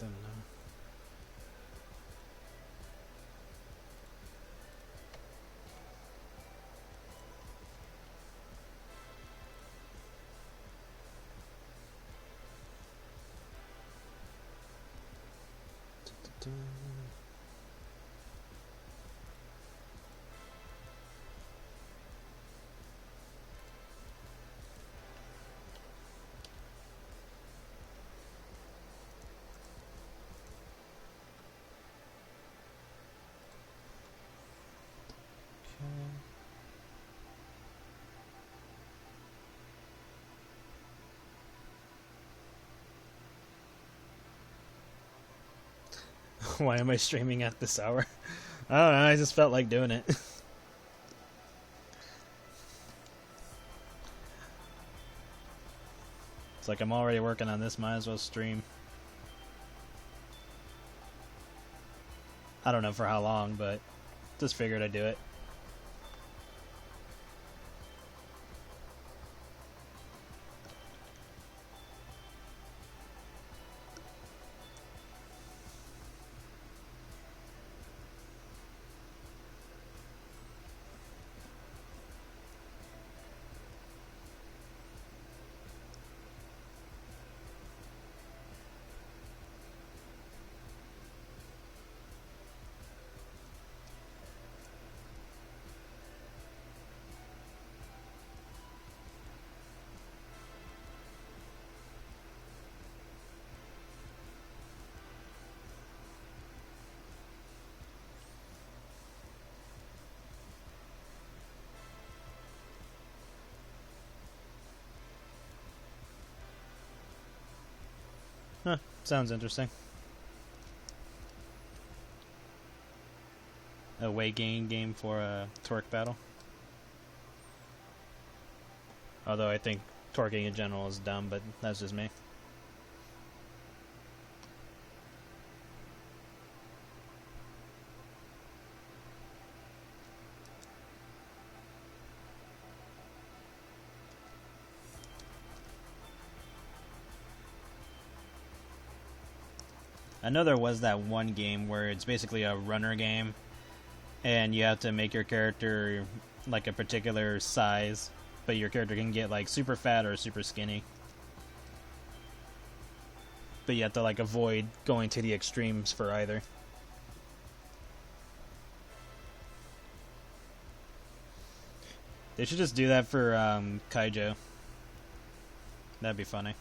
let them know. Why am I streaming at this hour? I don't know, I just felt like doing it. It's like I'm already working on this, might as well stream. I don't know for how long, but just figured I'd do it. Huh, sounds interesting. A weight gain game for a torque battle. Although I think torquing in general is dumb, but that's just me. I know there was that one game where it's basically a runner game, and you have to make your character like a particular size, but your character can get like super fat or super skinny. But you have to like avoid going to the extremes for either. They should just do that for Kaijo. That'd be funny.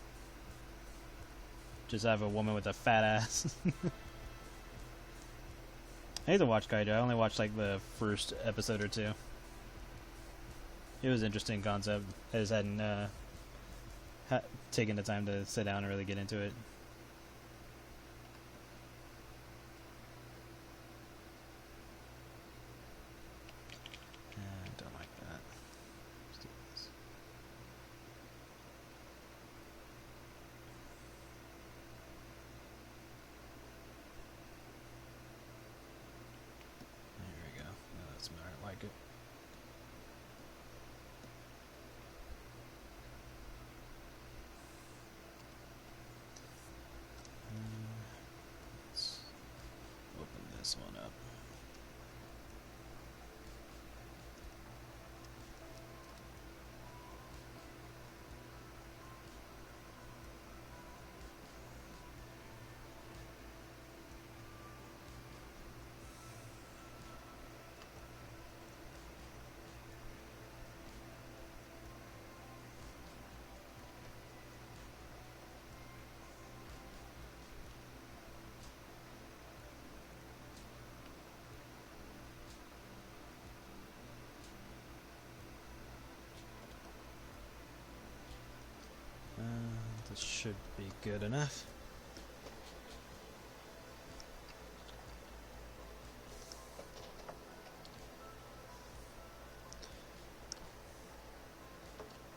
Just have a woman with a fat ass. I need to watch Kaijo. I only watched like the first episode or two. It was an interesting concept. I just hadn't taken the time to sit down and really get into it. Don't like that. Let's do this. There we go. No, that's more like it. Let's open this one up. This should be good enough.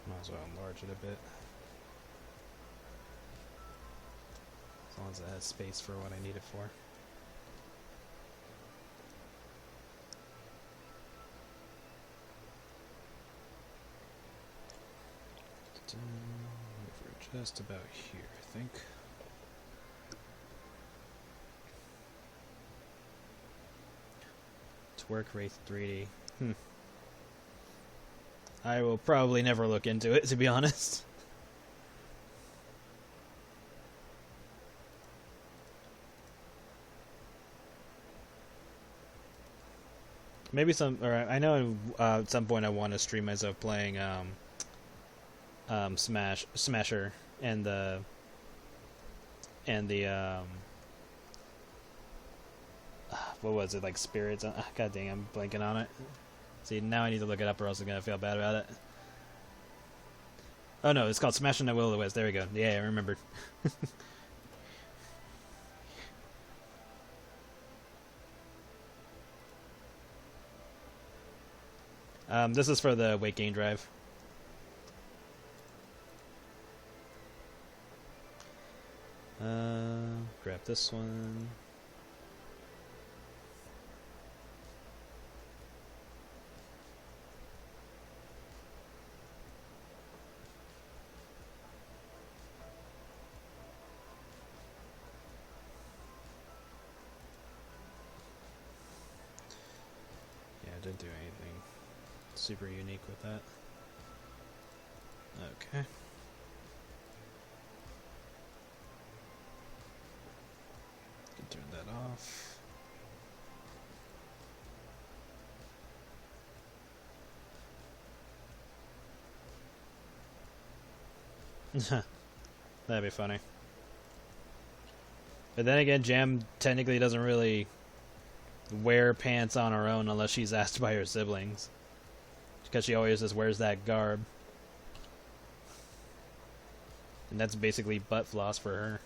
Might as well enlarge it a bit. As long as it has space for what I need it for. Over just about here, I think. work Wraith 3D. I will probably never look into it, to be honest. Maybe I know at some point I want to stream myself playing Smasher and the what was it, like Spirits? God dang, I'm blanking on it. See, now I need to look it up or else I'm gonna feel bad about it. Oh no, it's called Smashing the Will-O-Wisp. There we go. Yeah, I remembered. This is for the weight gain drive. Grab this one. Yeah, I didn't do anything super unique with that. Okay. Turn that off. That'd be funny. But then again, Jam technically doesn't really wear pants on her own unless she's asked by her siblings. Because she always just wears that garb. And that's basically butt floss for her.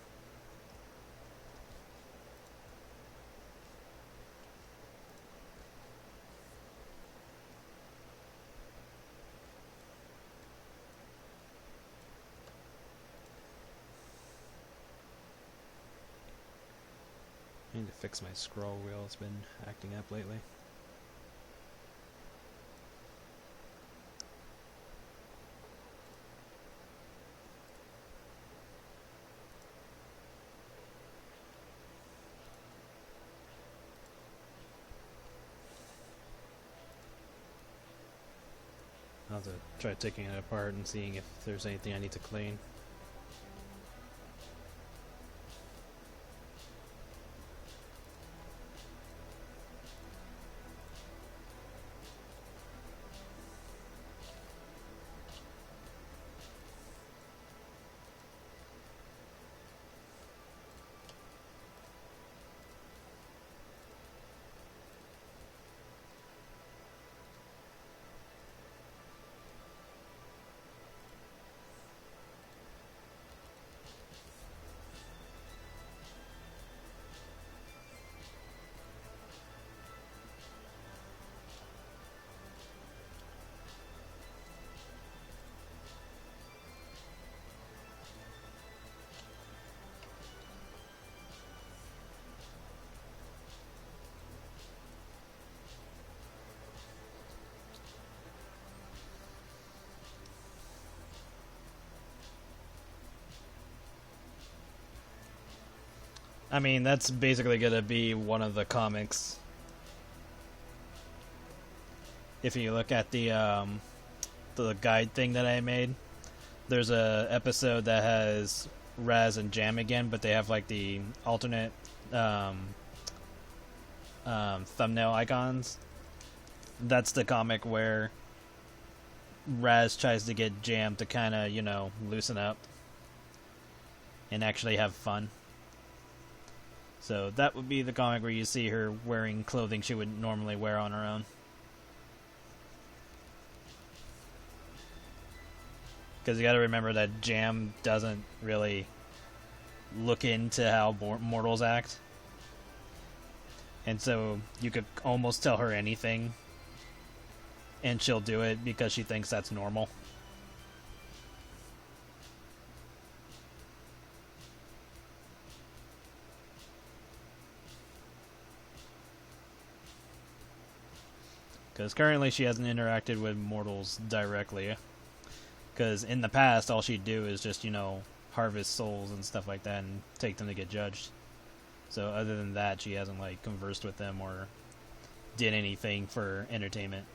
I need to fix my scroll wheel, it's been acting up lately. I'll have to try taking it apart and seeing if there's anything I need to clean. I mean, that's basically gonna be one of the comics. If you look at the guide thing that I made, there's a episode that has Raz and Jam again, but they have like the alternate thumbnail icons. That's the comic where Raz tries to get Jam to kind of, you know, loosen up and actually have fun. So that would be the comic where you see her wearing clothing she would normally wear on her own. Because you gotta remember that Jam doesn't really look into how mortals act. And so you could almost tell her anything and she'll do it because she thinks that's normal. Because currently she hasn't interacted with mortals directly. Because in the past, all she'd do is just, you know, harvest souls and stuff like that and take them to get judged. So other than that, she hasn't, like, conversed with them or did anything for entertainment.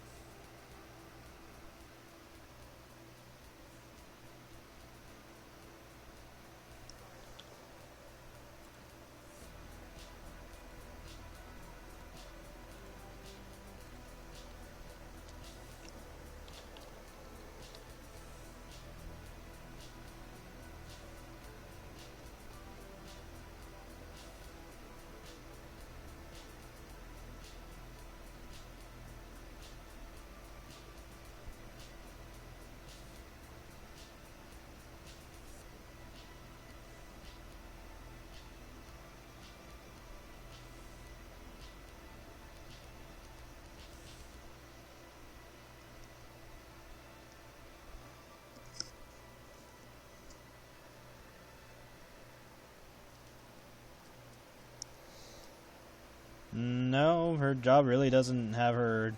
No, her job really doesn't have her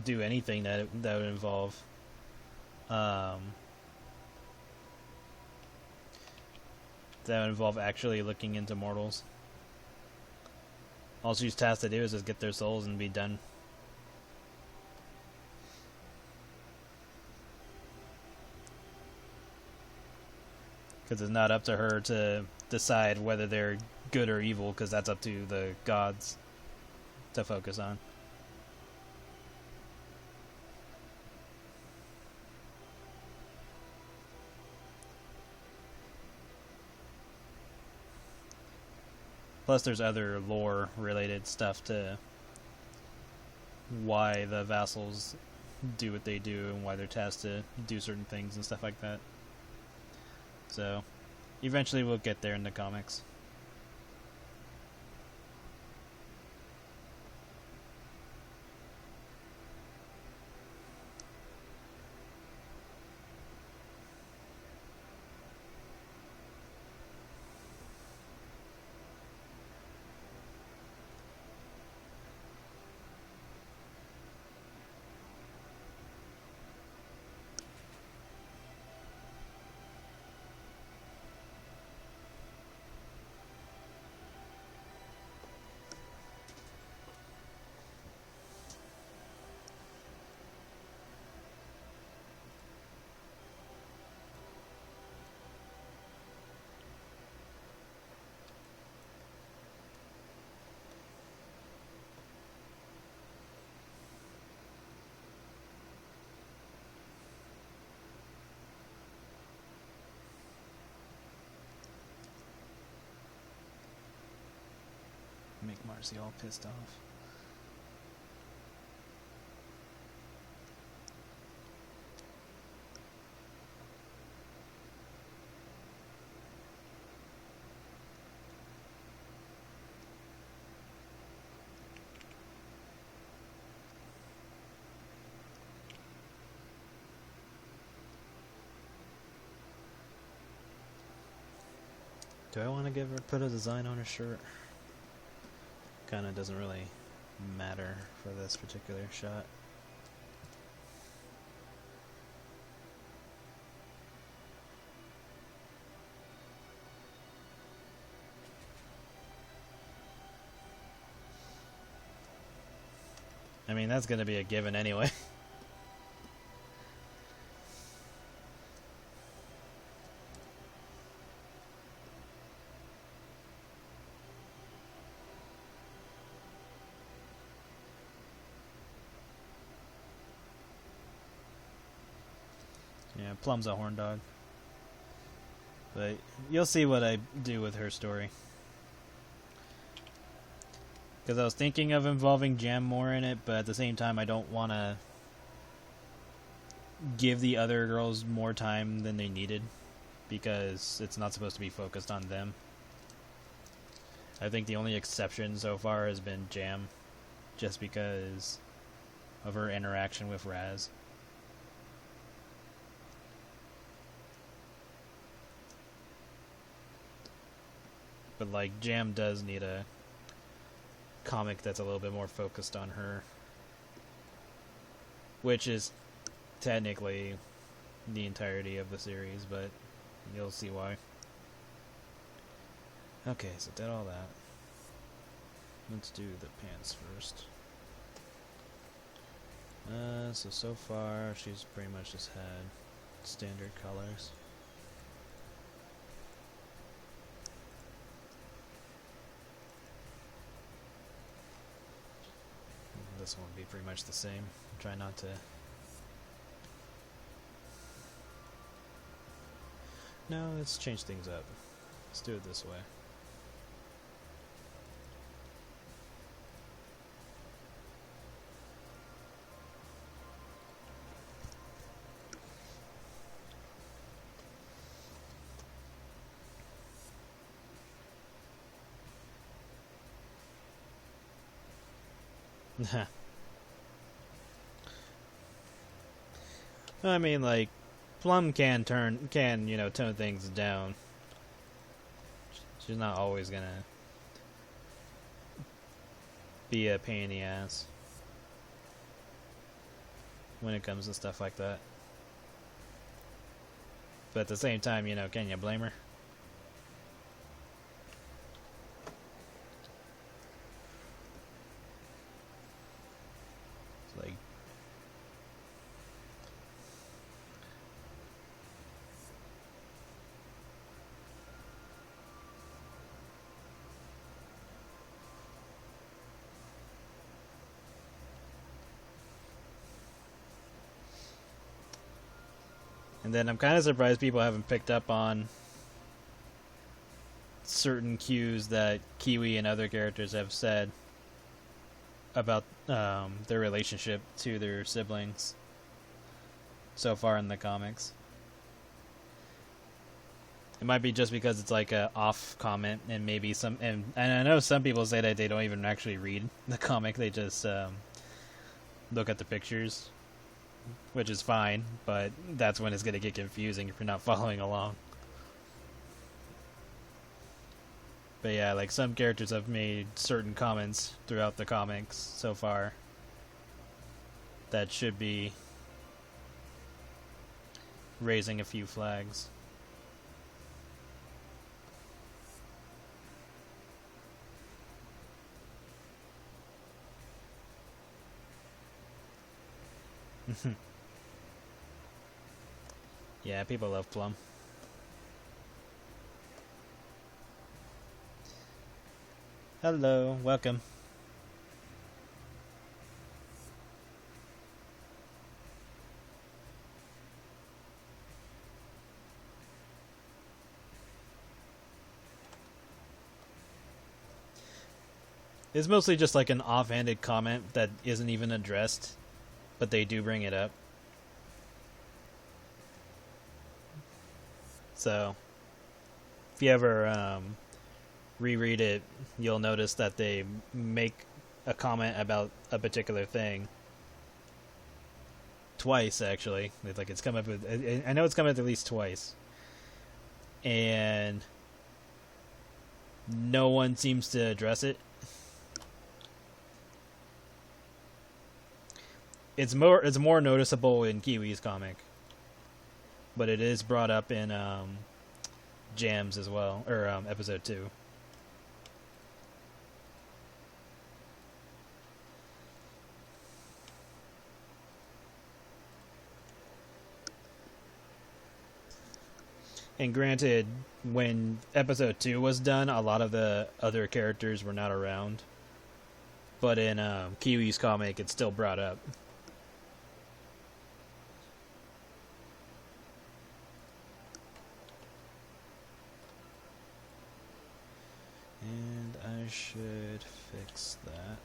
do anything that would involve actually looking into mortals. All she's tasked to do is just get their souls and be done. Because it's not up to her to decide whether they're good or evil, because that's up to the gods to focus on. Plus there's other lore related stuff to why the vassals do what they do and why they're tasked to do certain things and stuff like that. So eventually we'll get there in the comics. Make Marci all pissed off. Do I want to put a design on her shirt? Kind of doesn't really matter for this particular shot. I mean, that's going to be a given anyway. Yeah, Plum's a horn dog. But you'll see what I do with her story. Because I was thinking of involving Jam more in it, but at the same time I don't want to give the other girls more time than they needed. Because it's not supposed to be focused on them. I think the only exception so far has been Jam. Just because of her interaction with Raz. But like, Jam does need a comic that's a little bit more focused on her. Which is technically the entirety of the series, but you'll see why. Okay, so did all that. Let's do the pants first. So far she's pretty much just had standard colors. This one will be pretty much the same. Try not to... No, let's change things up. Let's do it this way. I mean, like, Plum can you know, tone things down. She's not always gonna be a pain in the ass when it comes to stuff like that. But at the same time, you know, can you blame her? It's like... And then I'm kind of surprised people haven't picked up on certain cues that Kiwi and other characters have said about their relationship to their siblings so far in the comics. It might be just because it's like a off comment, and maybe some, and I know some people say that they don't even actually read the comic; they just look at the pictures, which is fine. But that's when it's going to get confusing if you're not following along. But yeah, like some characters have made certain comments throughout the comics so far that should be raising a few flags. Yeah, people love Plum. Hello, welcome. It's mostly just like an offhanded comment that isn't even addressed, but they do bring it up. So, if you ever reread it, you'll notice that they make a comment about a particular thing twice. Actually, it's like it's come up with. I know it's come up at least twice, and no one seems to address it. It's more noticeable in Kiwi's comic, but it is brought up in Jams as well, or episode 2. And granted, when episode 2 was done, a lot of the other characters were not around. But in Kiwi's comic, it's still brought up. And I should fix that.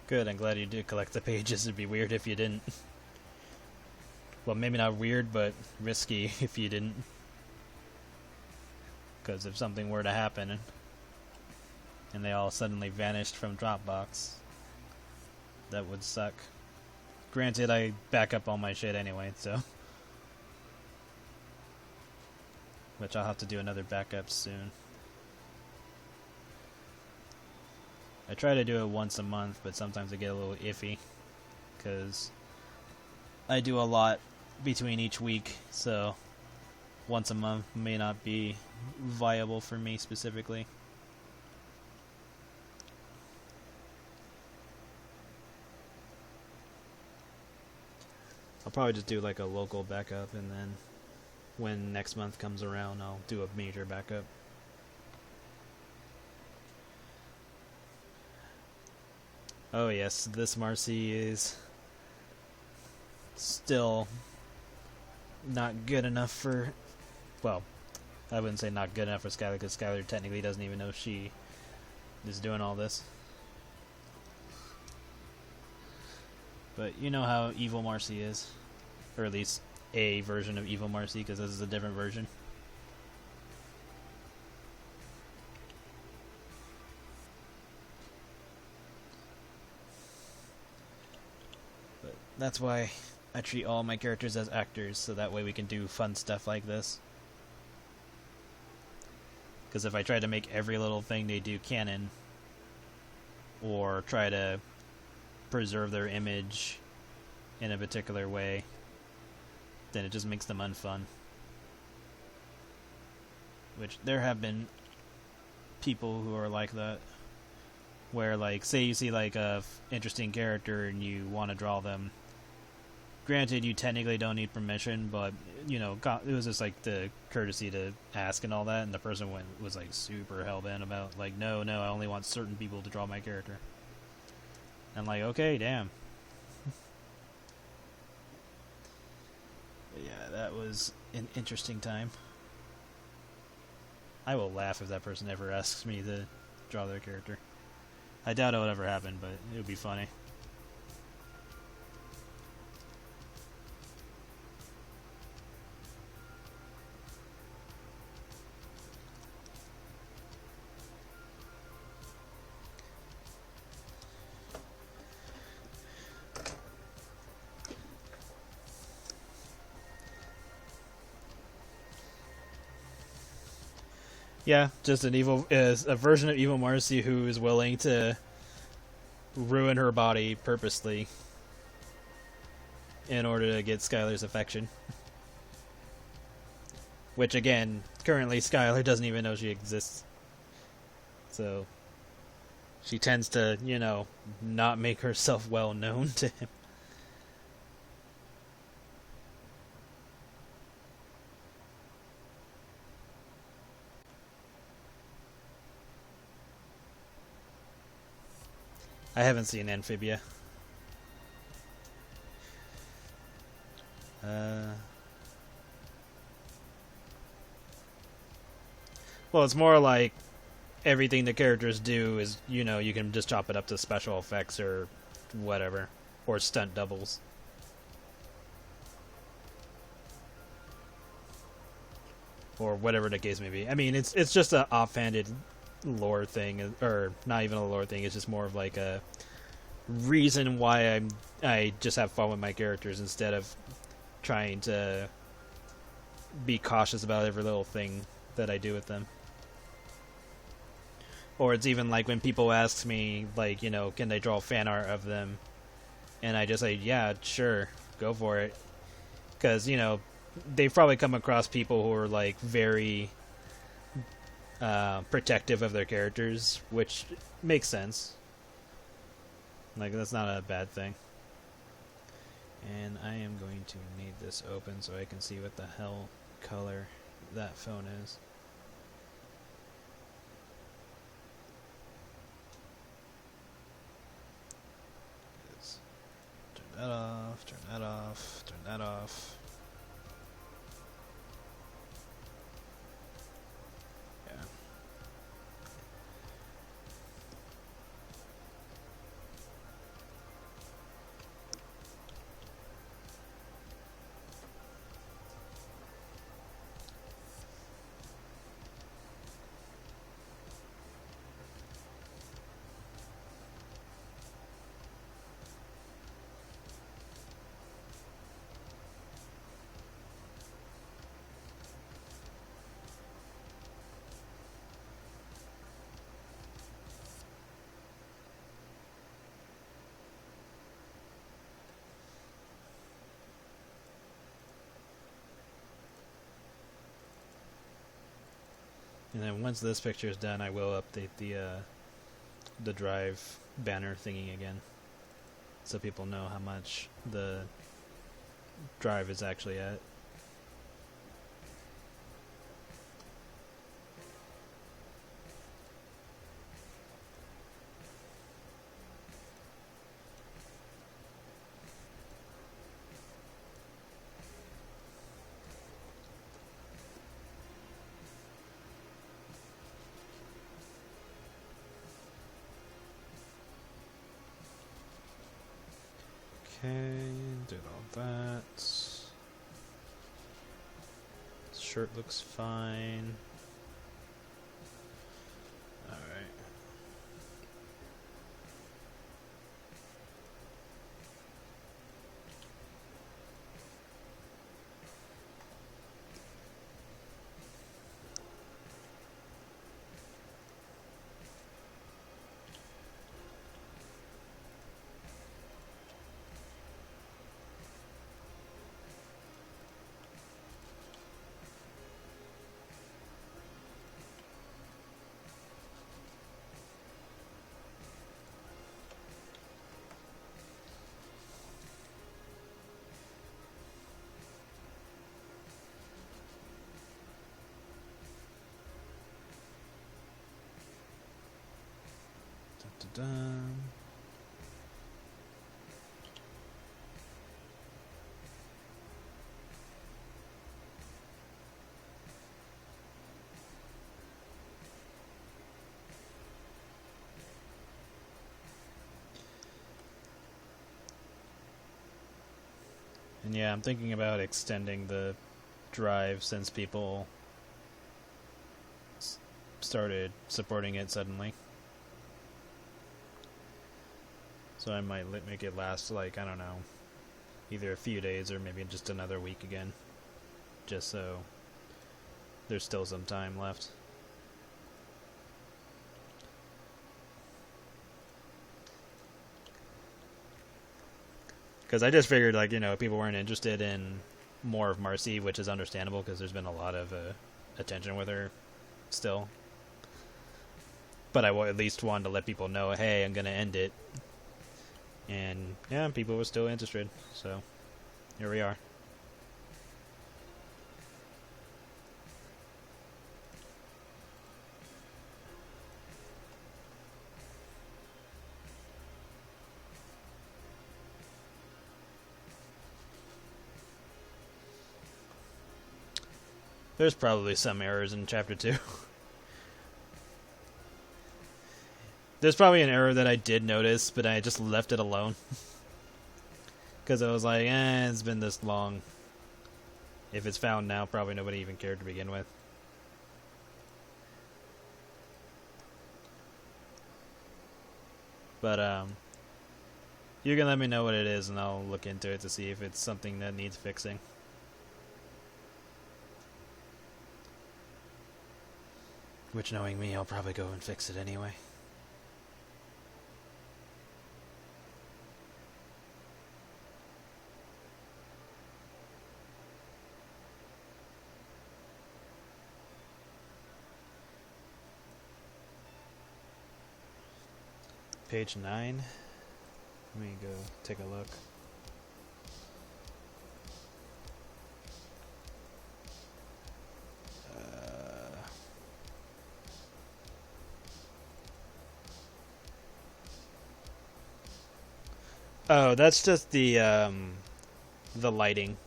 Good, I'm glad you did collect the pages. It'd be weird if you didn't. Well, maybe not weird, but risky if you didn't. Because if something were to happen and they all suddenly vanished from Dropbox, that would suck. Granted, I back up all my shit anyway, so. Which I'll have to do another backup soon. I try to do it once a month, but sometimes I get a little iffy. Because I do a lot between each week, so once a month may not be viable for me specifically. I'll probably just do like a local backup, and then when next month comes around, I'll do a major backup. Oh yes, this Marci is still not good enough for... Well, I wouldn't say not good enough for Skylar, because Skylar technically doesn't even know she is doing all this. But you know how evil Marci is. Or at least a version of evil Marci, because this is a different version. But that's why I treat all my characters as actors, so that way we can do fun stuff like this. Because if I try to make every little thing they do canon, or try to preserve their image in a particular way, then it just makes them unfun. Which there have been people who are like that, where like, say you see like a interesting character and you want to draw them. Granted, you technically don't need permission, but you know, it was just like the courtesy to ask and all that, and the person was like super hellbent about like, no, I only want certain people to draw my character. I'm like, okay, damn. But yeah, that was an interesting time. I will laugh if that person ever asks me to draw their character. I doubt it would ever happen, but it would be funny. Yeah, just a version of evil Marci who is willing to ruin her body purposely in order to get Skylar's affection. Which again, currently Skylar doesn't even know she exists. So she tends to, you know, not make herself well known to him. I haven't seen Amphibia. Well, it's more like everything the characters do is, you know, you can just chop it up to special effects or whatever. Or stunt doubles. Or whatever the case may be. I mean, it's just an offhanded lore thing, or not even a lore thing. It's just more of like a reason why I just have fun with my characters instead of trying to be cautious about every little thing that I do with them. Or it's even like when people ask me, like, you know, can they draw fan art of them? And I just say, yeah, sure, go for it. Because, you know, they've probably come across people who are like very protective of their characters, which makes sense. Like, that's not a bad thing. And I am going to need this open so I can see what the hell color that phone is. Turn that off, turn that off, turn that off. Yeah. And then once this picture is done, I will update the drive banner thingy again, so people know how much the drive is actually at. Okay, did all that. Shirt looks fine. Alright. Dun. And yeah, I'm thinking about extending the drive since people started supporting it suddenly. So I might make it last, like, I don't know, either a few days or maybe just another week again. Just so there's still some time left. Because I just figured, like, you know, people weren't interested in more of Marci, which is understandable because there's been a lot of attention with her still. But I at least wanted to let people know, hey, I'm going to end it. And yeah, people were still interested, so here we are. There's probably some errors in chapter 2. There's probably an error that I did notice, but I just left it alone. Because I was like, it's been this long. If it's found now, probably nobody even cared to begin with. But, you can let me know what it is, and I'll look into it to see if it's something that needs fixing. Which, knowing me, I'll probably go and fix it anyway. Page 9. Let me go take a look. Oh, that's just the lighting.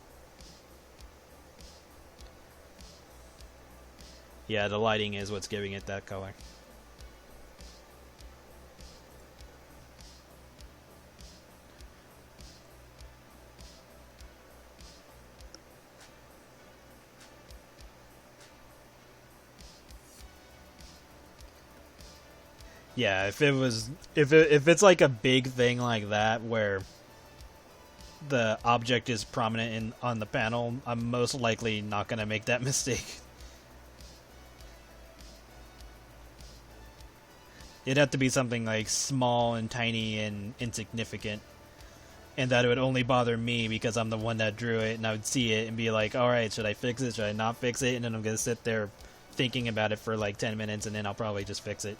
Yeah, the lighting is what's giving it that color. Yeah, if it's like a big thing like that where the object is prominent on the panel, I'm most likely not gonna make that mistake. It'd have to be something like small and tiny and insignificant, and that it would only bother me because I'm the one that drew it, and I would see it and be like, alright, should I fix it, should I not fix it? And then I'm gonna sit there thinking about it for like 10 minutes, and then I'll probably just fix it.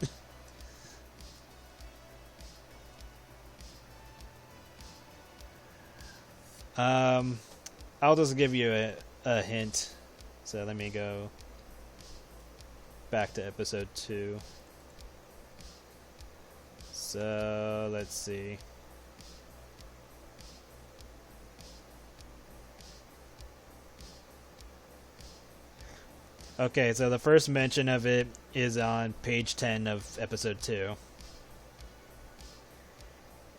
I'll just give you a hint. So let me go back to episode 2. So let's see. Okay, so the first mention of it is on page 10 of episode 2.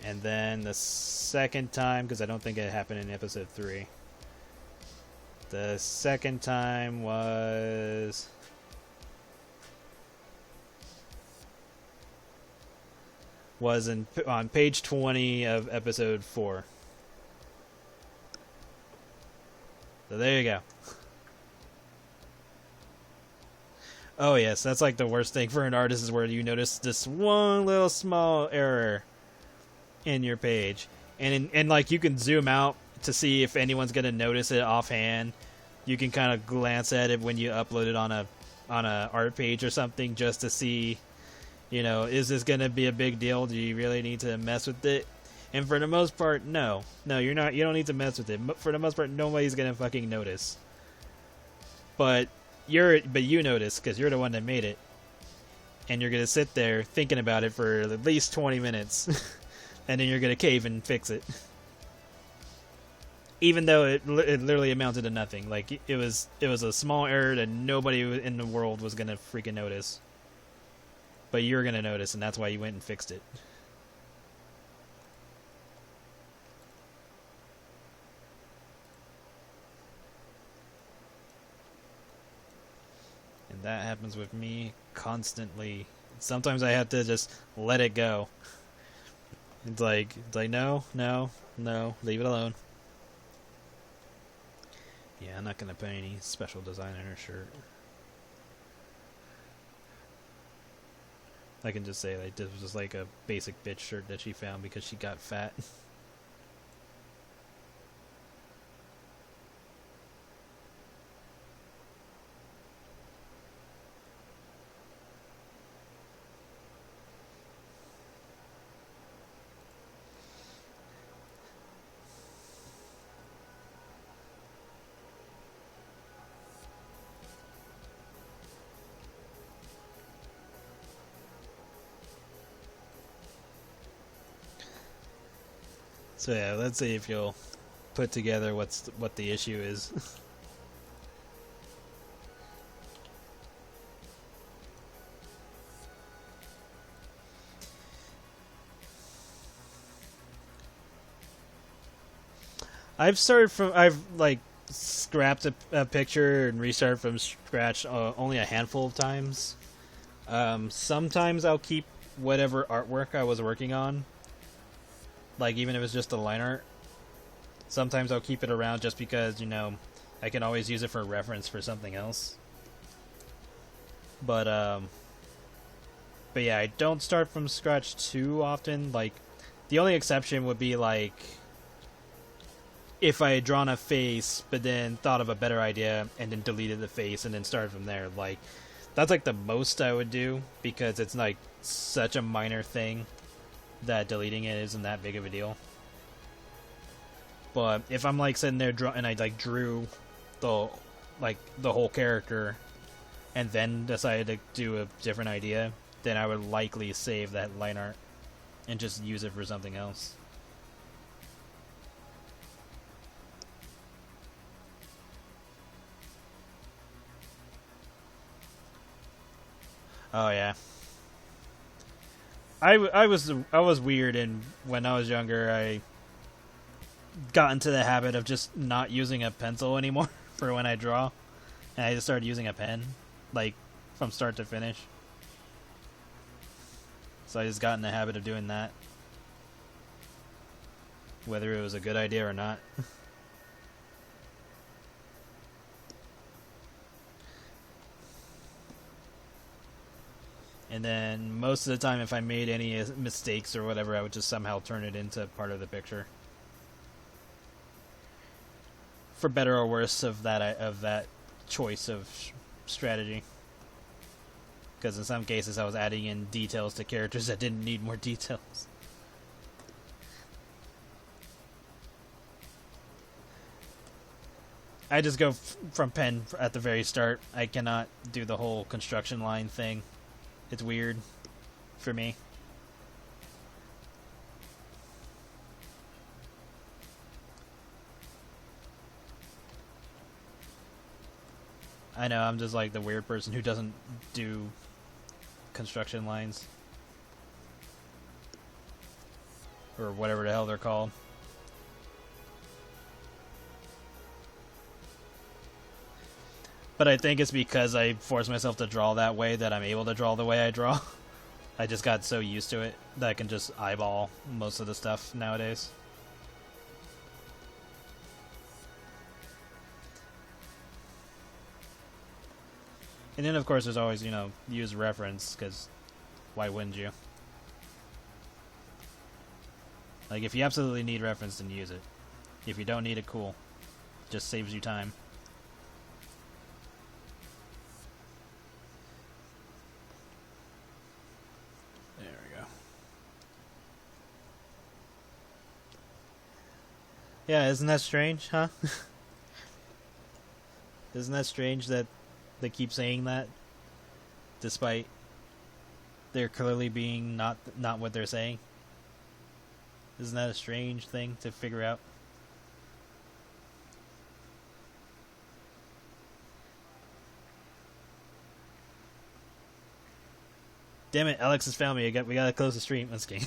And then the second time, because I don't think it happened in episode 3. The second time was on page 20 of episode 4. So there you go. Oh yes, that's like the worst thing for an artist, is where you notice this one little small error in your page, and like you can zoom out to see if anyone's gonna notice it offhand. You can kind of glance at it when you upload it on a art page or something, just to see, you know, is this gonna be a big deal? Do you really need to mess with it? And for the most part, no, you're not. You don't need to mess with it. For the most part, nobody's gonna fucking notice. But you notice, because you're the one that made it, and you're gonna sit there thinking about it for at least 20 minutes, and then you're gonna cave and fix it. Even though it literally amounted to nothing. Like, it was a small error that nobody in the world was gonna freaking notice, but you're gonna notice, and that's why you went and fixed it. And that happens with me constantly. Sometimes I have to just let it go. It's like no, leave it alone. Yeah, I'm not gonna put any special design on her shirt. I can just say like this was just like a basic bitch shirt that she found because she got fat. So yeah, let's see if you'll put together what the issue is. I've like scrapped a picture and restarted from scratch only a handful of times. Sometimes I'll keep whatever artwork I was working on, like even if it's just a line art. Sometimes I'll keep it around just because, you know, I can always use it for reference for something else. But yeah, I don't start from scratch too often. Like, the only exception would be like if I had drawn a face but then thought of a better idea and then deleted the face and then started from there. Like, that's like the most I would do, because it's like such a minor thing that deleting it isn't that big of a deal. But if I'm like sitting there and I like drew the whole character and then decided to do a different idea, then I would likely save that line art and just use it for something else. Oh yeah. I was weird, and when I was younger, I got into the habit of just not using a pencil anymore for when I draw, and I just started using a pen, like from start to finish. So I just got in the habit of doing that, whether it was a good idea or not. And then most of the time, if I made any mistakes or whatever, I would just somehow turn it into part of the picture. For better or worse of that choice of strategy. Because in some cases I was adding in details to characters that didn't need more details. I just go from pen at the very start. I cannot do the whole construction line thing. It's weird for me. I know, I'm just like the weird person who doesn't do construction lines. Or whatever the hell they're called. But I think it's because I force myself to draw that way that I'm able to draw the way I draw. I just got so used to it that I can just eyeball most of the stuff nowadays. And then, of course, there's always, use reference, because why wouldn't you? Like, if you absolutely need reference, then use it. If you don't need it, cool. Just saves you time. There we go. Yeah, isn't that strange, huh? Isn't that strange that they keep saying that, despite there clearly being not what they're saying? Isn't that a strange thing to figure out? Damn it, Alex has found me. We gotta close the stream. Let's game.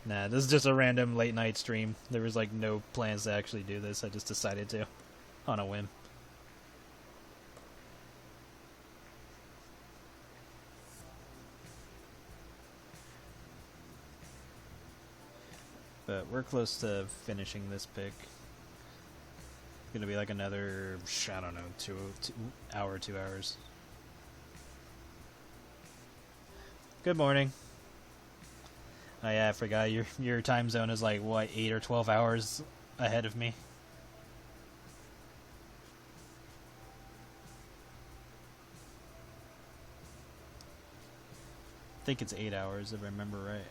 Nah, this is just a random late night stream. There was like no plans to actually do this. I just decided to, on a whim. But we're close to finishing this pick. Gonna be like another, I don't know, 2 hours. Good morning. Oh yeah, I forgot your time zone is like what, 8 or 12 hours ahead of me. I think it's 8 hours if I remember right.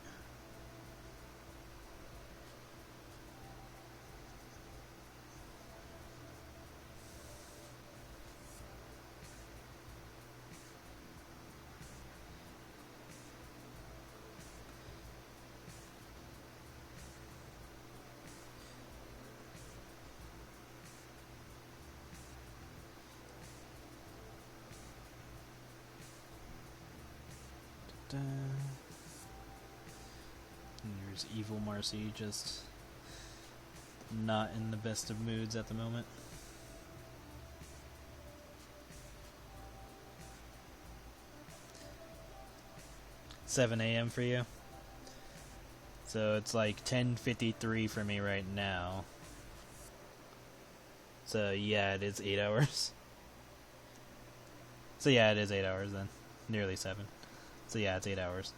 And there's evil Marci, just not in the best of moods at the moment. $7 a.m. for you? So it's like 10:53 for me right now. So yeah, it is 8 hours. So yeah, it is 8 hours then. Nearly 7. So yeah, it's 8 hours.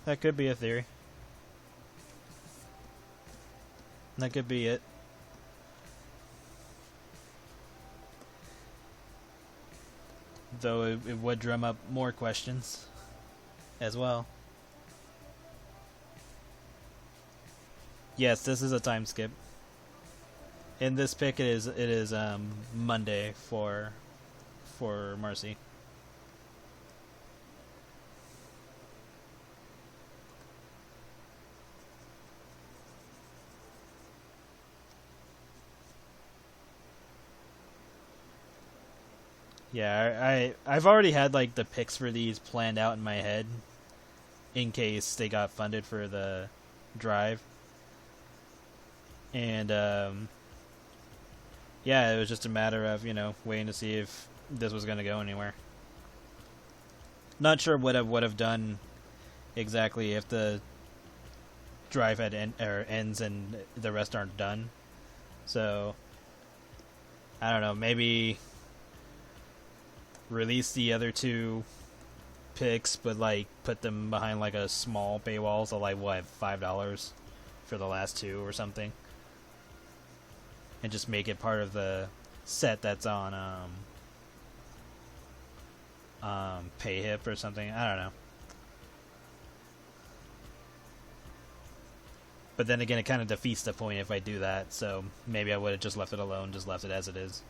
That could be a theory. That could be it. Though it would drum up more questions as well. Yes, this is a time skip. In this pick, it is Monday for Marci. Yeah, I've already had like the picks for these planned out in my head in case they got funded for the drive. And yeah, it was just a matter of, waiting to see if this was going to go anywhere. Not sure what I would have done exactly if the drive had ends and the rest aren't done. So I don't know. Maybe release the other two picks, but like put them behind like a small paywall, so like what, $5 for the last two or something, and just make it part of the set that's on PayHip or something. I don't know. But then again, it kind of defeats the point if I do that, so maybe I would have just left it alone, just left it as it is.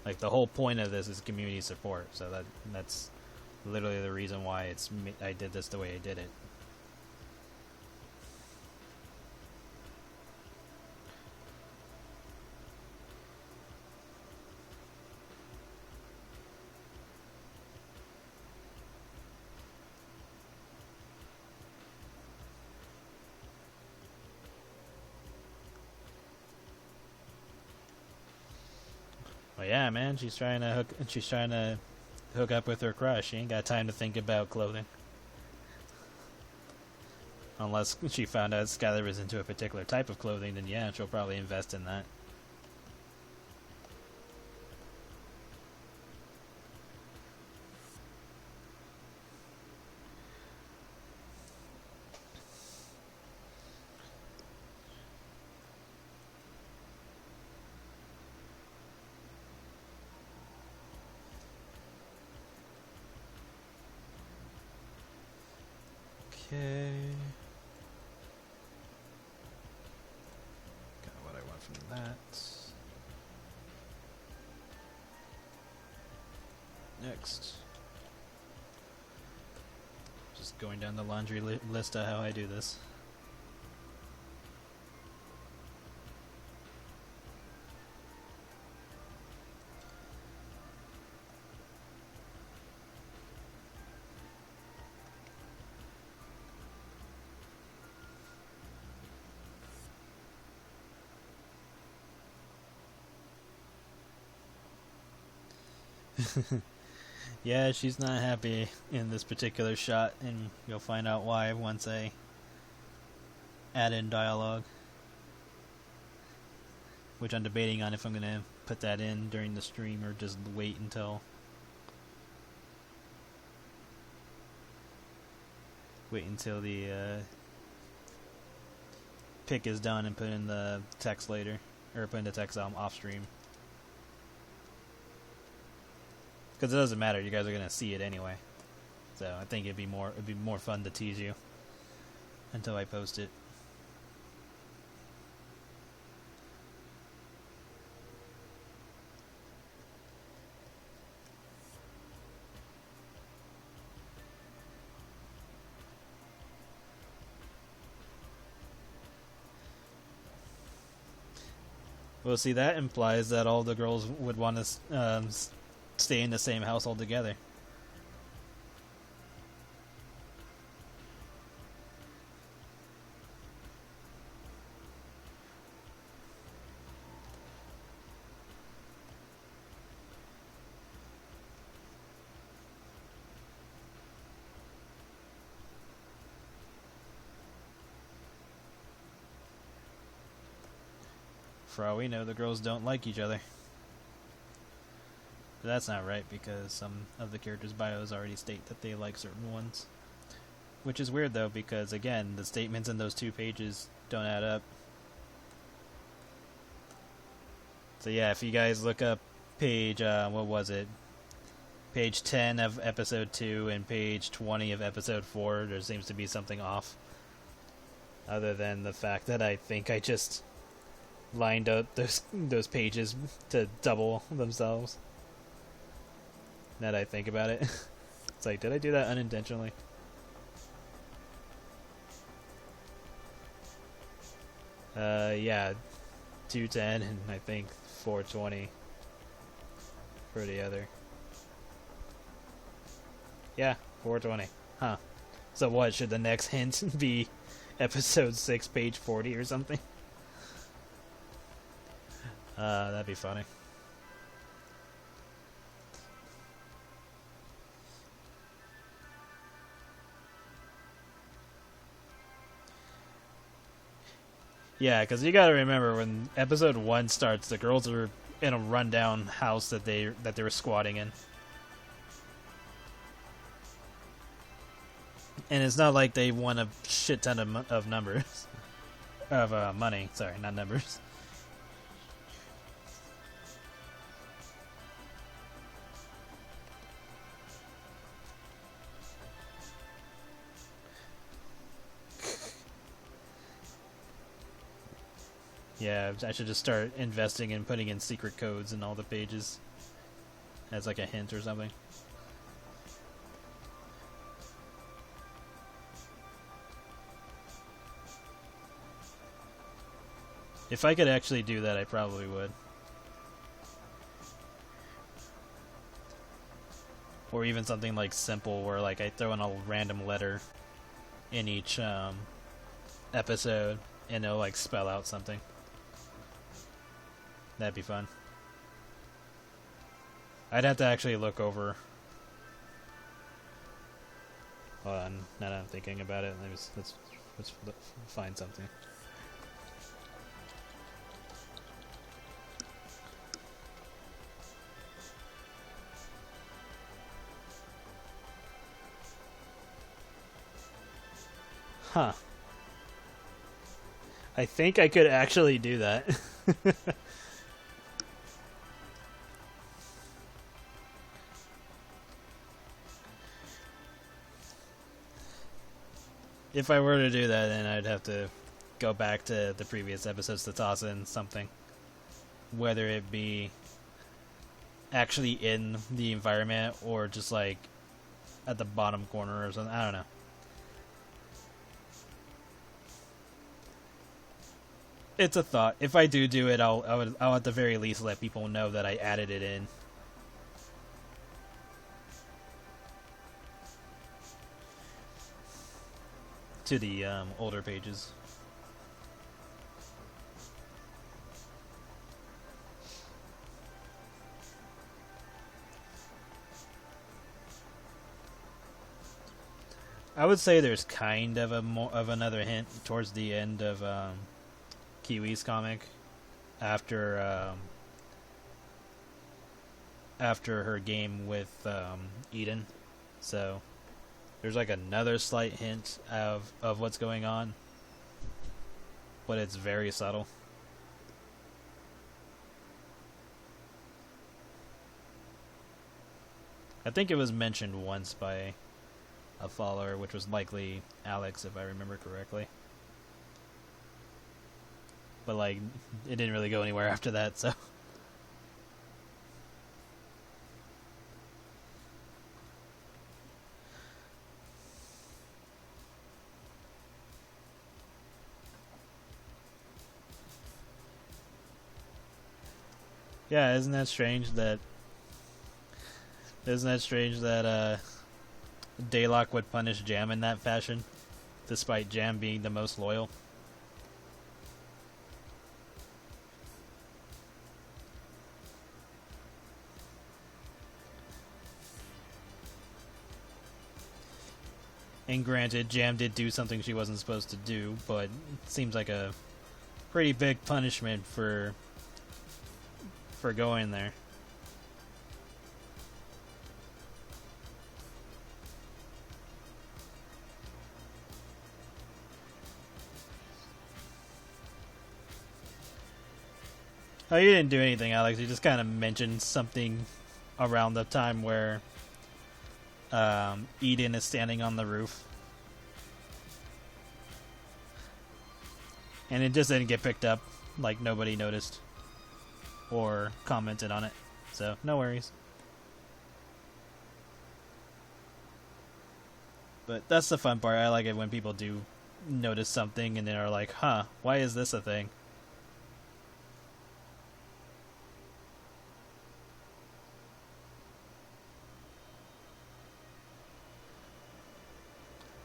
Like, the whole point of this is community support, so that's literally the reason why I did this the way I did it. Well, yeah, man, she's trying to hook up with her crush. She ain't got time to think about clothing. Unless she found out Skylar was into a particular type of clothing, then yeah, she'll probably invest in that. Okay. Got what I want from that. Next. Just going down the laundry list of how I do this. Yeah, she's not happy in this particular shot, and you'll find out why once I add in dialogue. Which I'm debating on if I'm going to put that in during the stream or just wait until the pick is done and put in the text later, or put in the text off stream. Because it doesn't matter, you guys are gonna see it anyway. So I think it'd be more fun to tease you until I post it. Well, see, that implies that all the girls would want to stay in the same household together. For all we know, the girls don't like each other. But that's not right, because some of the characters' bios already state that they like certain ones. Which is weird, though, because, again, the statements in those 2 pages don't add up. So yeah, if you guys look up page, what was it? Page 10 of episode 2 and page 20 of episode 4, there seems to be something off. Other than the fact that I think I just lined up those pages to double themselves. Now that I think about it. It's like, did I do that unintentionally? Yeah, 210 and I think 420 for the other. Yeah, 420. Huh. So what, should the next hint be episode 6, page 40 or something? That'd be funny. Yeah, because you gotta remember when episode 1 starts, the girls are in a rundown house that they were squatting in, and it's not like they won a shit ton of numbers of money. Sorry, not numbers. Yeah, I should just start investing and putting in secret codes in all the pages as like a hint or something. If I could actually do that, I probably would. Or even something like simple where like I throw in a random letter in each episode and it'll like spell out something. That'd be fun. I'd have to actually look over. Hold on, now that I'm thinking about it, let's find something. Huh. I think I could actually do that. If I were to do that, then I'd have to go back to the previous episodes to toss in something. Whether it be actually in the environment or just like at the bottom corner or something. I don't know. It's a thought. If I do it, I'll at the very least let people know that I added it in. To the older pages. I would say there's kind of another hint towards the end of Kiwi's comic, after her game with Eden, so there's like another slight hint of what's going on, but it's very subtle. I think it was mentioned once by a follower, which was likely Alex, if I remember correctly. But like, it didn't really go anywhere after that, so. Yeah, isn't that strange that Daylock would punish Jam in that fashion, despite Jam being the most loyal? And granted, Jam did do something she wasn't supposed to do, but it seems like a pretty big punishment for going there. Oh, you didn't do anything, Alex. You just kind of mentioned something around the time where Eden is standing on the roof. And it just didn't get picked up. Like, nobody noticed or commented on it. So, no worries. But that's the fun part. I like it when people do notice something and then are like, huh, why is this a thing?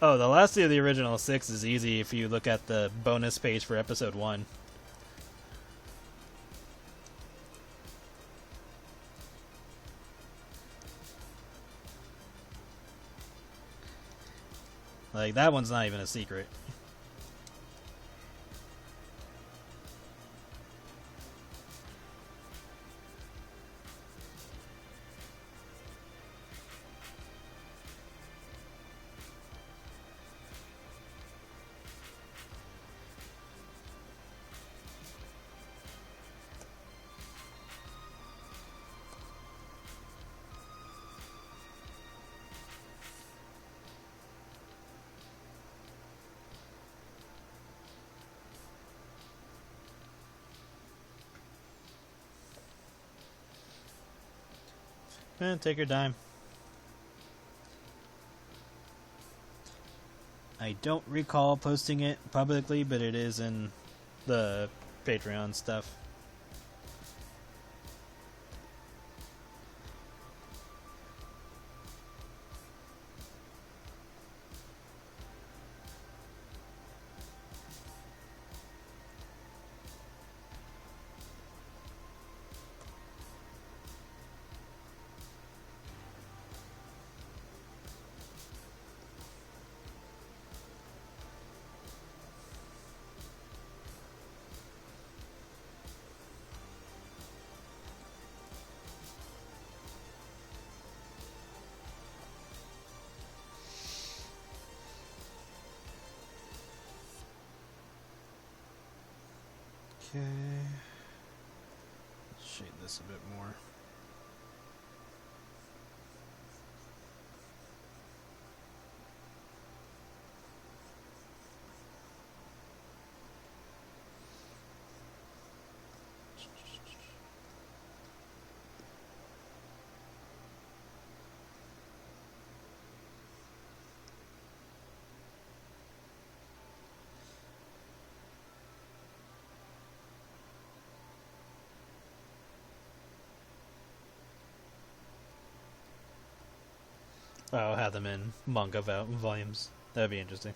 Oh, the last of the original 6 is easy if you look at the bonus page for episode 1. Like, that one's not even a secret. Take your time. I don't recall posting it publicly, but it is in the Patreon stuff. Okay. Let's shade this a bit more. I'll have them in manga volumes. That'd be interesting.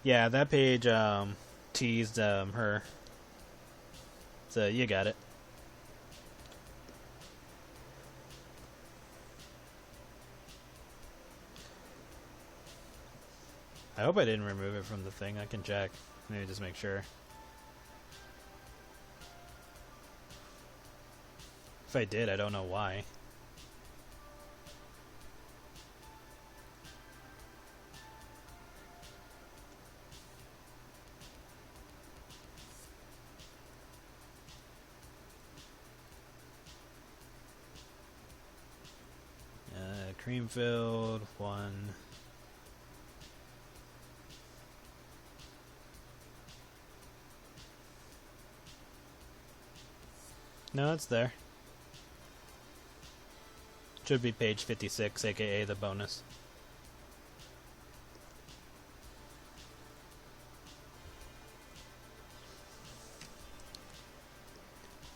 Yeah, that page teased her. So you got it. I hope I didn't remove it from the thing. I can check. Maybe just make sure. If I did, I don't know why. Cream filled, 1. No, it's there. Should be page 56, aka the bonus.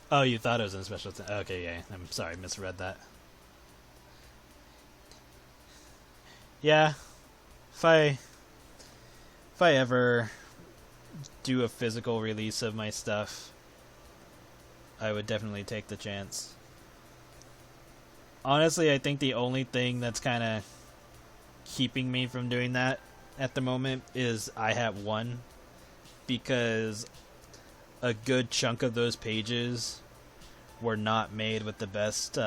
Oh, you thought it was in a special... Okay, yeah. I'm sorry, misread that. Yeah. If I ever do a physical release of my stuff, I would definitely take the chance. Honestly, I think the only thing that's kind of keeping me from doing that at the moment is I have 1, because a good chunk of those pages were not made with the best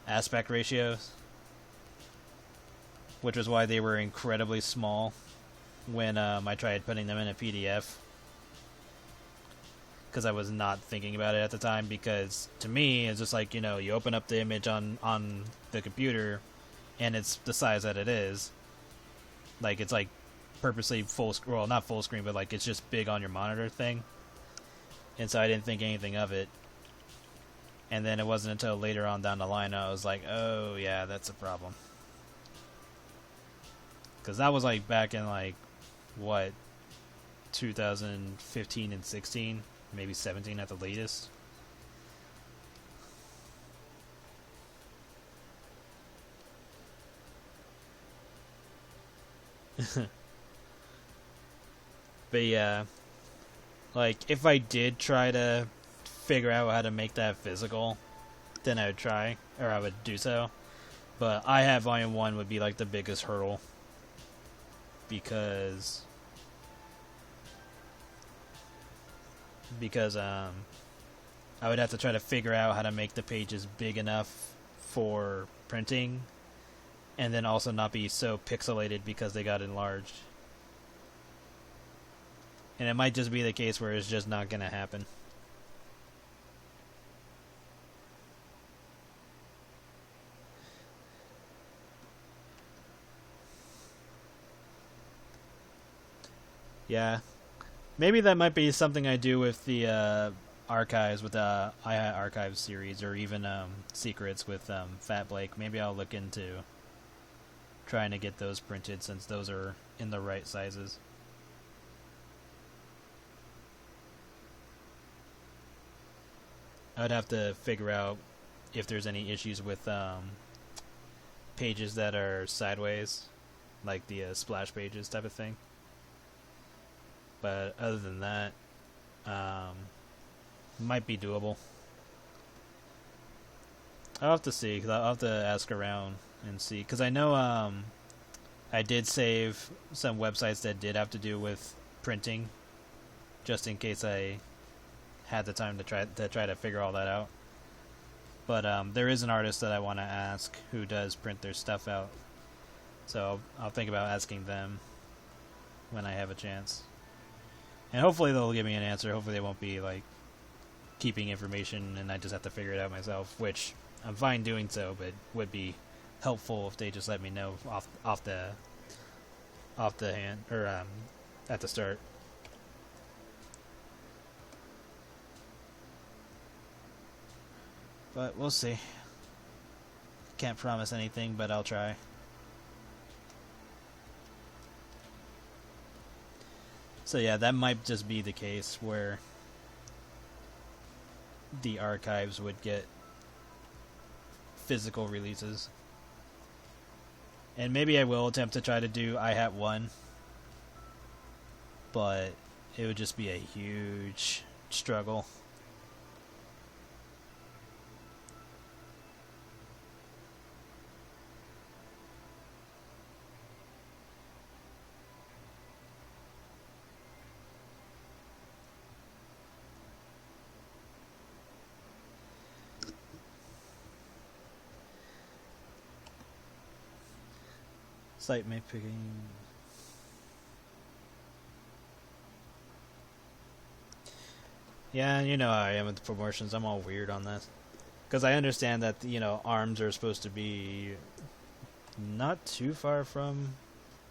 aspect ratios, which was why they were incredibly small when I tried putting them in a PDF. Because I was not thinking about it at the time, because to me it's just like, you know, you open up the image on the computer and it's the size that it is. Like, it's like purposely full screen, well, not full screen, but like it's just big on your monitor thing. And so I didn't think anything of it. And then it wasn't until later on down the line I was like, oh yeah, that's a problem. Because that was like back in like, what, 2015 and 16? Maybe 17 at the latest. But yeah, like, if I did try to figure out how to make that physical, then I would try, or I would do so. But I have Volume 1 would be like the biggest hurdle, because I would have to try to figure out how to make the pages big enough for printing, and then also not be so pixelated because they got enlarged. And it might just be the case where it's just not going to happen. Yeah. Maybe that might be something I do with the archives, with the iHat Archives series, or even Secrets with Fat Blake. Maybe I'll look into trying to get those printed, since those are in the right sizes. I would have to figure out if there's any issues with pages that are sideways, like the splash pages type of thing. But other than that, might be doable. I'll have to see, because I'll have to ask around and see. Because I know I did save some websites that did have to do with printing, just in case I had the time to try to figure all that out. But there is an artist that I want to ask who does print their stuff out, so I'll think about asking them when I have a chance. And hopefully they'll give me an answer. Hopefully they won't be like keeping information and I just have to figure it out myself, which I'm fine doing so, but would be helpful if they just let me know off the hand, or at the start. But we'll see. Can't promise anything, but I'll try. So yeah, that might just be the case where the archives would get physical releases. And maybe I will attempt to try to do iHat 1, but it would just be a huge struggle. Site may picking. Yeah, you know how I am with the proportions. I'm all weird on this. Because I understand that, arms are supposed to be not too far from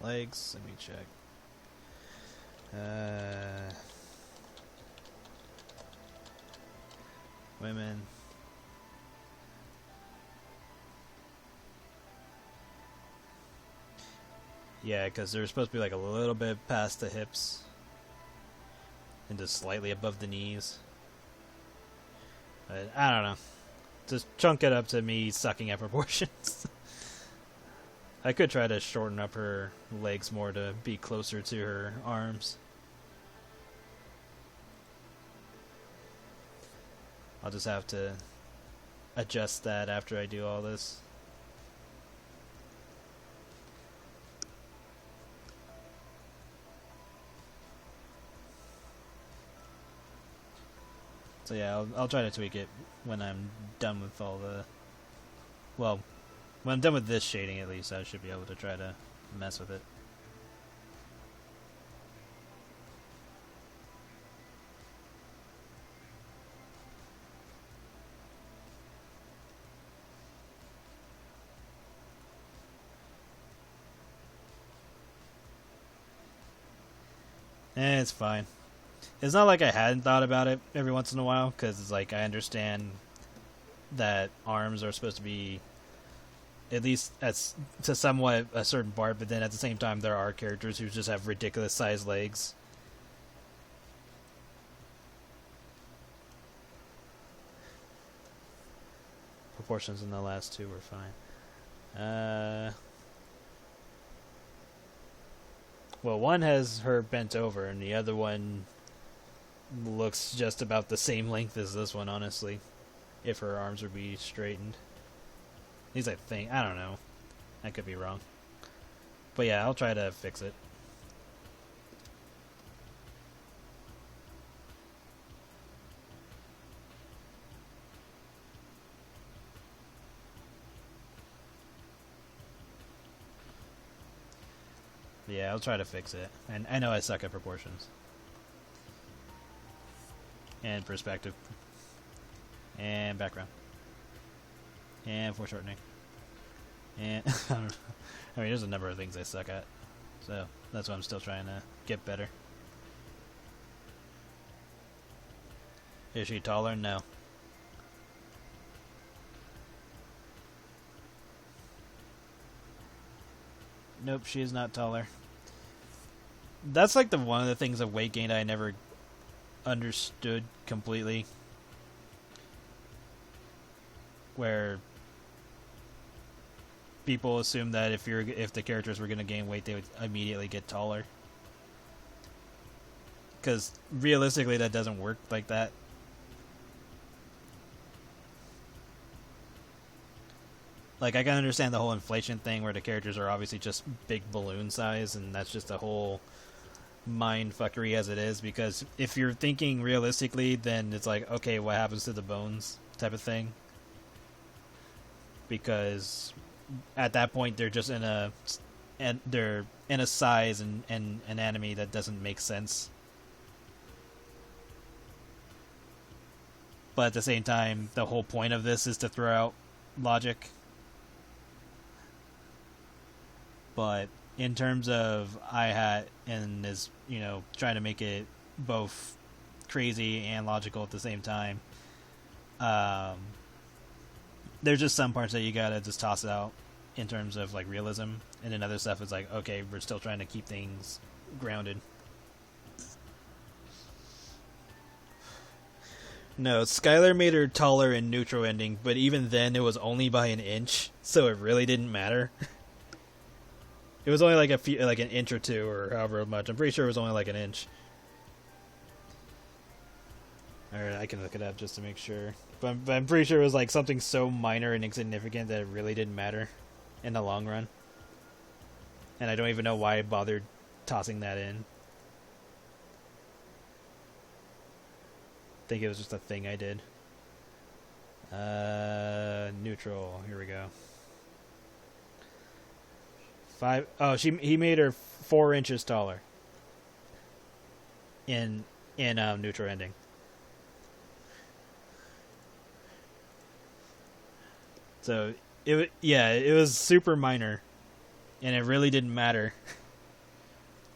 legs. Let me check. Women. Yeah, because they're supposed to be like a little bit past the hips and just slightly above the knees. But I don't know. Just chunk it up to me sucking at proportions. I could try to shorten up her legs more to be closer to her arms. I'll just have to adjust that after I do all this. So yeah, I'll try to tweak it when I'm done with all the... Well, when I'm done with this shading at least, I should be able to try to mess with it. It's fine. It's not like I hadn't thought about it every once in a while, because it's like I understand that arms are supposed to be at least to somewhat a certain part, but then at the same time there are characters who just have ridiculous sized legs. Proportions in the last two were fine. Well, one has her bent over, and the other one looks just about the same length as this one, honestly. if her arms would be straightened. At least I think. I don't know. I could be wrong. But yeah, I'll try to fix it. Yeah, I'll try to fix it. And I know I suck at proportions. And perspective. And background. And foreshortening. And I don't know. I mean, there's a number of things I suck at. So that's why I'm still trying to get better. Is she taller? No. Nope, she is not taller. That's like the one of the things of weight gain I never understood completely. Where people assume that if the characters were going to gain weight, they would immediately get taller. Because realistically, that doesn't work like that. Like, I can understand the whole inflation thing where the characters are obviously just big balloon size, and that's just a whole mind fuckery as it is, because if you're thinking realistically, then it's like, okay, what happens to the bones type of thing? Because at that point, they're just in a size and anatomy that doesn't make sense. But at the same time, the whole point of this is to throw out logic. But in terms of iHat and is, trying to make it both crazy and logical at the same time, there's just some parts that you gotta just toss out in terms of like realism, and then other stuff is like, okay, we're still trying to keep things grounded. No, Skylar made her taller in neutral ending, but even then it was only by an inch, so it really didn't matter. It was only like an inch or two, or however much. I'm pretty sure it was only like an inch. Alright, I can look it up just to make sure. But I'm pretty sure it was like something so minor and insignificant that it really didn't matter in the long run. And I don't even know why I bothered tossing that in. I think it was just a thing I did. Neutral. Here we go. He made her 4 inches taller. In neutral ending. So it was super minor, and it really didn't matter.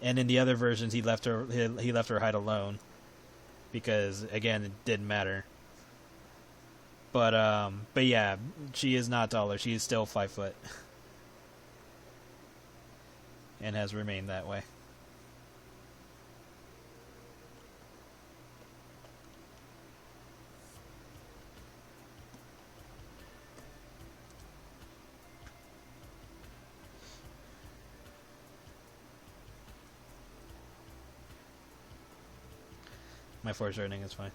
And in the other versions, he left her height alone, because again, it didn't matter. But yeah, she is not taller. She is still 5 foot, and has remained that way. My foreshortening is fine.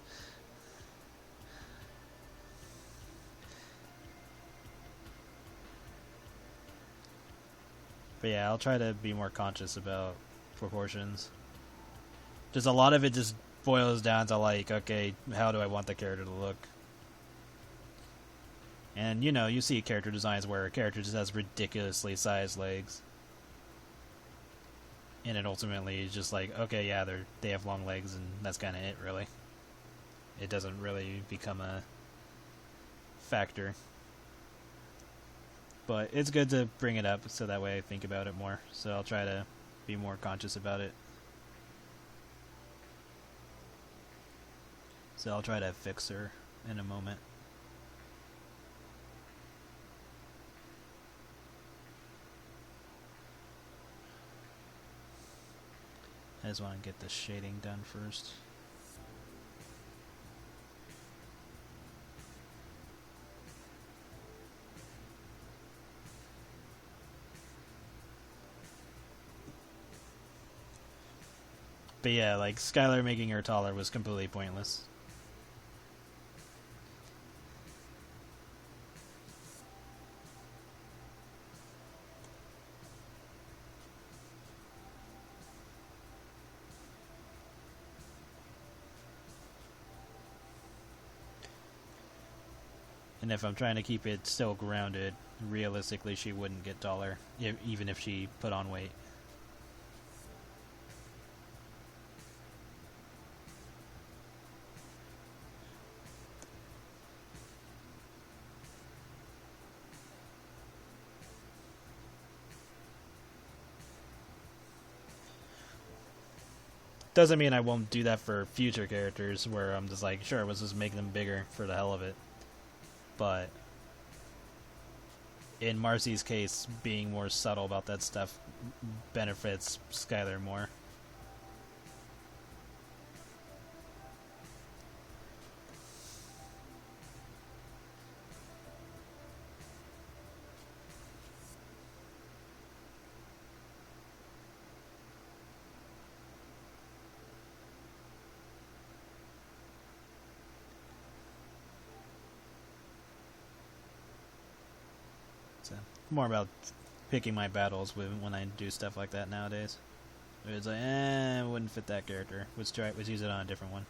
But yeah, I'll try to be more conscious about proportions. Just a lot of it just boils down to like, okay, how do I want the character to look? And you see character designs where a character just has ridiculously sized legs. And it ultimately is just like, okay, yeah, they have long legs, and that's kind of it, really. It doesn't really become a factor. But it's good to bring it up, so that way I think about it more. So I'll try to be more conscious about it. So I'll try to fix her in a moment. I just want to get the shading done first. But yeah, like, Skylar making her taller was completely pointless. And if I'm trying to keep it still grounded, realistically she wouldn't get taller, even if she put on weight. Doesn't mean I won't do that for future characters, where I'm just like, sure, let's just make them bigger for the hell of it. But in Marci's case, being more subtle about that stuff benefits Skylar more. So, more about picking my battles when I do stuff like that nowadays. It's like, it wouldn't fit that character. Let's use it on a different one.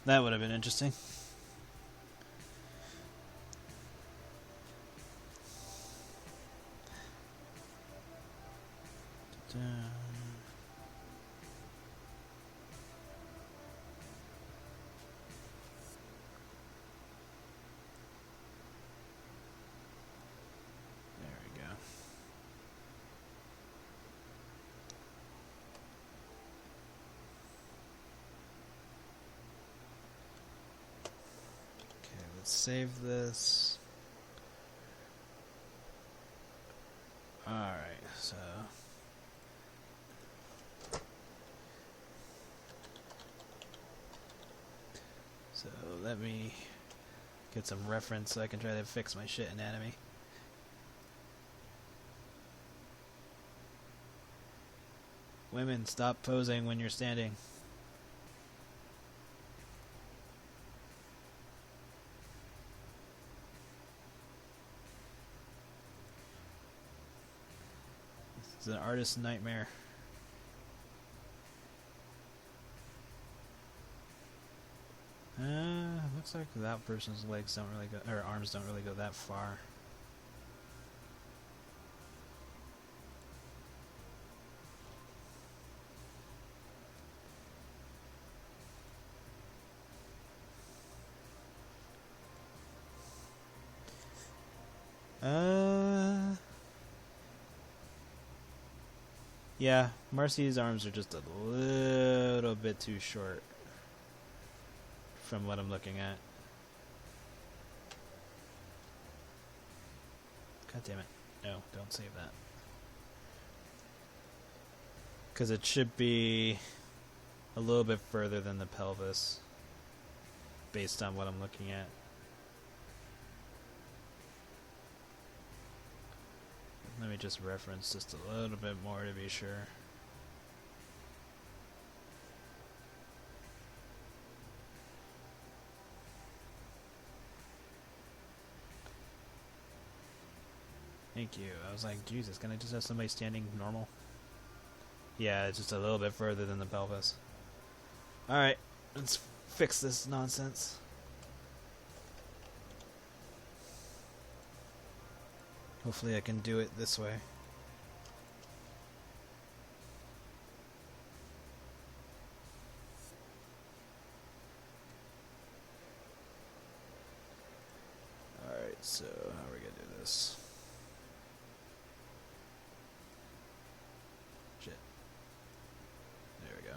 That would have been interesting. Save this. Alright, so let me get some reference so I can try to fix my shit anatomy. Women, stop posing when you're standing. It's an artist's nightmare. Looks like that person's legs don't really go, or arms don't really go that far. Yeah, Marci's arms are just a little bit too short from what I'm looking at. God damn it. No, don't save that. Because it should be a little bit further than the pelvis, based on what I'm looking at. Let me just reference just a little bit more to be sure. Thank you. I was like, Jesus, can I just have somebody standing normal? Yeah, it's just a little bit further than the pelvis. Alright, let's fix this nonsense. Hopefully I can do it this way. Alright, so how are we gonna do this? Shit. There we go.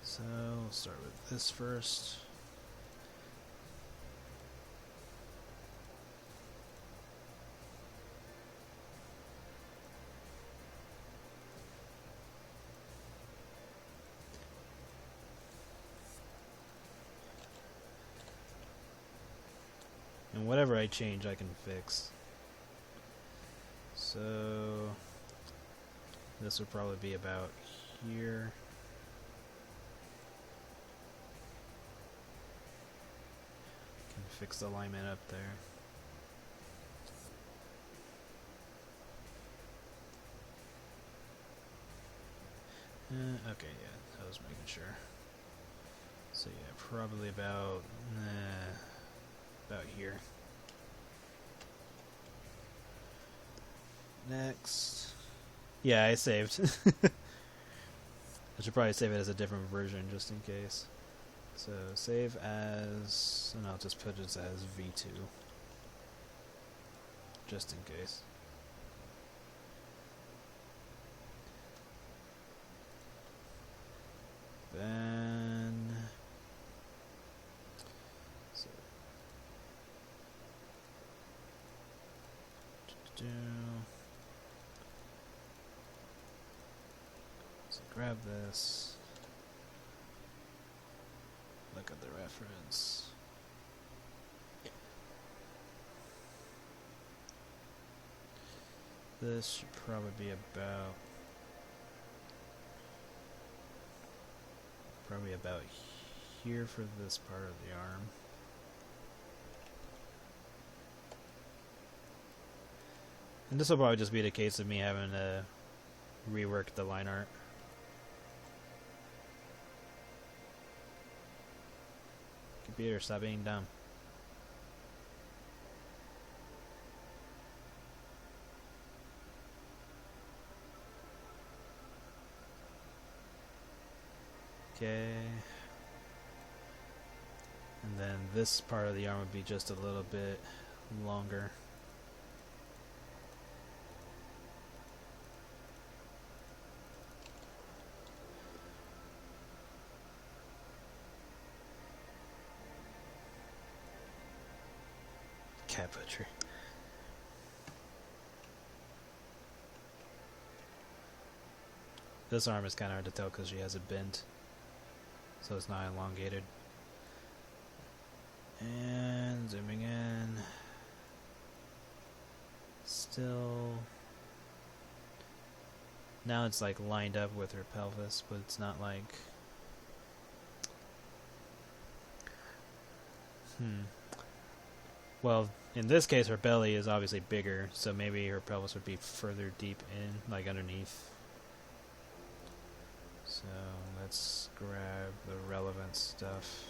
So, we'll start with this first. And whatever I change, I can fix. So this would probably be about here. Can fix the alignment up there. Okay, yeah, I was making sure. So yeah, probably about here. Next. Yeah, I saved. I should probably save it as a different version just in case. So save as, and I'll just put it as V2. Just in case. Then so grab this, look at the reference. This should probably be about here for this part of the arm. And this will probably just be the case of me having to rework the line art. Computer, stop being dumb. Okay. And then this part of the arm would be just a little bit longer. Cat butcher. This arm is kind of hard to tell because she has it bent, so it's not elongated. And zooming in. Still. Now it's like lined up with her pelvis, but it's not like. Well, in this case, her belly is obviously bigger, so maybe her pelvis would be further deep in, like underneath. So let's grab the relevant stuff.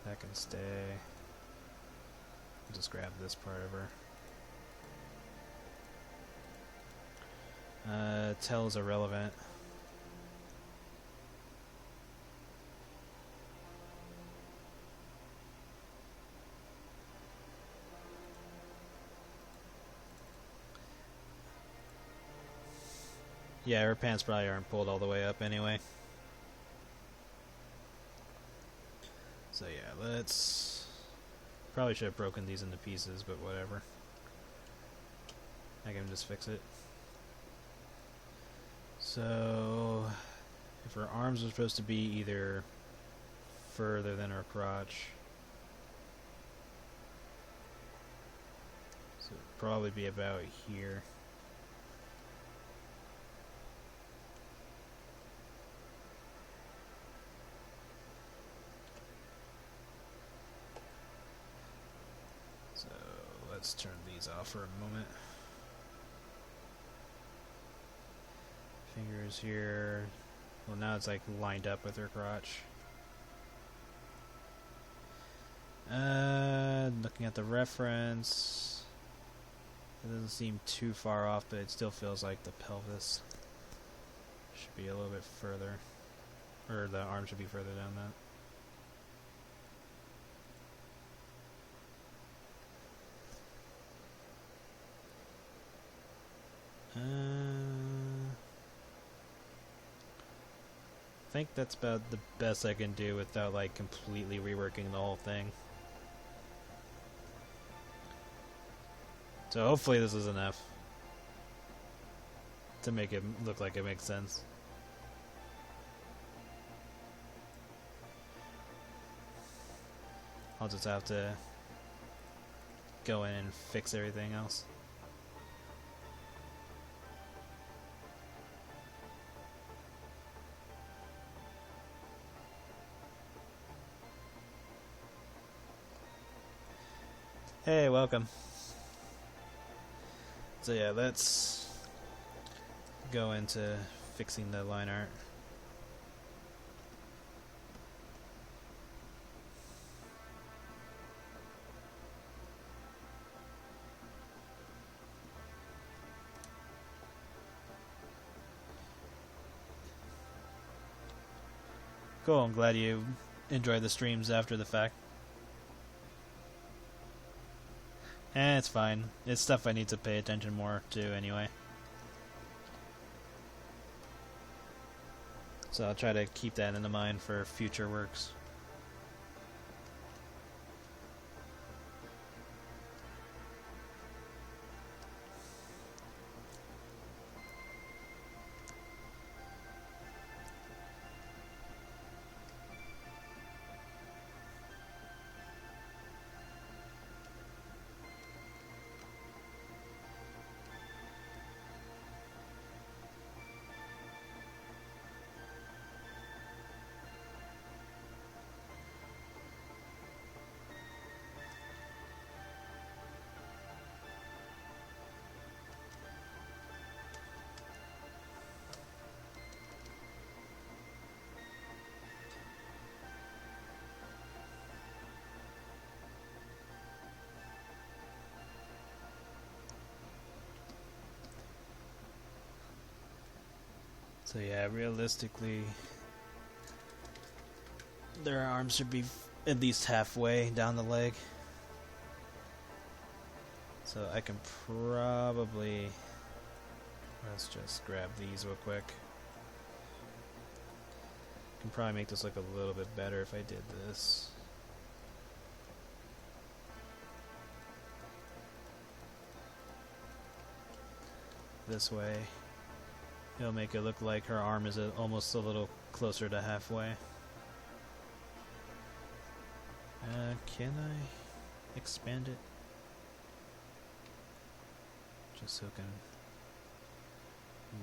That can stay. Just grab this part of her. Tails are relevant. Yeah, her pants probably aren't pulled all the way up anyway. So yeah, let's... Probably should have broken these into pieces, but whatever. I can just fix it. So... if her arms are supposed to be either further than her crotch... so it'd probably be about here. Let's turn these off for a moment. Fingers here. Well, now it's like lined up with her crotch. Looking at the reference, it doesn't seem too far off, but it still feels like the pelvis should be a little bit further, or the arm should be further down that. I think that's about the best I can do without like completely reworking the whole thing. So hopefully this is enough to make it look like it makes sense. I'll just have to go in and fix everything else. Hey, welcome. So yeah, let's go into fixing the line art. Cool, I'm glad you enjoy the streams after the fact. It's fine. It's stuff I need to pay attention more to anyway. So I'll try to keep that in mind for future works. So yeah, realistically, their arms should be at least halfway down the leg. So I can probably... Let's just grab these real quick. Can probably make this look a little bit better if I did this. This way. It'll make it look like her arm is almost a little closer to halfway. Can I expand it? Just so it can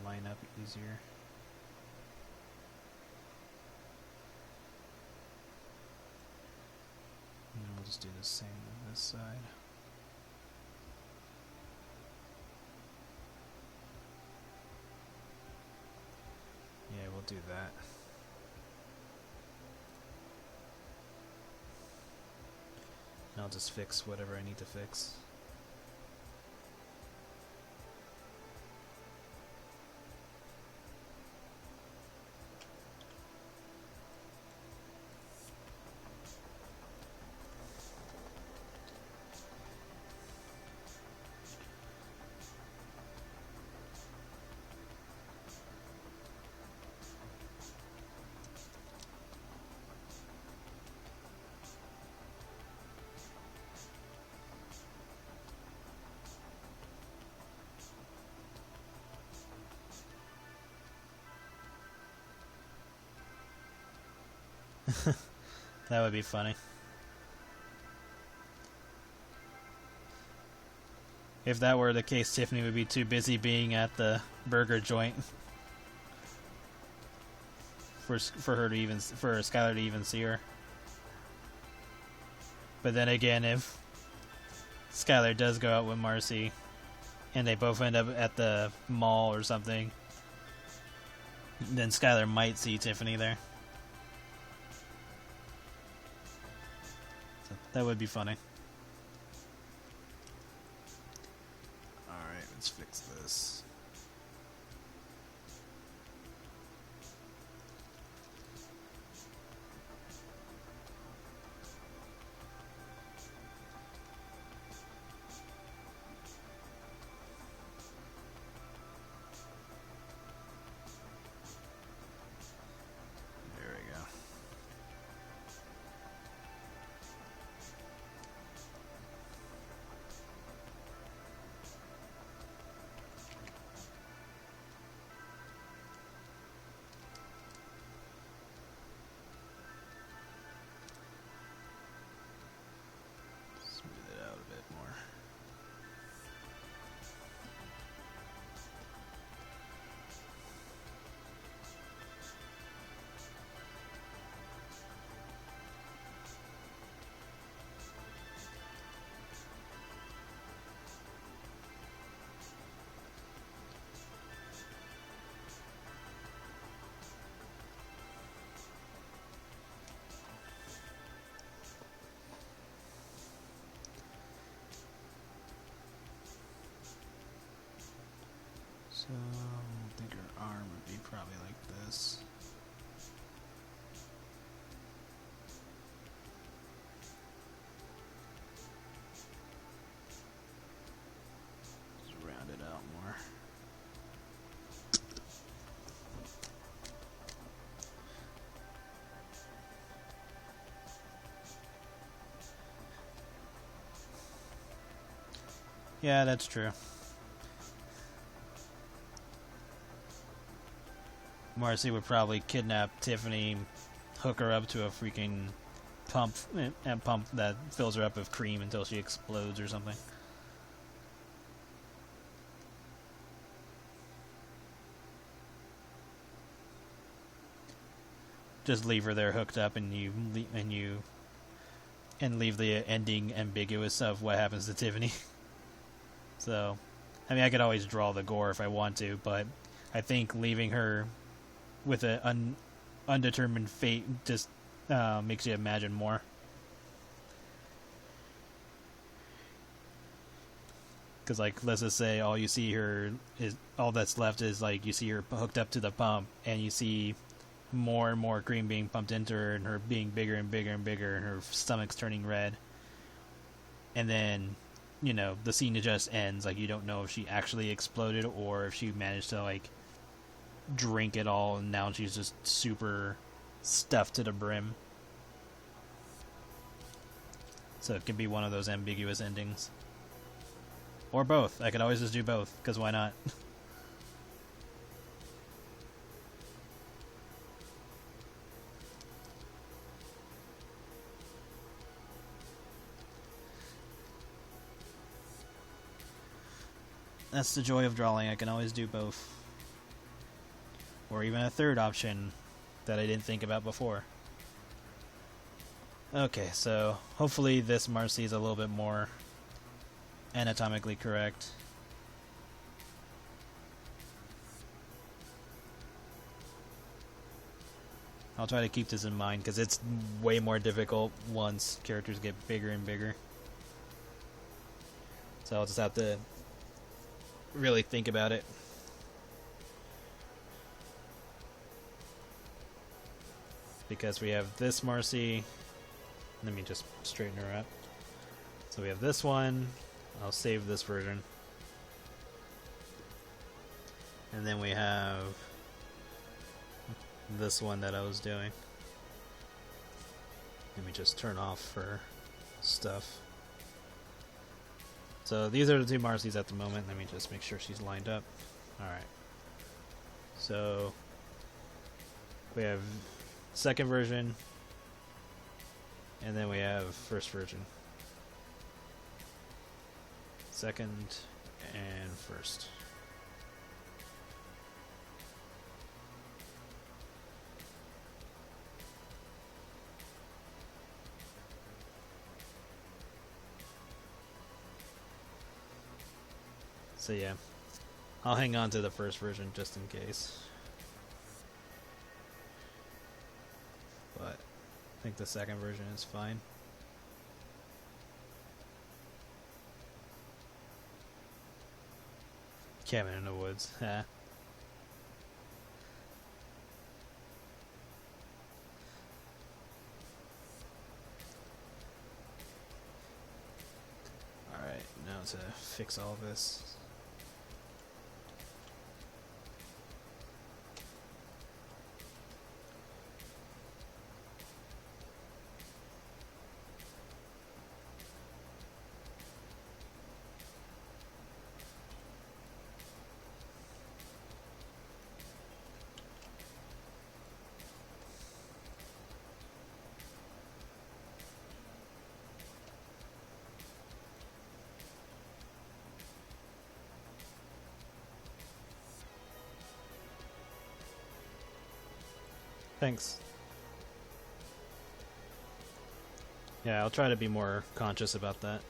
line up easier. And then we'll just do the same on this side. Yeah, we'll do that. And I'll just fix whatever I need to fix. That would be funny. If that were the case, Tiffany would be too busy being at the burger joint for Skylar to even see her. But then again, if Skylar does go out with Marci and they both end up at the mall or something, then Skylar might see Tiffany there. That would be funny. Alright, let's fix this. There we go. So I think her arm would be probably like this. Just round it out more. Yeah, that's true. Marci would probably kidnap Tiffany, hook her up to a freaking pump that fills her up with cream until she explodes or something. Just leave her there hooked up, and leave the ending ambiguous of what happens to Tiffany. So, I mean, I could always draw the gore if I want to, but I think leaving her with an undetermined fate just makes you imagine more. Because, like, let's just say all that's left is, like, you see her hooked up to the pump, and you see more and more cream being pumped into her, and her being bigger and bigger and bigger, and her stomach's turning red. And then, you know, the scene just ends. Like, you don't know if she actually exploded or if she managed to, like, drink it all, and now she's just super stuffed to the brim. So it could be one of those ambiguous endings. Or both. I could always just do both, because why not? That's the joy of drawing. I can always do both. Or even a third option that I didn't think about before. Okay, so hopefully this Marci is a little bit more anatomically correct. I'll try to keep this in mind because it's way more difficult once characters get bigger and bigger. So I'll just have to really think about it. Because we have this Marci. Let me just straighten her up. So we have this one. I'll save this version. And then we have this one that I was doing. Let me just turn off her stuff. So these are the two Marcis at the moment. Let me just make sure she's lined up. Alright. So we have second version, and then we have first version. Second and first. So yeah, I'll hang on to the first version just in case. But I think the second version is fine. Cabin in the woods. Ha. Alright, now to fix all this. Thanks. Yeah, I'll try to be more conscious about that.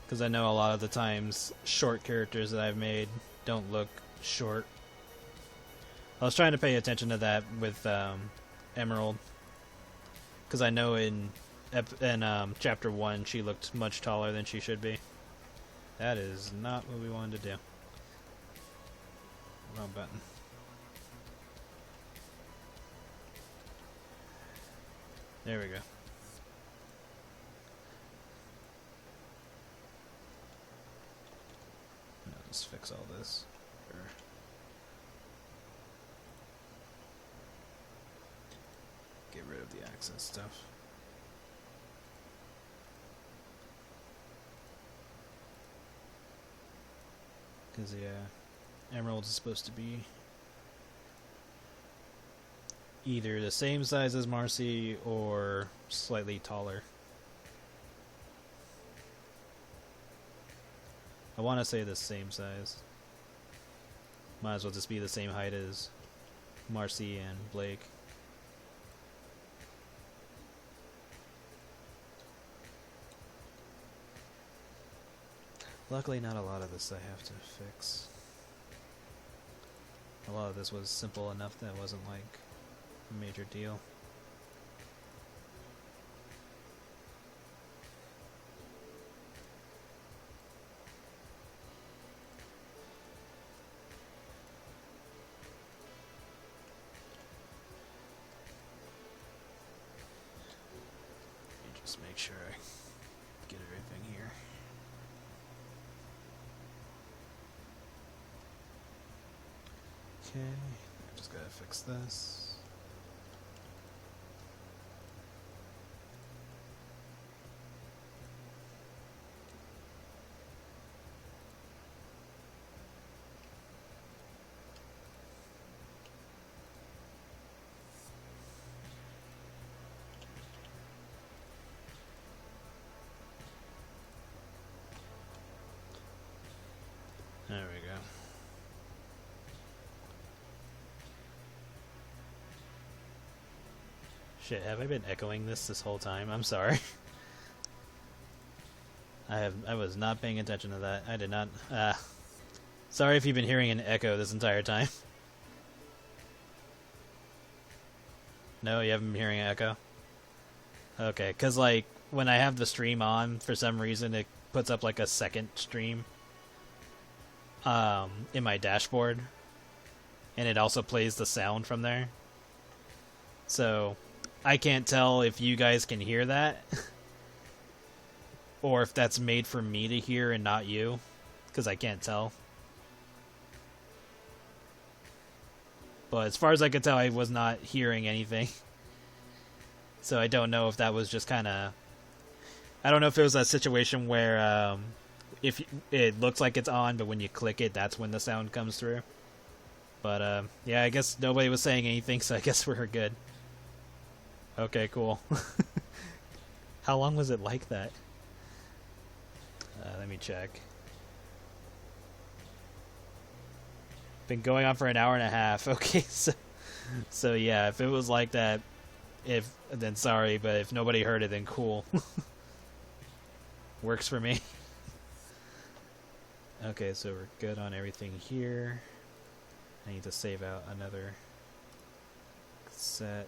Because I know a lot of the times short characters that I've made don't look short. I was trying to pay attention to that with Emerald. Because I know in Chapter 1 she looked much taller than she should be. That is not what we wanted to do. wrong button. There we go. I'll just fix all this. Or get rid of the access stuff. Because, yeah, Emerald is supposed to be either the same size as Marci or slightly taller. I want to say the same size. Might as well just be the same height as Marci and Blake. Luckily, not a lot of this I have to fix. A lot of this was simple enough that it wasn't like a major deal. Let me just make sure I get everything here. Okay, I just gotta fix this. There we go. Shit, have I been echoing this whole time? I'm sorry. I was not paying attention to that. I did not. Sorry if you've been hearing an echo this entire time. No, you haven't been hearing an echo? Okay, because, like, when I have the stream on, for some reason, it puts up, like, a second stream in my dashboard. And it also plays the sound from there. So I can't tell if you guys can hear that. Or if that's made for me to hear and not you. Because I can't tell. But as far as I could tell, I was not hearing anything. So I don't know if that was just kind of... I don't know if it was a situation where if it looks like it's on, but when you click it, that's when the sound comes through. But yeah, I guess nobody was saying anything, so I guess we're good. Okay, cool. How long was it like that? Let me check. Been going on for an hour and a half. Okay, so yeah, if it was like that, then sorry, but if nobody heard it, then cool. Works for me. Okay, so we're good on everything here. I need to save out another set.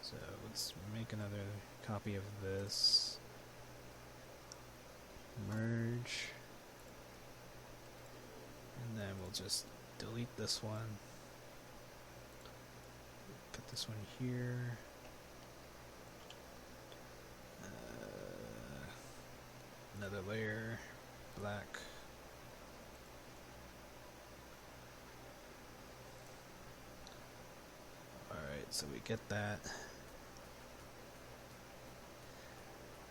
So let's make another copy of this. Merge. And then we'll just delete this one. Put this one here. Another layer. Black. Alright, so we get that.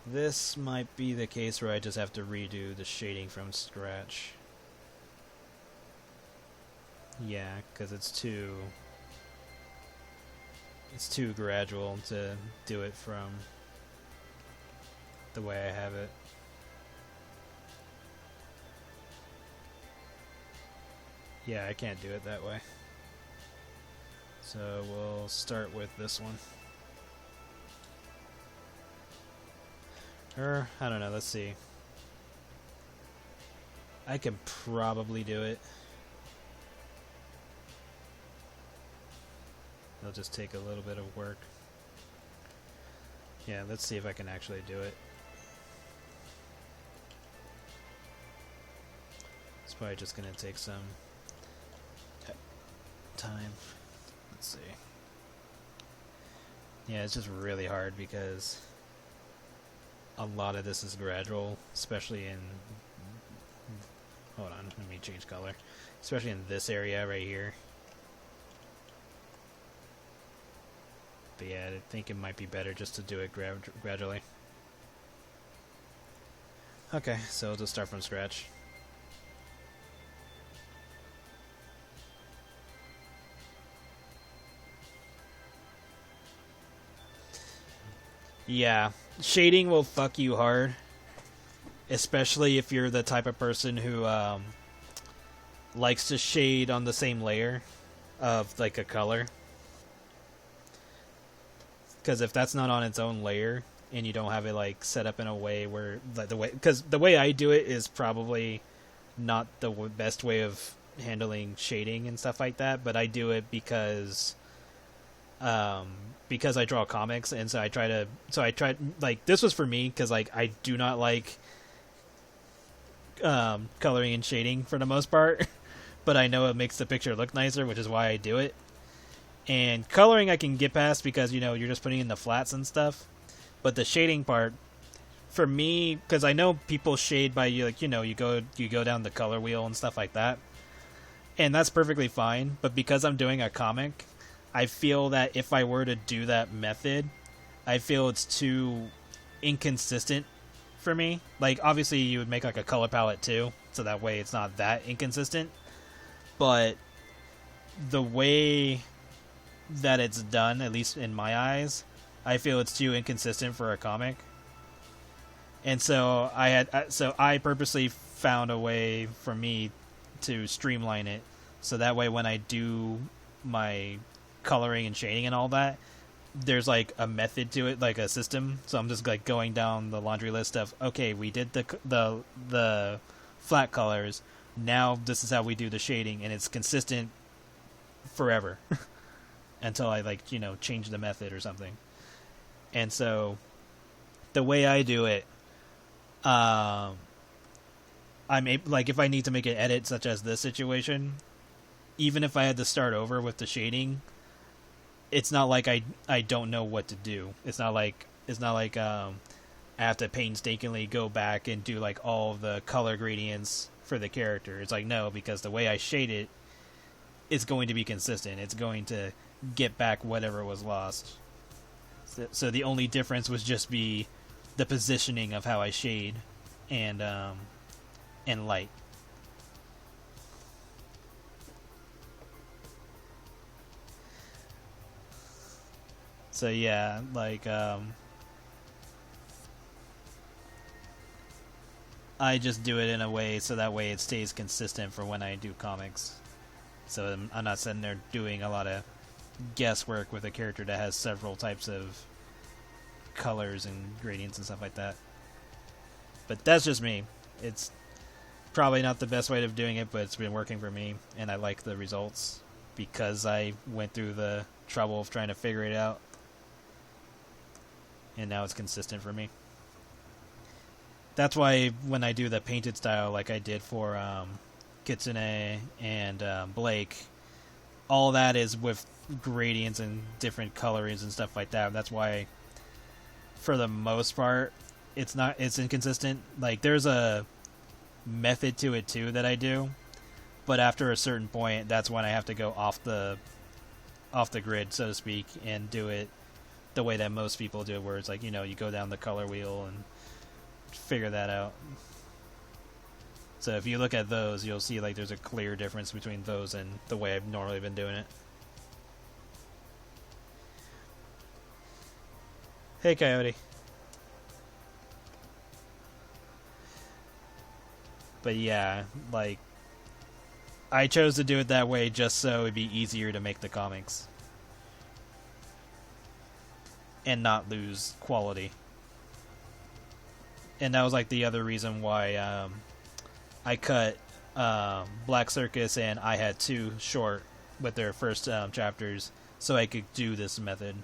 This might be the case where I just have to redo the shading from scratch. Yeah, because it's too gradual to do it from the way I have it. Yeah, I can't do it that way. So we'll start with this one. Or, I don't know, let's see. I can probably do it. It'll just take a little bit of work. Yeah, let's see if I can actually do it. It's probably just gonna take some time. Let's see. Yeah, it's just really hard because a lot of this is gradual, especially in... Hold on, let me change color. Especially in this area right here. But yeah, I think it might be better just to do it gradually. Okay, so we'll just start from scratch. Yeah, shading will fuck you hard. Especially if you're the type of person who likes to shade on the same layer of like a color. Because if that's not on its own layer and you don't have it like set up in a way where like because the way I do it is probably not the best way of handling shading and stuff like that, but I do it because I draw comics, and so I try like this was for me because like I do not like coloring and shading for the most part, but I know it makes the picture look nicer, which is why I do it. And coloring I can get past because, you know, you're just putting in the flats and stuff. But the shading part, for me, because I know people shade by, like, you know, you go down the color wheel and stuff like that. And that's perfectly fine. But because I'm doing a comic, I feel that if I were to do that method, I feel it's too inconsistent for me. Like, obviously you would make like a color palette too, so that way it's not that inconsistent. But the way that it's done, at least in my eyes, I feel it's too inconsistent for a comic. And so I purposely found a way for me to streamline it, so that way when I do my coloring and shading and all that, there's like a method to it, like a system. So I'm just like going down the laundry list of, okay, we did the flat colors, now this is how we do the shading, and it's consistent forever. Until I, like, you know, change the method or something. And so the way I do it, I'm like, if I need to make an edit such as this situation, even if I had to start over with the shading, it's not like I don't know what to do. It's not like I have to painstakingly go back and do like all the color gradients for the character. It's like, no, because the way I shade it is going to be consistent. It's going to get back whatever was lost. So the only difference would just be the positioning of how I shade and light. So yeah, like I just do it in a way so that way it stays consistent for when I do comics. So I'm not sitting there doing a lot of guesswork with a character that has several types of colors and gradients and stuff like that. But that's just me. It's probably not the best way of doing it, but it's been working for me, and I like the results because I went through the trouble of trying to figure it out, and now it's consistent for me. That's why when I do the painted style like I did for Kitsune and Blake, all that is with gradients and different colorings and stuff like that. That's why, for the most part, it's inconsistent. Like, there's a method to it too that I do, but after a certain point, that's when I have to go off the grid, so to speak, and do it the way that most people do, where it's like, you know, you go down the color wheel and figure that out. So if you look at those, you'll see like there's a clear difference between those and the way I've normally been doing it. Hey, Coyote. But yeah, like, I chose to do it that way just so it'd be easier to make the comics and not lose quality. And that was like the other reason why I cut Black Circus and I Had Two short with their first chapters, so I could do this method.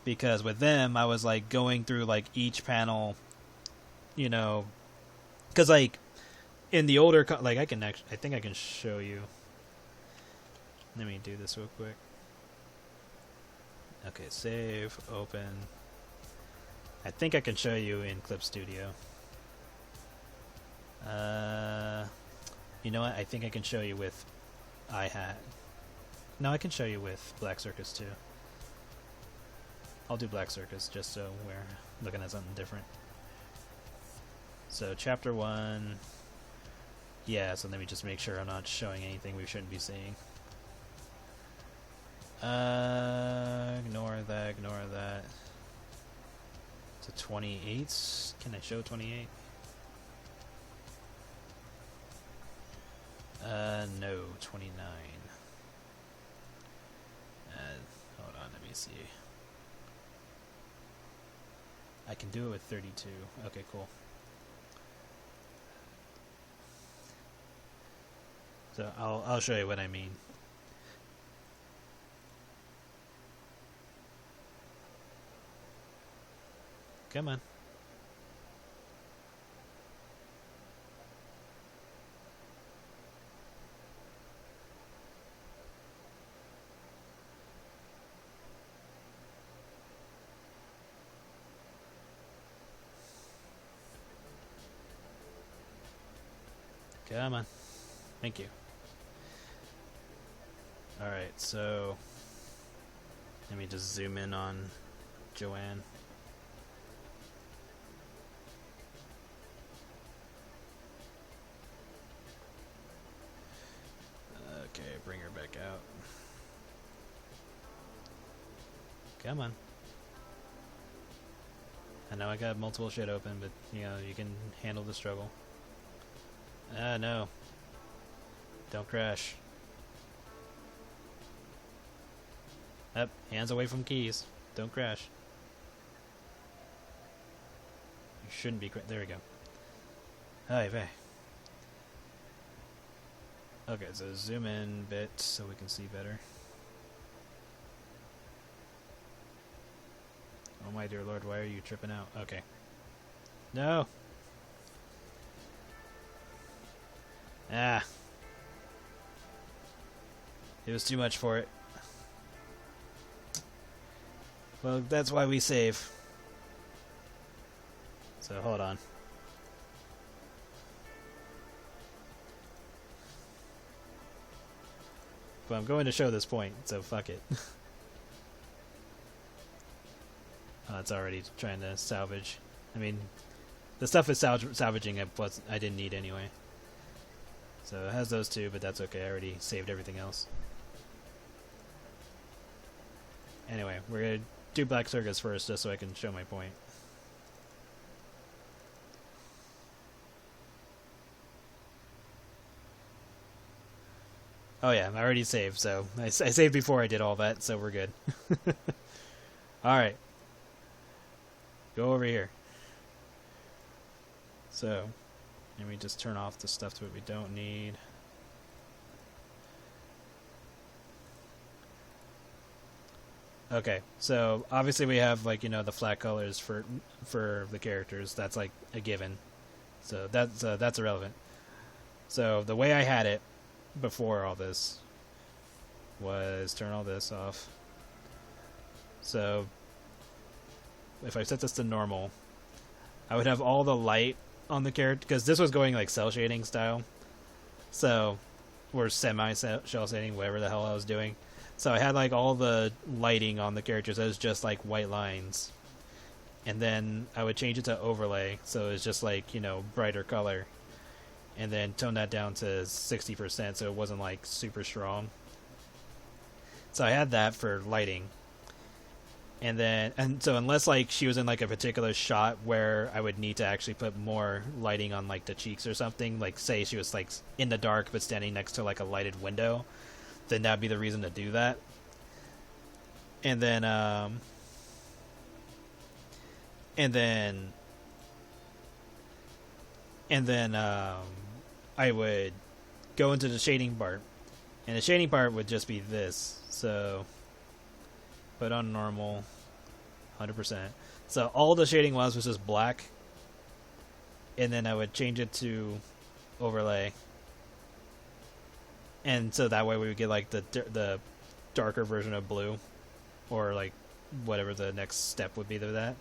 Because with them, I was like going through like each panel, you know, Because like in the older, like I think I can show you. Let me do this real quick. Okay, save, open. I think I can show you in Clip Studio. You know what? I think I can show you with iHat. No, I can show you with Black Circus too. I'll do Black Circus just so we're looking at something different. So chapter 1. Yeah, so let me just make sure I'm not showing anything we shouldn't be seeing. Ignore that. To 28. Can I show 28? No, 29. Hold on, let me see. I can do it with 32. Okay, cool. So I'll show you what I mean. Come on. Come on. Thank you. Alright, so let me just zoom in on Joanne. Okay, bring her back out. Come on. I know I got multiple shit open, but you know, you can handle the struggle. Ah, no. Don't crash. Up, hands away from keys. Don't crash. You shouldn't be. There we go. Hi, vey. Okay, so zoom in a bit so we can see better. Oh my dear lord, why are you tripping out? Okay. No! Ah. It was too much for it. Well, that's why we save. So, hold on. But I'm going to show this point, so fuck it. Oh, it's already trying to salvage. I mean, the stuff is salvaging what I didn't need anyway. So it has those two, but that's okay. I already saved everything else. Anyway, we're going to do Black Circus first, just so I can show my point. Oh yeah, I already saved, so I saved before I did all that, so we're good. Alright. Go over here. So, let me just turn off the stuff that we don't need. Okay, so obviously we have, like, you know, the flat colors for the characters. That's like a given. So that's irrelevant. So the way I had it before all this was turn all this off. So if I set this to normal, I would have all the light on the character, because this was going like cell shading style. So, or semi cell shading, whatever the hell I was doing. So I had like all the lighting on the characters as just like white lines. And then I would change it to overlay, so it's just like, you know, brighter color. And then tone that down to 60% so it wasn't like super strong. So I had that for lighting. And so unless like she was in like a particular shot where I would need to actually put more lighting on like the cheeks or something, like say she was like in the dark but standing next to like a lighted window, then that'd be the reason to do that. And then I would go into the shading part, and the shading part would just be this. So put on normal, 100%. So all the shading was just black, and then I would change it to overlay, and so that way we would get like the darker version of blue, or like whatever the next step would be to that.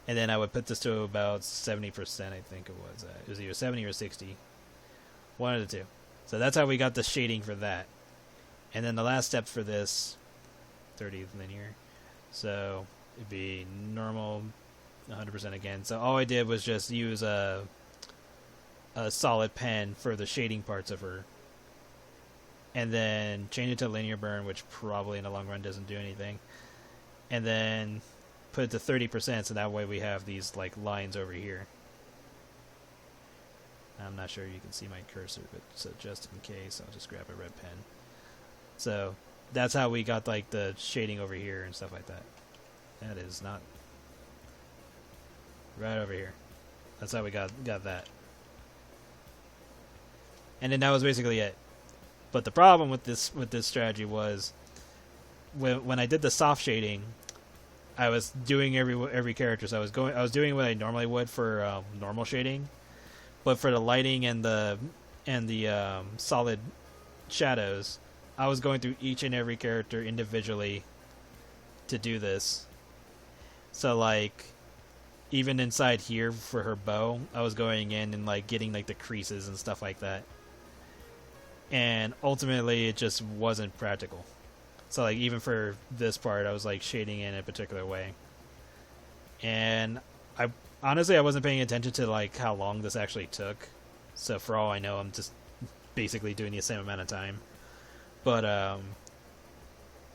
And then I would put this to about 70%, I think it was. It was either 70 or 60. One of the two. So that's how we got the shading for that. And then the last step for this, 30 linear. So it'd be normal, 100% again. So all I did was just use a solid pen for the shading parts of her. And then change it to linear burn, which probably in the long run doesn't do anything. And then put it to 30%, so that way we have these like lines over here. I'm not sure you can see my cursor, but so just in case, I'll just grab a red pen. So that's how we got like the shading over here and stuff like that. That is not right over here. That's how we got that. And then that was basically it. But the problem with this strategy was when I did the soft shading, I was doing every character. So I was doing what I normally would for normal shading, but for the lighting and the solid shadows, I was going through each and every character individually to do this. So like even inside here for her bow, I was going in and like getting like the creases and stuff like that. And ultimately it just wasn't practical. So like even for this part, I was like shading in a particular way. And I honestly wasn't paying attention to like how long this actually took. So for all I know, I'm just basically doing the same amount of time. But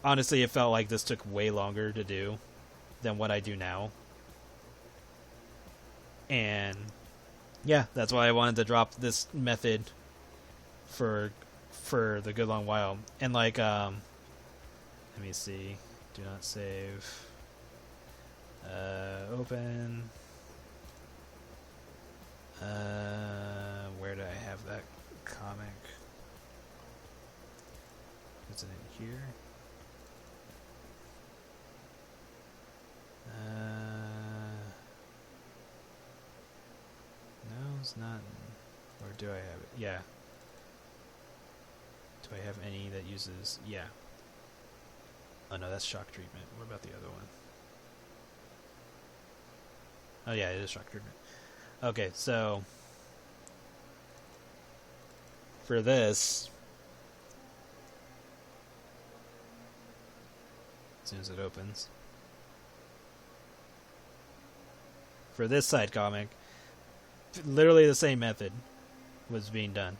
honestly, it felt like this took way longer to do than what I do now. And yeah, that's why I wanted to drop this method for the good long while. And like let me see. Do not save. Open. Where do I have that comic? Is it in here? No, it's not. Or do I have it? Yeah. Do I have any that uses... Yeah. Oh no, that's shock treatment. What about the other one? Oh yeah, it is shock treatment. Okay, so... for this... as soon as it opens... for this side comic, literally the same method was being done.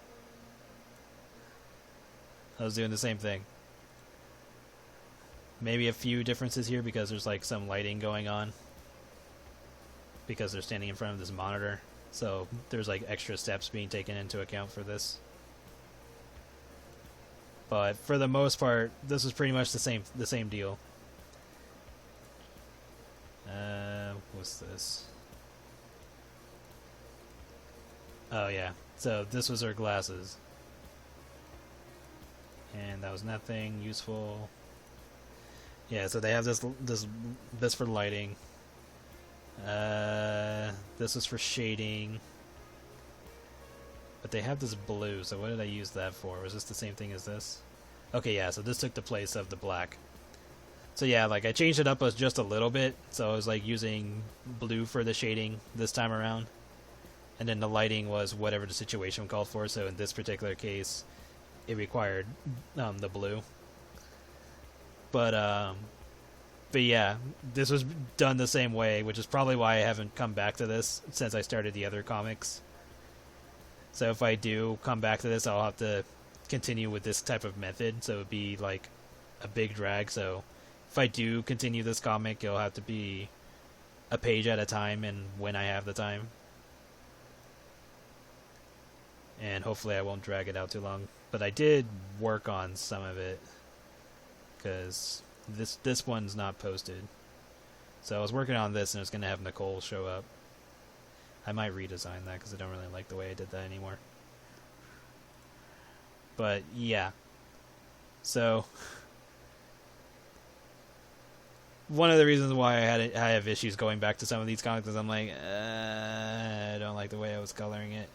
I was doing the same thing. Maybe a few differences here because there's like some lighting going on. Because they're standing in front of this monitor. So there's like extra steps being taken into account for this. But for the most part, this was pretty much the same deal. What's this? Oh yeah. So this was her glasses. And that was nothing useful. Yeah, so they have this for lighting. This is for shading. But they have this blue, so what did I use that for? Was this the same thing as this? Okay, yeah, so this took the place of the black. So yeah, like I changed it up just a little bit, so I was like using blue for the shading this time around. And then the lighting was whatever the situation called for, so in this particular case, it required the blue. But yeah, this was done the same way, which is probably why I haven't come back to this since I started the other comics. So if I do come back to this, I'll have to continue with this type of method, so it would be like a big drag. So if I do continue this comic, it'll have to be a page at a time and when I have the time. And hopefully I won't drag it out too long. But I did work on some of it, because this one's not posted. So I was working on this, and I was going to have Nicole show up. I might redesign that, because I don't really like the way I did that anymore. But, yeah. So, one of the reasons why I have issues going back to some of these comics is I'm like, I don't like the way I was coloring it,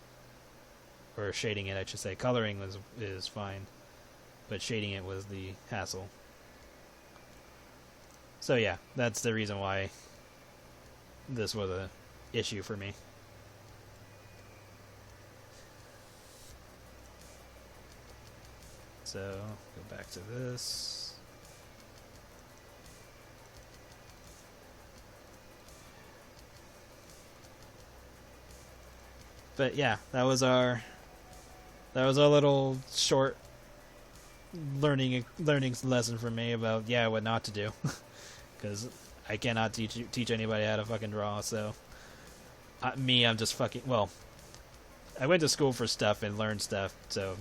or shading it, I should say. Coloring is fine, but shading it was the hassle. So yeah, that's the reason why this was a issue for me. So go back to this. But yeah, that was our little short learning lesson for me about what not to do, because I cannot teach anybody how to fucking draw. So I'm just fucking I went to school for stuff and learned stuff. So,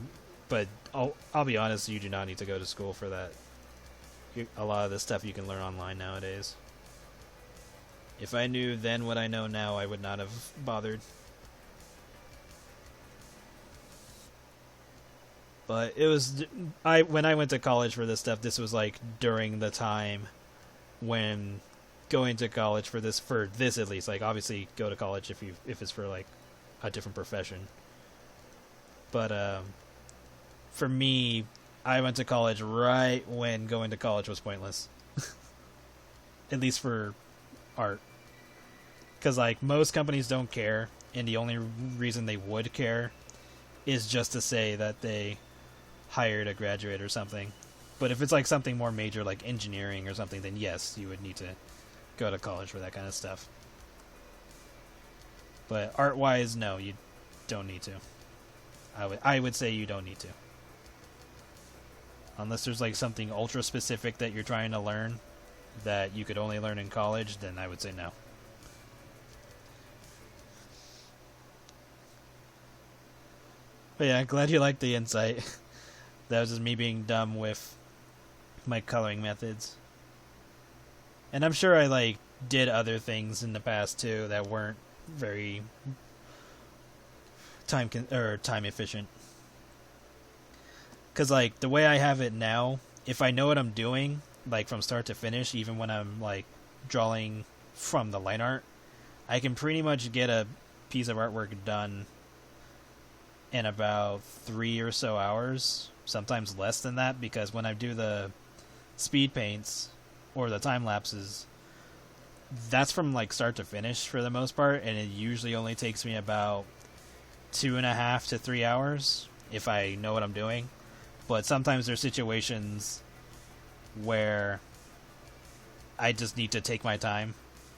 but I'll be honest, you do not need to go to school for that. A lot of this stuff you can learn online nowadays. If I knew then what I know now, I would not have bothered. But it was when I went to college for this stuff, this was like during the time when going to college for this at least, like obviously go to college if it's for like a different profession. But for me, I went to college right when going to college was pointless. At least for art. Because like most companies don't care, and the only reason they would care is just to say that they hired a graduate or something. But if it's like something more major like engineering or something, then yes, you would need to go to college for that kind of stuff. But art-wise, no, you don't need to. I would say you don't need to. Unless there's like something ultra specific that you're trying to learn that you could only learn in college, then I would say no. But yeah, glad you liked the insight. That was just me being dumb with my coloring methods. And I'm sure I like did other things in the past too that weren't very time efficient. Cuz like the way I have it now, if I know what I'm doing like from start to finish, even when I'm like drawing from the line art, I can pretty much get a piece of artwork done in about 3 or so hours, sometimes less than that, because when I do the speed paints or the time lapses, that's from like start to finish for the most part, and it usually only takes me about 2.5 to 3 hours if I know what I'm doing. But sometimes there's situations where I just need to take my time,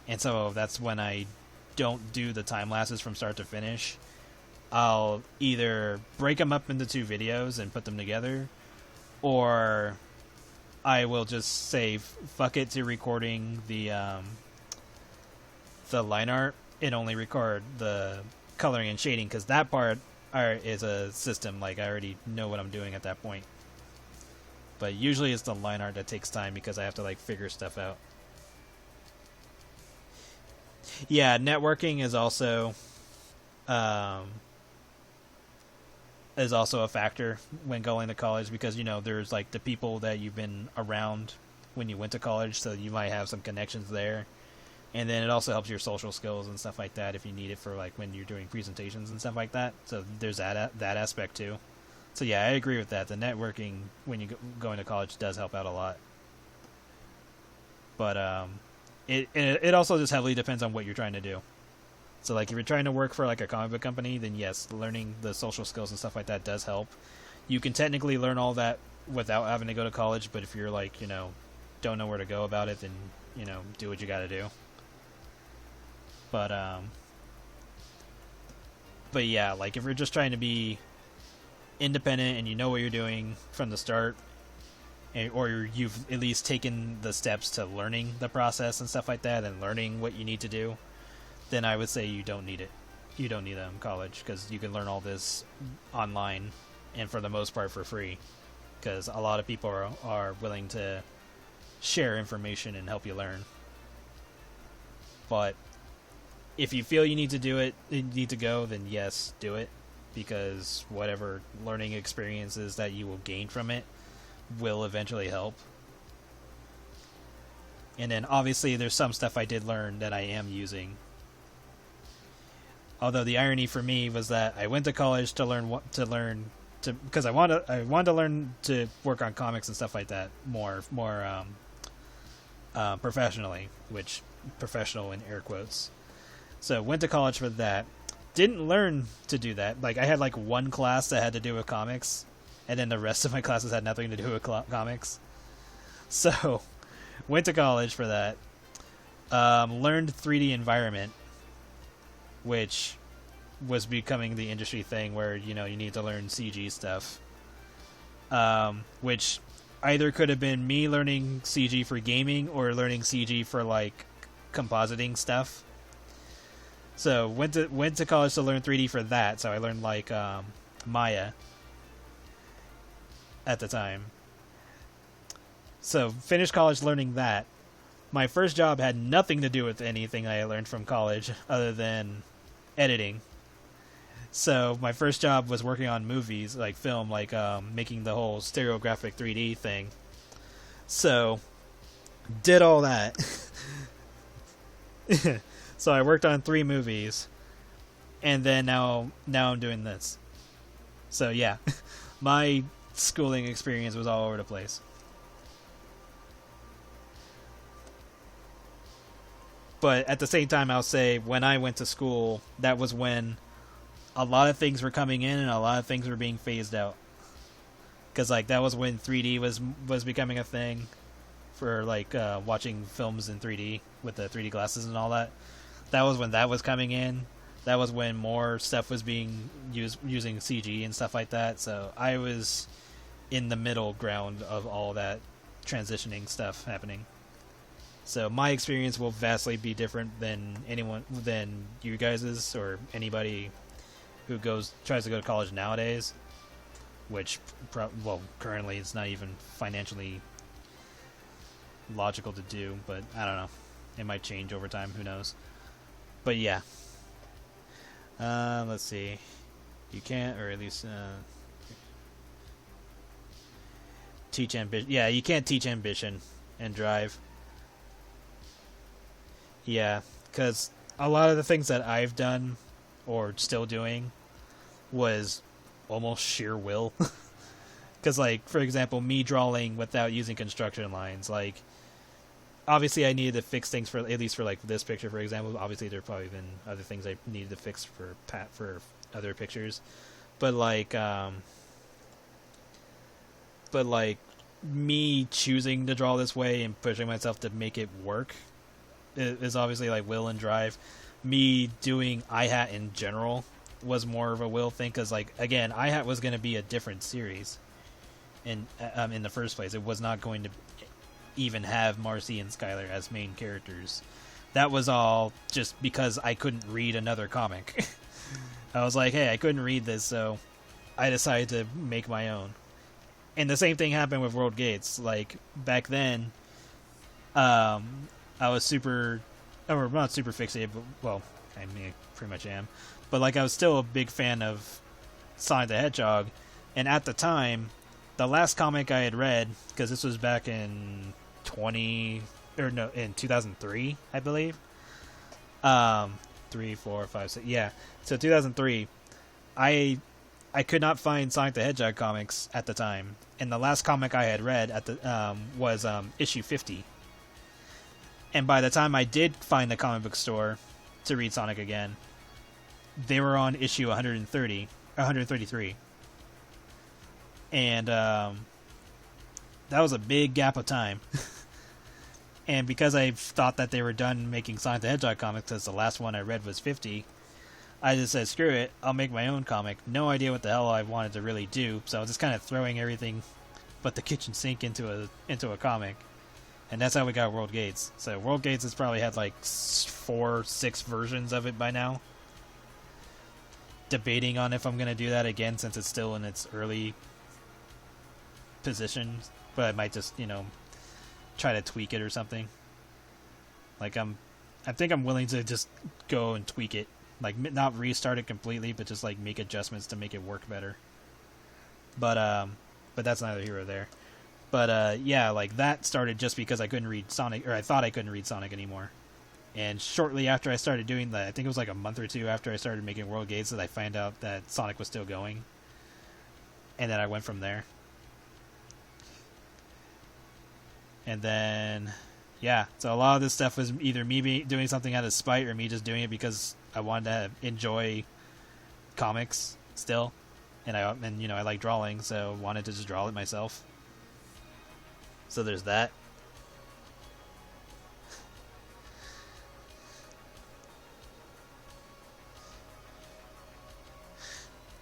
and so that's when I don't do the time lapses from start to finish. I'll either break them up into 2 videos and put them together, or I will just say fuck it to recording the line art and only record the coloring and shading, because that part is a system. Like I already know what I'm doing at that point. But usually it's the line art that takes time because I have to like figure stuff out. Yeah, networking is also a factor when going to college, because there's like the people that you've been around when you went to college, so you might have some connections there, and then it also helps your social skills and stuff like that if you need it for like when you're doing presentations and stuff like that. So there's that aspect too. So yeah, I agree with that. The networking when you go into college does help out a lot, but it also just heavily depends on what you're trying to do. So, like, if you're trying to work for, like, a comic book company, then yes, learning the social skills and stuff like that does help. You can technically learn all that without having to go to college, but if you're, like, don't know where to go about it, then, do what you gotta do. But yeah, like, if you're just trying to be independent and you know what you're doing from the start, or you've at least taken the steps to learning the process and stuff like that and learning what you need to do, then I would say you don't need it. You don't need it in college, because you can learn all this online, and for the most part for free, because a lot of people are willing to share information and help you learn. But if you feel you need to do it, you need to go, then yes, do it, because whatever learning experiences that you will gain from it will eventually help. And then obviously there's some stuff I did learn that I am using. Although the irony for me was that I went to college to learn because I wanted to learn to work on comics and stuff like that more professionally, which professional in air quotes. So went to college for that. Didn't learn to do that. Like I had like one class that had to do with comics, and then the rest of my classes had nothing to do with comics. So went to college for that. Learned 3D environment, which was becoming the industry thing where, you know, you need to learn CG stuff. Which either could have been me learning CG for gaming or learning CG for, like, compositing stuff. So went to college to learn 3D for that, so I learned, like, Maya at the time. So finished college learning that. My first job had nothing to do with anything I learned from college other than editing. So my first job was working on movies, like film, like making the whole stereographic 3D thing. So did all that. So I worked on 3 movies, and then now I'm doing this. So yeah, my schooling experience was all over the place. But at the same time, I'll say when I went to school, that was when a lot of things were coming in and a lot of things were being phased out. Because like that was when 3D was becoming a thing for like watching films in 3D with the 3D glasses and all that. That was when that was coming in. That was when more stuff was being used using CG and stuff like that. So I was in the middle ground of all that transitioning stuff happening. So my experience will vastly be different than you guys's or anybody who tries to go to college nowadays, which currently it's not even financially logical to do, but I don't know. It might change over time, who knows. But yeah. Let's see. You can't, or at least teach ambition. Yeah, you can't teach ambition and drive. Yeah, because a lot of the things that I've done, or still doing, was almost sheer will. Because, like, for example, me drawing without using construction lines, like, obviously I needed to fix things for, at least for, like, this picture, for example. Obviously there probably been other things I needed to fix for other pictures. But, like, me choosing to draw this way and pushing myself to make it work is obviously like will and drive. Me doing iHat in general was more of a will thing, because like again, iHat was going to be a different series in the first place. It was not going to even have Marci and Skylar as main characters. That was all just because I couldn't read another comic. I was like, hey, I couldn't read this, so I decided to make my own. And the same thing happened with World Gates. Like back then, I was not super fixated, but, well, I mean, I pretty much am. But, like, I was still a big fan of Sonic the Hedgehog. And at the time, the last comic I had read, because this was back in 2003, I believe. 3, 4, 5, 6, yeah. So 2003, I could not find Sonic the Hedgehog comics at the time. And the last comic I had read was issue 50. And by the time I did find the comic book store to read Sonic again, they were on issue 133. And that was a big gap of time. And because I thought that they were done making Sonic the Hedgehog comics, because the last one I read was 50, I just said, screw it, I'll make my own comic. No idea what the hell I wanted to really do, so I was just kind of throwing everything but the kitchen sink into a comic. And that's how we got World Gates. So World Gates has probably had like 4, 6 versions of it by now. Debating on if I'm going to do that again, since it's still in its early position. But I might just, try to tweak it or something. Like I think I'm willing to just go and tweak it. Like not restart it completely, but just like make adjustments to make it work better. But that's neither here or there. But yeah, like that started just because I couldn't read Sonic, or I thought I couldn't read Sonic anymore. And shortly after I started doing that, I think it was like a month or two after I started making World Gates, that I found out that Sonic was still going. And then I went from there. And then, yeah, so a lot of this stuff was either me doing something out of spite or me just doing it because I wanted to enjoy comics still. And you know, I like drawing, so wanted to just draw it myself. So there's that.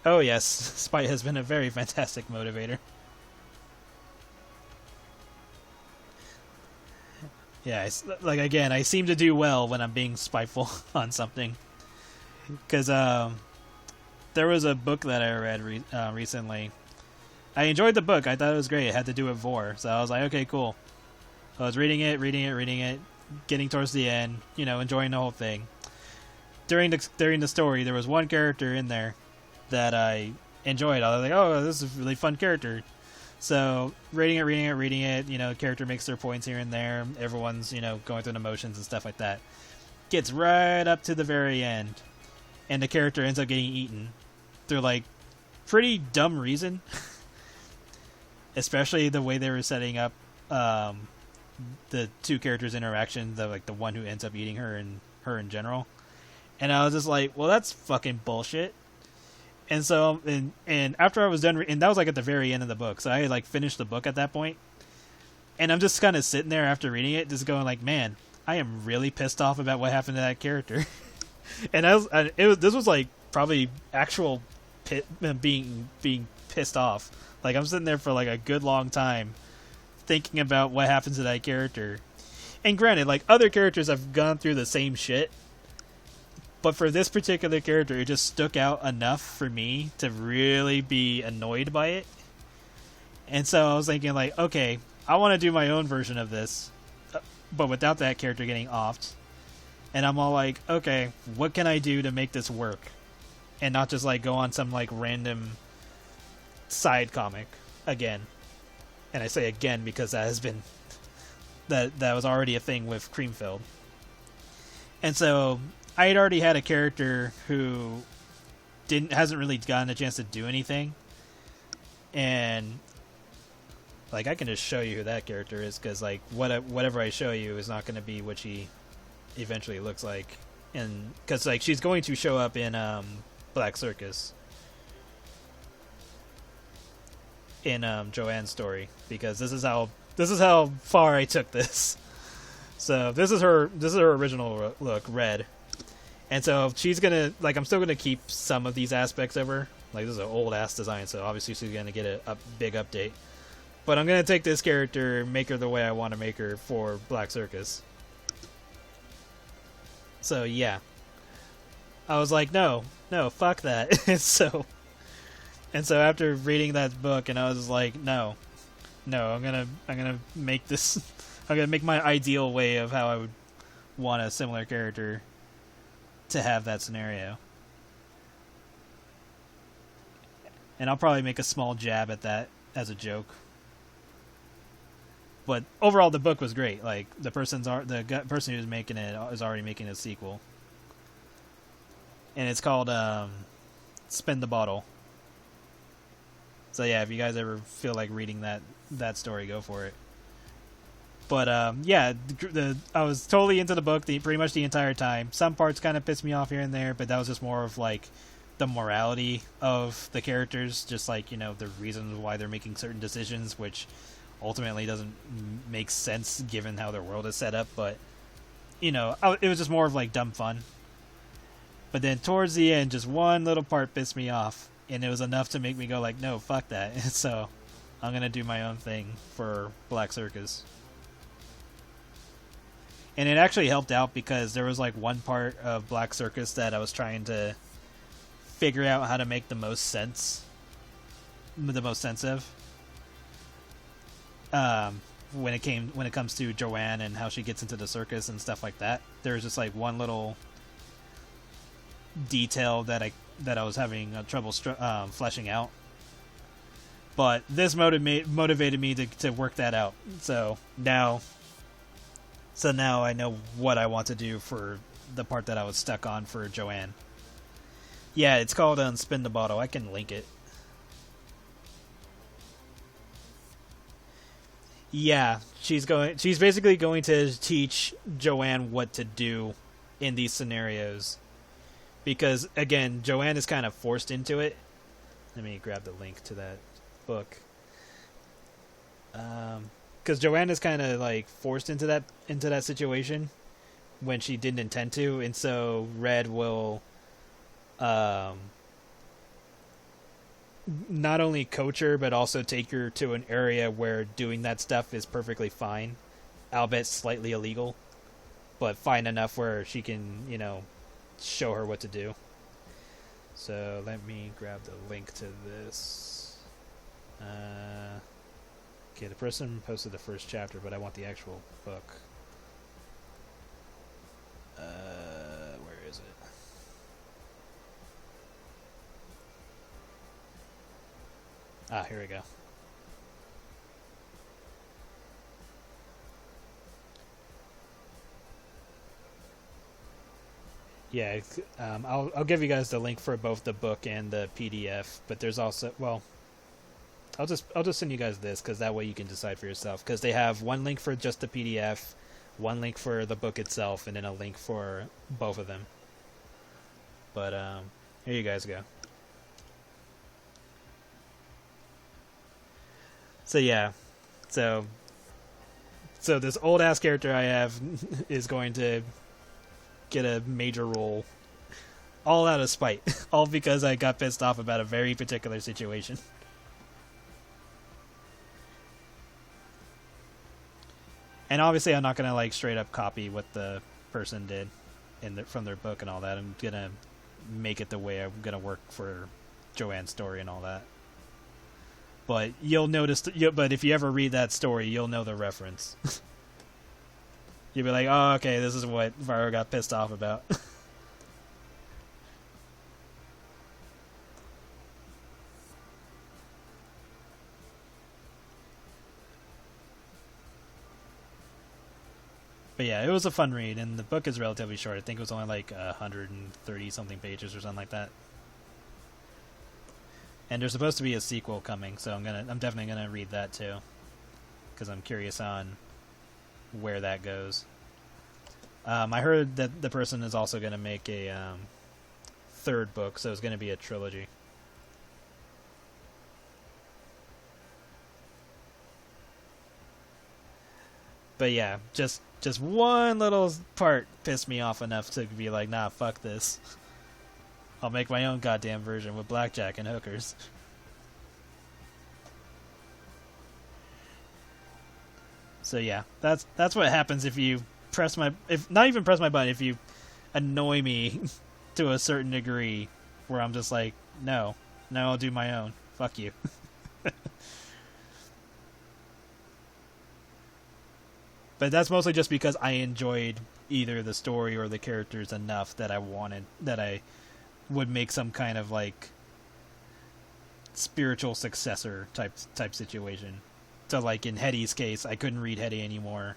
Oh yes, spite has been a very fantastic motivator. Yeah, like again, I seem to do well when I'm being spiteful on something. Because there was a book that I read recently. I enjoyed the book. I thought it was great. It had to do with Vor. So I was like, okay, cool. I was reading it, getting towards the end, you know, enjoying the whole thing. During the story, there was one character in there that I enjoyed. I was like, oh, this is a really fun character. So, reading it, you know, the character makes their points here and there. Everyone's, you know, going through the motions and stuff like that. Gets right up to the very end, and the character ends up getting eaten through, like, pretty dumb reason. Especially the way they were setting up the two characters' interaction, the one who ends up eating her and her in general. And I was just like, well, that's fucking bullshit. And so, and after I was done, and that was like at the very end of the book, so I had like finished the book at that point. And I'm just kind of sitting there after reading it, just going like, man, I am really pissed off about what happened to that character. And this was like probably actual being pissed off. Like I'm sitting there for like a good long time thinking about what happens to that character. And granted, like other characters have gone through the same shit. But for this particular character, it just stuck out enough for me to really be annoyed by it. And so I was thinking, like, okay, I want to do my own version of this, but without that character getting offed. And I'm all like, okay, what can I do to make this work? And not just, like, go on some, like, random side comic again. And I say again because that has been... That was already a thing with Creamfield. And so... I had already had a character who hasn't really gotten a chance to do anything, and like I can just show you who that character is because like whatever I show you is not going to be what she eventually looks like, and because like she's going to show up in Black Circus in Joanne's story because this is how far I took this. So this is her original look, red. And so she's gonna, like, I'm still gonna keep some of these aspects of her. Like, this is an old ass design, so obviously she's gonna get a big update. But I'm gonna take this character and make her the way I want to make her for Black Circus. So yeah, I was like, no, fuck that. and so after reading that book, and I was like, no, I'm gonna make this. I'm gonna make my ideal way of how I would want a similar character to have that scenario. And I'll probably make a small jab at that as a joke. But overall the book was great. Like the person who's making it is already making a sequel. And it's called Spin the Bottle. So yeah, if you guys ever feel like reading that story, go for it. But yeah, I was totally into the book pretty much the entire time. Some parts kind of pissed me off here and there, but that was just more of like the morality of the characters, just like, you know, the reasons why they're making certain decisions, which ultimately doesn't make sense given how their world is set up. But, you know, it was just more of like dumb fun. But then towards the end, just one little part pissed me off, and it was enough to make me go like, no, fuck that. So I'm going to do my own thing for Black Circus. And it actually helped out because there was like one part of Black Circus that I was trying to figure out how to make the most sense of. When it comes to Joanne and how she gets into the circus and stuff like that. There was just like one little detail that I was having trouble fleshing out. But this motivated me to work that out. So now I know what I want to do for the part that I was stuck on for Joanne. Yeah, it's called Spin the Bottle. I can link it. Yeah, she's basically going to teach Joanne what to do in these scenarios. Because again, Joanne is kind of forced into it. Let me grab the link to that book. Because Joanne is kind of like forced into that situation when she didn't intend to, and so Red will not only coach her but also take her to an area where doing that stuff is perfectly fine, albeit slightly illegal, but fine enough where she can, show her what to do. So let me grab the link to this. Okay, the person posted the first chapter, but I want the actual book. Where is it? Ah, here we go. Yeah, I'll give you guys the link for both the book and the PDF. But there's also, well, I'll just send you guys this because that way you can decide for yourself. Because they have one link for just the PDF, one link for the book itself, and then a link for both of them. But here you guys go. So yeah, so this old ass character I have is going to get a major role, all out of spite, all because I got pissed off about a very particular situation. And obviously, I'm not gonna like straight up copy what the person did from their book and all that. I'm gonna make it the way I'm gonna work for Joanne's story and all that. But you'll notice. But if you ever read that story, you'll know the reference. You'll be like, "Oh, okay, this is what Viro got pissed off about." But yeah, it was a fun read, and the book is relatively short. I think it was only like 130 something pages or something like that. And there's supposed to be a sequel coming, so I'm definitely gonna read that too, because I'm curious on where that goes. I heard that the person is also gonna make a third book, so it's gonna be a trilogy. But yeah, just one little part pissed me off enough to be like, nah, fuck this. I'll make my own goddamn version with blackjack and hookers. So yeah, that's what happens if you not even press my button, if you annoy me to a certain degree, where I'm just like, no, I'll do my own. Fuck you. But that's mostly just because I enjoyed either the story or the characters enough that I would make some kind of like spiritual successor type situation. So like in Hetty's case, I couldn't read Hetty anymore,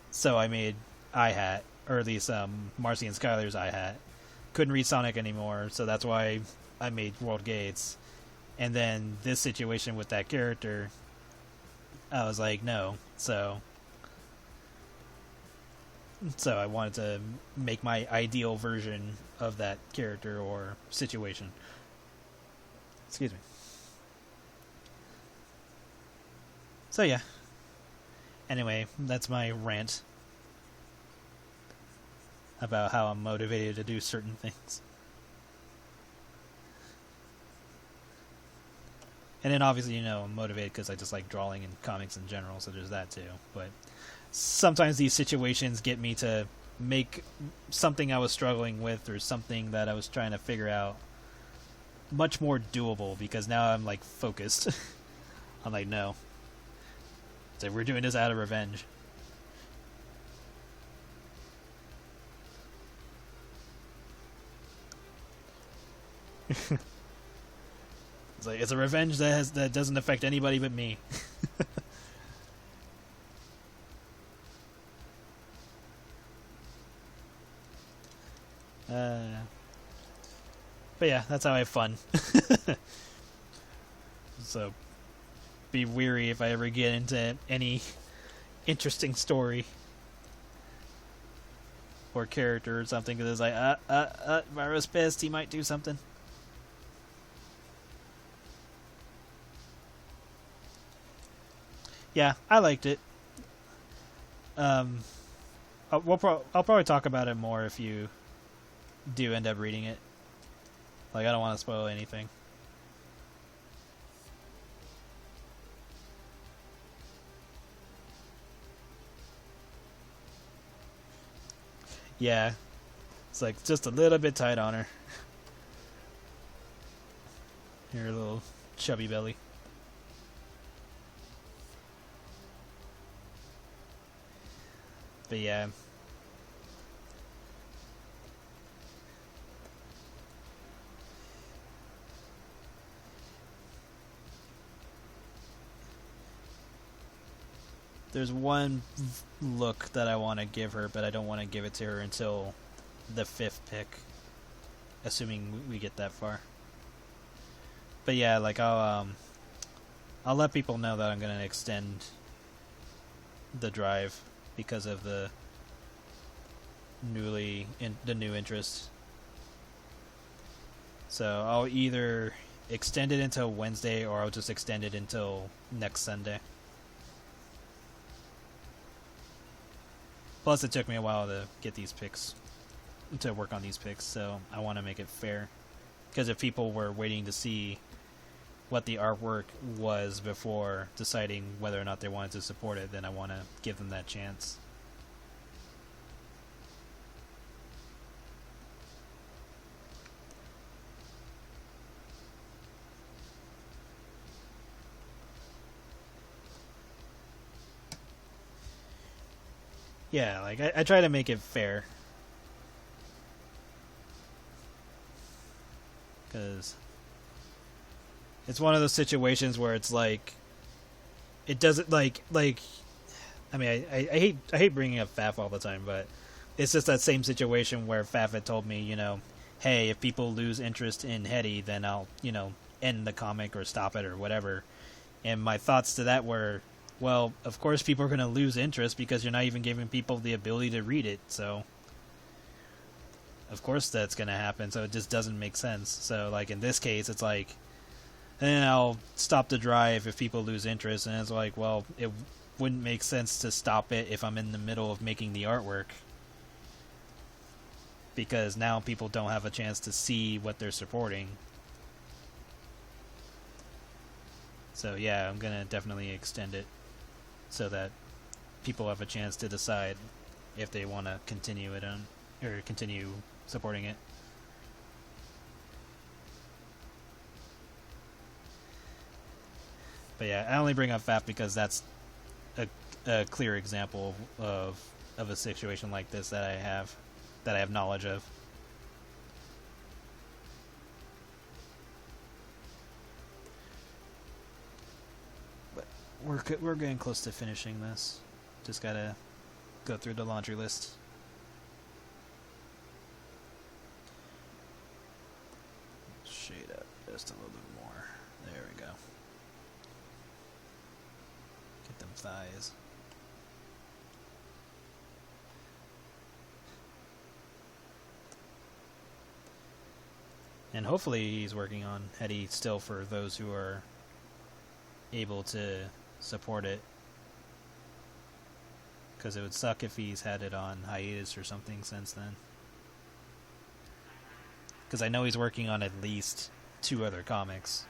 so I made I Hat, or at least Marci and Skylar's I Hat. Couldn't read Sonic anymore, so that's why I made World Gates. And then this situation with that character, I was like, no. So I wanted to make my ideal version of that character or situation. Excuse me. So yeah. Anyway, that's my rant about how I'm motivated to do certain things. And then obviously, I'm motivated because I just like drawing and comics in general, so there's that too. But sometimes these situations get me to make something I was struggling with or something that I was trying to figure out much more doable, because now I'm like focused. I'm like, no. So we're doing this out of revenge. It's like it's a revenge that doesn't affect anybody but me. But yeah, that's how I have fun. So be weary if I ever get into any interesting story or character or something, because it's like, Viro's pissed, he might do something. Yeah, I liked it. I'll probably talk about it more if you do end up reading it. Like, I don't want to spoil anything. Yeah, it's like just a little bit tight on her. Her little chubby belly. But yeah. There's one look that I want to give her, but I don't want to give it to her until the 5th pick, assuming we get that far. But yeah, like I'll let people know that I'm gonna extend the drive because of the new interest. So I'll either extend it until Wednesday or I'll just extend it until next Sunday. Plus, it took me a while to get these picks, to work on these picks, so I want to make it fair. Because if people were waiting to see what the artwork was before deciding whether or not they wanted to support it, then I want to give them that chance. Yeah, like I try to make it fair. Because it's one of those situations where it's like it doesn't like I mean I hate bringing up Faf all the time, but it's just that same situation where Faf had told me, hey, if people lose interest in Hetty, then I'll end the comic or stop it or whatever. And my thoughts to that were, well, of course people are going to lose interest because you're not even giving people the ability to read it, so of course that's going to happen, so it just doesn't make sense. So like in this case, it's like, then I'll stop the drive if people lose interest, and it's like, well, it wouldn't make sense to stop it if I'm in the middle of making the artwork, because now people don't have a chance to see what they're supporting. So yeah, I'm going to definitely extend it so that people have a chance to decide if they want to continue it on, or continue supporting it. But yeah, I only bring up FAP because that's a clear example of a situation like this that I have knowledge of. We're getting close to finishing this. Just gotta go through the laundry list. Shade up just a little bit more. There we go. Get them thighs. And hopefully he's working on Hetty still for those who are able to support it, because it would suck if he's had it on hiatus or something since then, because I know he's working on at least 2 other comics,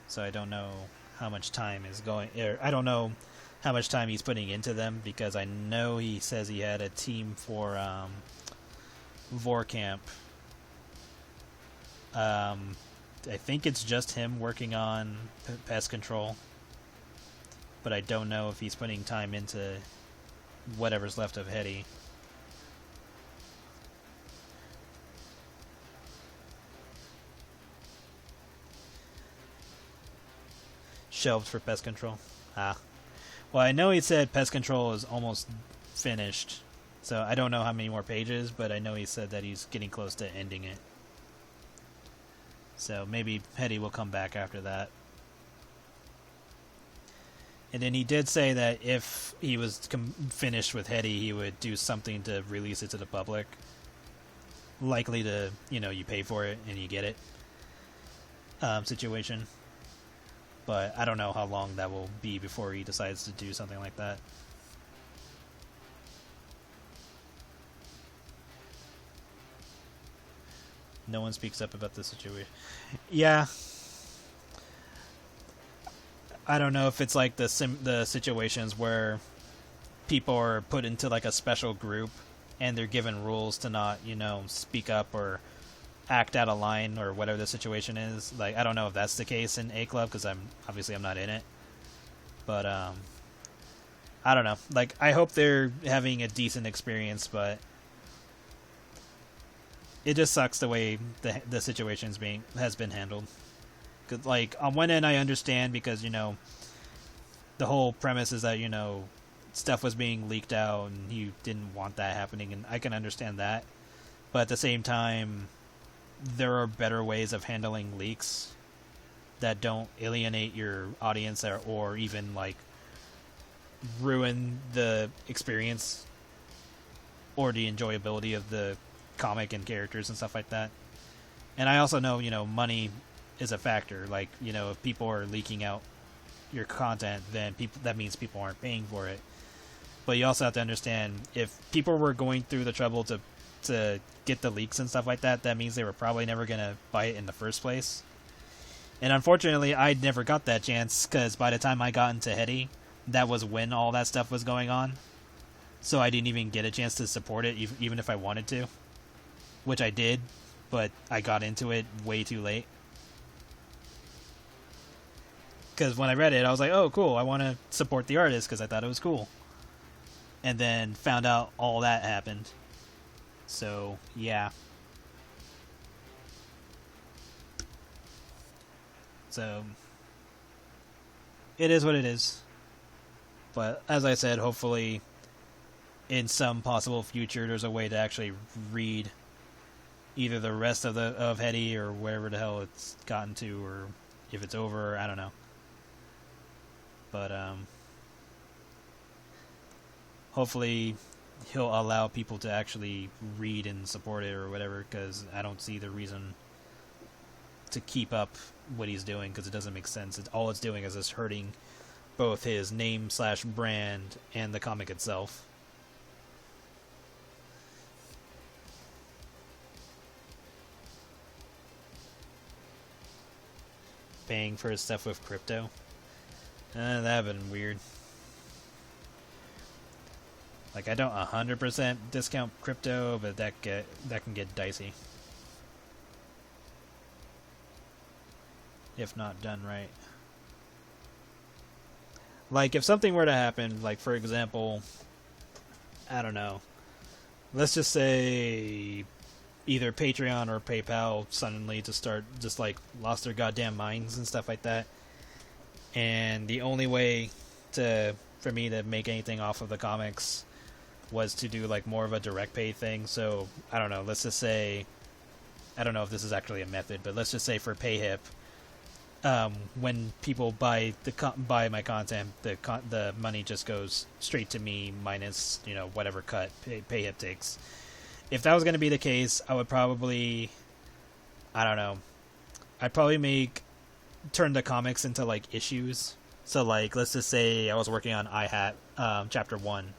so I don't know how much time is going, I don't know how much time he's putting into them, because I know he says he had a team for Vorkamp. I think it's just him working on pest control, but I don't know if he's putting time into whatever's left of Hetty. Shelved for pest control. Ah. Well, I know he said pest control is almost finished. So I don't know how many more pages, but I know he said that he's getting close to ending it. So maybe Hetty will come back after that. And then he did say that if he was finished with Hetty, he would do something to release it to the public. Likely to, you pay for it and you get it situation. But I don't know how long that will be before he decides to do something like that. No one speaks up about the situation. Yeah. I don't know if it's like the situations where people are put into like a special group and they're given rules to not, speak up or act out of line or whatever the situation is. Like, I don't know if that's the case in A Club because I'm not in it. But I don't know. Like, I hope they're having a decent experience, but it just sucks the way the situation's has been handled. 'Cause, like, on one end I understand because, the whole premise is that, stuff was being leaked out and you didn't want that happening, and I can understand that. But at the same time, there are better ways of handling leaks that don't alienate your audience or even, like, ruin the experience or the enjoyability of the comic and characters and stuff like that. And I also know, money is a factor. Like, if people are leaking out your content, then that means people aren't paying for it. But you also have to understand, if people were going through the trouble to get the leaks and stuff like that, that means they were probably never going to buy it in the first place. And unfortunately, I never got that chance, because by the time I got into Hetty, that was when all that stuff was going on. So I didn't even get a chance to support it, even if I wanted to. Which I did, but I got into it way too late. Because when I read it, I was like, oh, cool, I want to support the artist because I thought it was cool. And then found out all that happened. So, yeah. So, it is what it is. But, as I said, hopefully, in some possible future, there's a way to actually read either the rest of Hetty or wherever the hell it's gotten to, or if it's over, I don't know. But hopefully he'll allow people to actually read and support it or whatever, because I don't see the reason to keep up what he's doing, because it doesn't make sense. All it's doing is just hurting both his name/brand and the comic itself. Paying for his stuff with crypto. That'd been weird. Like, I don't 100% discount crypto, but that can get dicey. If not done right. Like, if something were to happen, like, for example, I don't know, let's just say either Patreon or PayPal suddenly just like lost their goddamn minds and stuff like that, and the only way for me to make anything off of the comics was to do like more of a direct pay thing. So I don't know, let's just say, I don't know if this is actually a method, but let's just say for PayHip, when people buy my content, the money just goes straight to me minus whatever cut PayHip takes. If that was going to be the case, I would probably, I don't know, I'd probably turn the comics into like issues. So like, let's just say I was working on iHat chapter 1.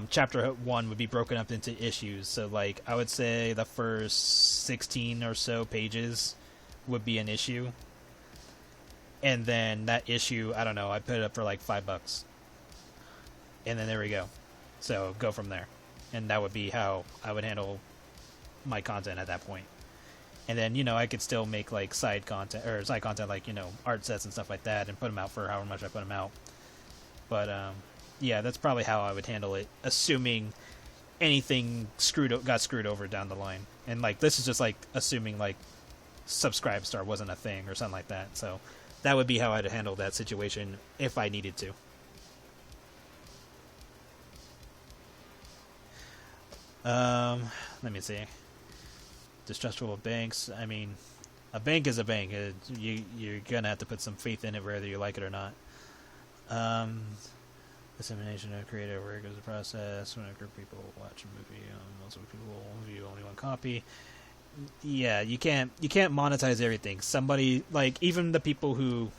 Chapter 1 would be broken up into issues. So like, I would say the first 16 or so pages would be an issue. And then that issue, I don't know, I put it up for like $5. And then there we go. So go from there. And that would be how I would handle my content at that point. And then, I could still make like side content like, art sets and stuff like that, and put them out for however much I put them out. But, yeah, that's probably how I would handle it, assuming anything got screwed over down the line. And like, this is just like assuming like Subscribe Star wasn't a thing or something like that. So That would be how I'd handle that situation if I needed to. Let me see. Distrustful of banks. I mean, a bank is a bank. You're gonna have to put some faith in it, whether you like it or not. Dissemination of creative work is a process. When a group of people watch a movie, most of people view only one copy. Yeah, you can't monetize everything. Somebody, like, even the people who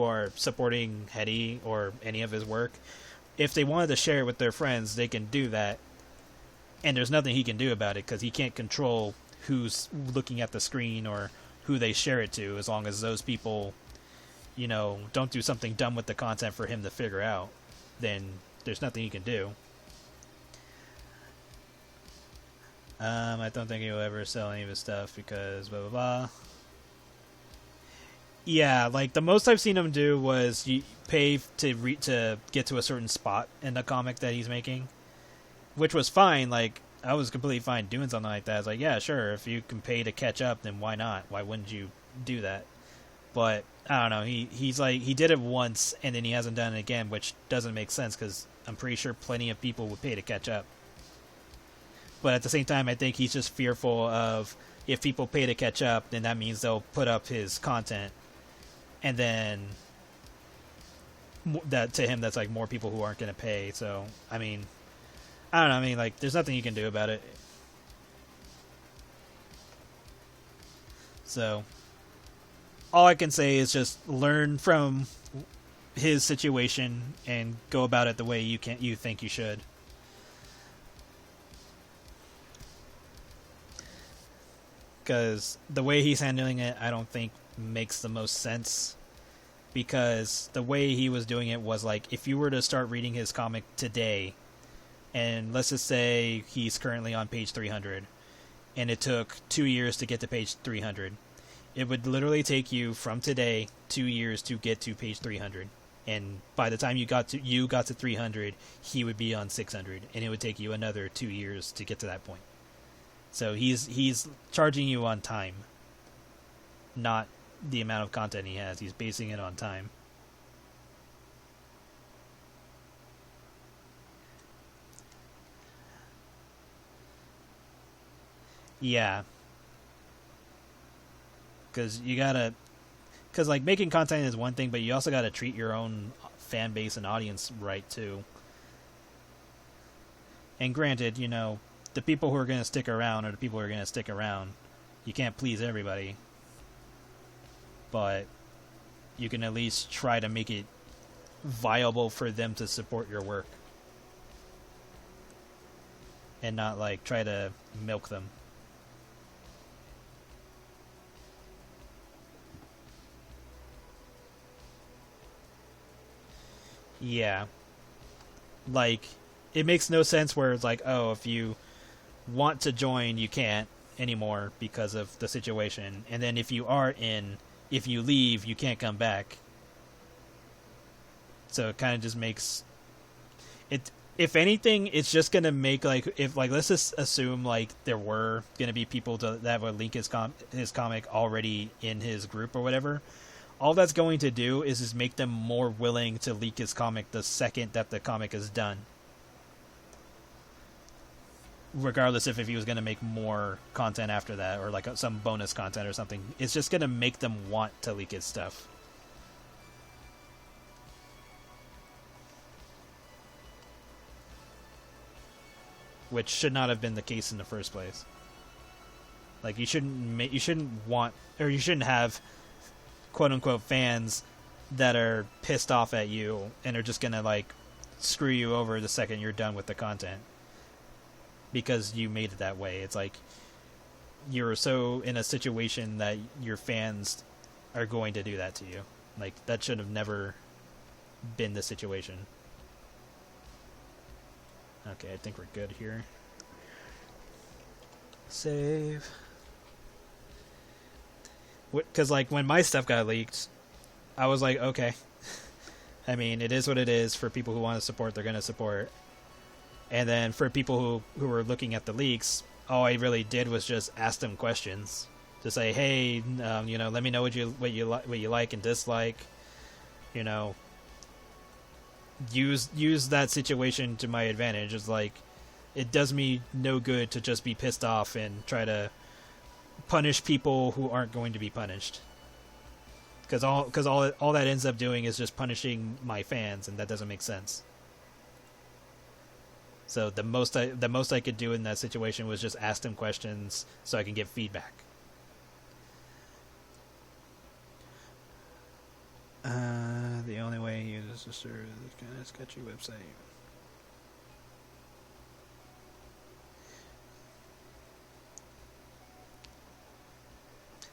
are supporting Hetty or any of his work, if they wanted to share it with their friends, they can do that. And there's nothing he can do about it because he can't control who's looking at the screen or who they share it to, as long as those people, don't do something dumb with the content for him to figure out. Then there's nothing he can do. I don't think he'll ever sell any of his stuff because blah blah blah. Yeah, like the most I've seen him do was you pay to get to a certain spot in the comic that he's making, which was fine. Like, I was completely fine doing something like that. I was like, yeah, sure, if you can pay to catch up, then why not? Why wouldn't you do that? But I don't know. He's like, he did it once and then he hasn't done it again, which doesn't make sense because I'm pretty sure plenty of people would pay to catch up. But at the same time, I think he's just fearful of, if people pay to catch up, then that means they'll put up his content, and then that to him, that's like more people who aren't going to pay. So I mean, I don't know. I mean, like, there's nothing you can do about it. So all I can say is just learn from his situation and go about it the way you think you should. Because the way he's handling it, I don't think makes the most sense. Because the way he was doing it was like, if you were to start reading his comic today, and let's just say he's currently on page 300, and it took 2 years to get to page 300, it would literally take you from today 2 years to get to page 300. And by the time you got to 300, he would be on 600, and it would take you another 2 years to get to that point. So he's charging you on time, not the amount of content he has. He's basing it on time. Yeah. Because like, making content is one thing, but you also gotta treat your own fan base and audience right, too. And granted, the people who are going to stick around are the people who are going to stick around. You can't please everybody. But you can at least try to make it viable for them to support your work. And not, like, try to milk them. Yeah. Like, it makes no sense where it's like, oh, if you want to join, you can't anymore because of the situation. And then if you leave, you can't come back. So it kind of just makes it, if anything, it's just going to make, like, if, like, let's just assume, like, there were going to be people that would link his comic already in his group or whatever. All that's going to do is just make them more willing to leak his comic the second that the comic is done. Regardless if he was going to make more content after that, or like some bonus content or something, it's just going to make them want to leak his stuff. Which should not have been the case in the first place. Like, you shouldn't have quote unquote fans that are pissed off at you and are just going to, like, screw you over the second you're done with the content. Because you made it that way. It's like, you're so in a situation that your fans are going to do that to you. Like, that should have never been the situation. Okay, I think we're good here. Save. Because, like, when my stuff got leaked, I was like, okay. I mean, it is what it is. For people who want to support, they're going to support. And then for people who were looking at the leaks, all I really did was just ask them questions. to say, hey, let me know what you like and dislike. You know, use that situation to my advantage. It's like, it does me no good to just be pissed off and try to punish people who aren't going to be punished. Because all that ends up doing is just punishing my fans, and that doesn't make sense. So the most I could do in that situation was just ask them questions so I can get feedback. The only way he uses to serve this kind of sketchy website.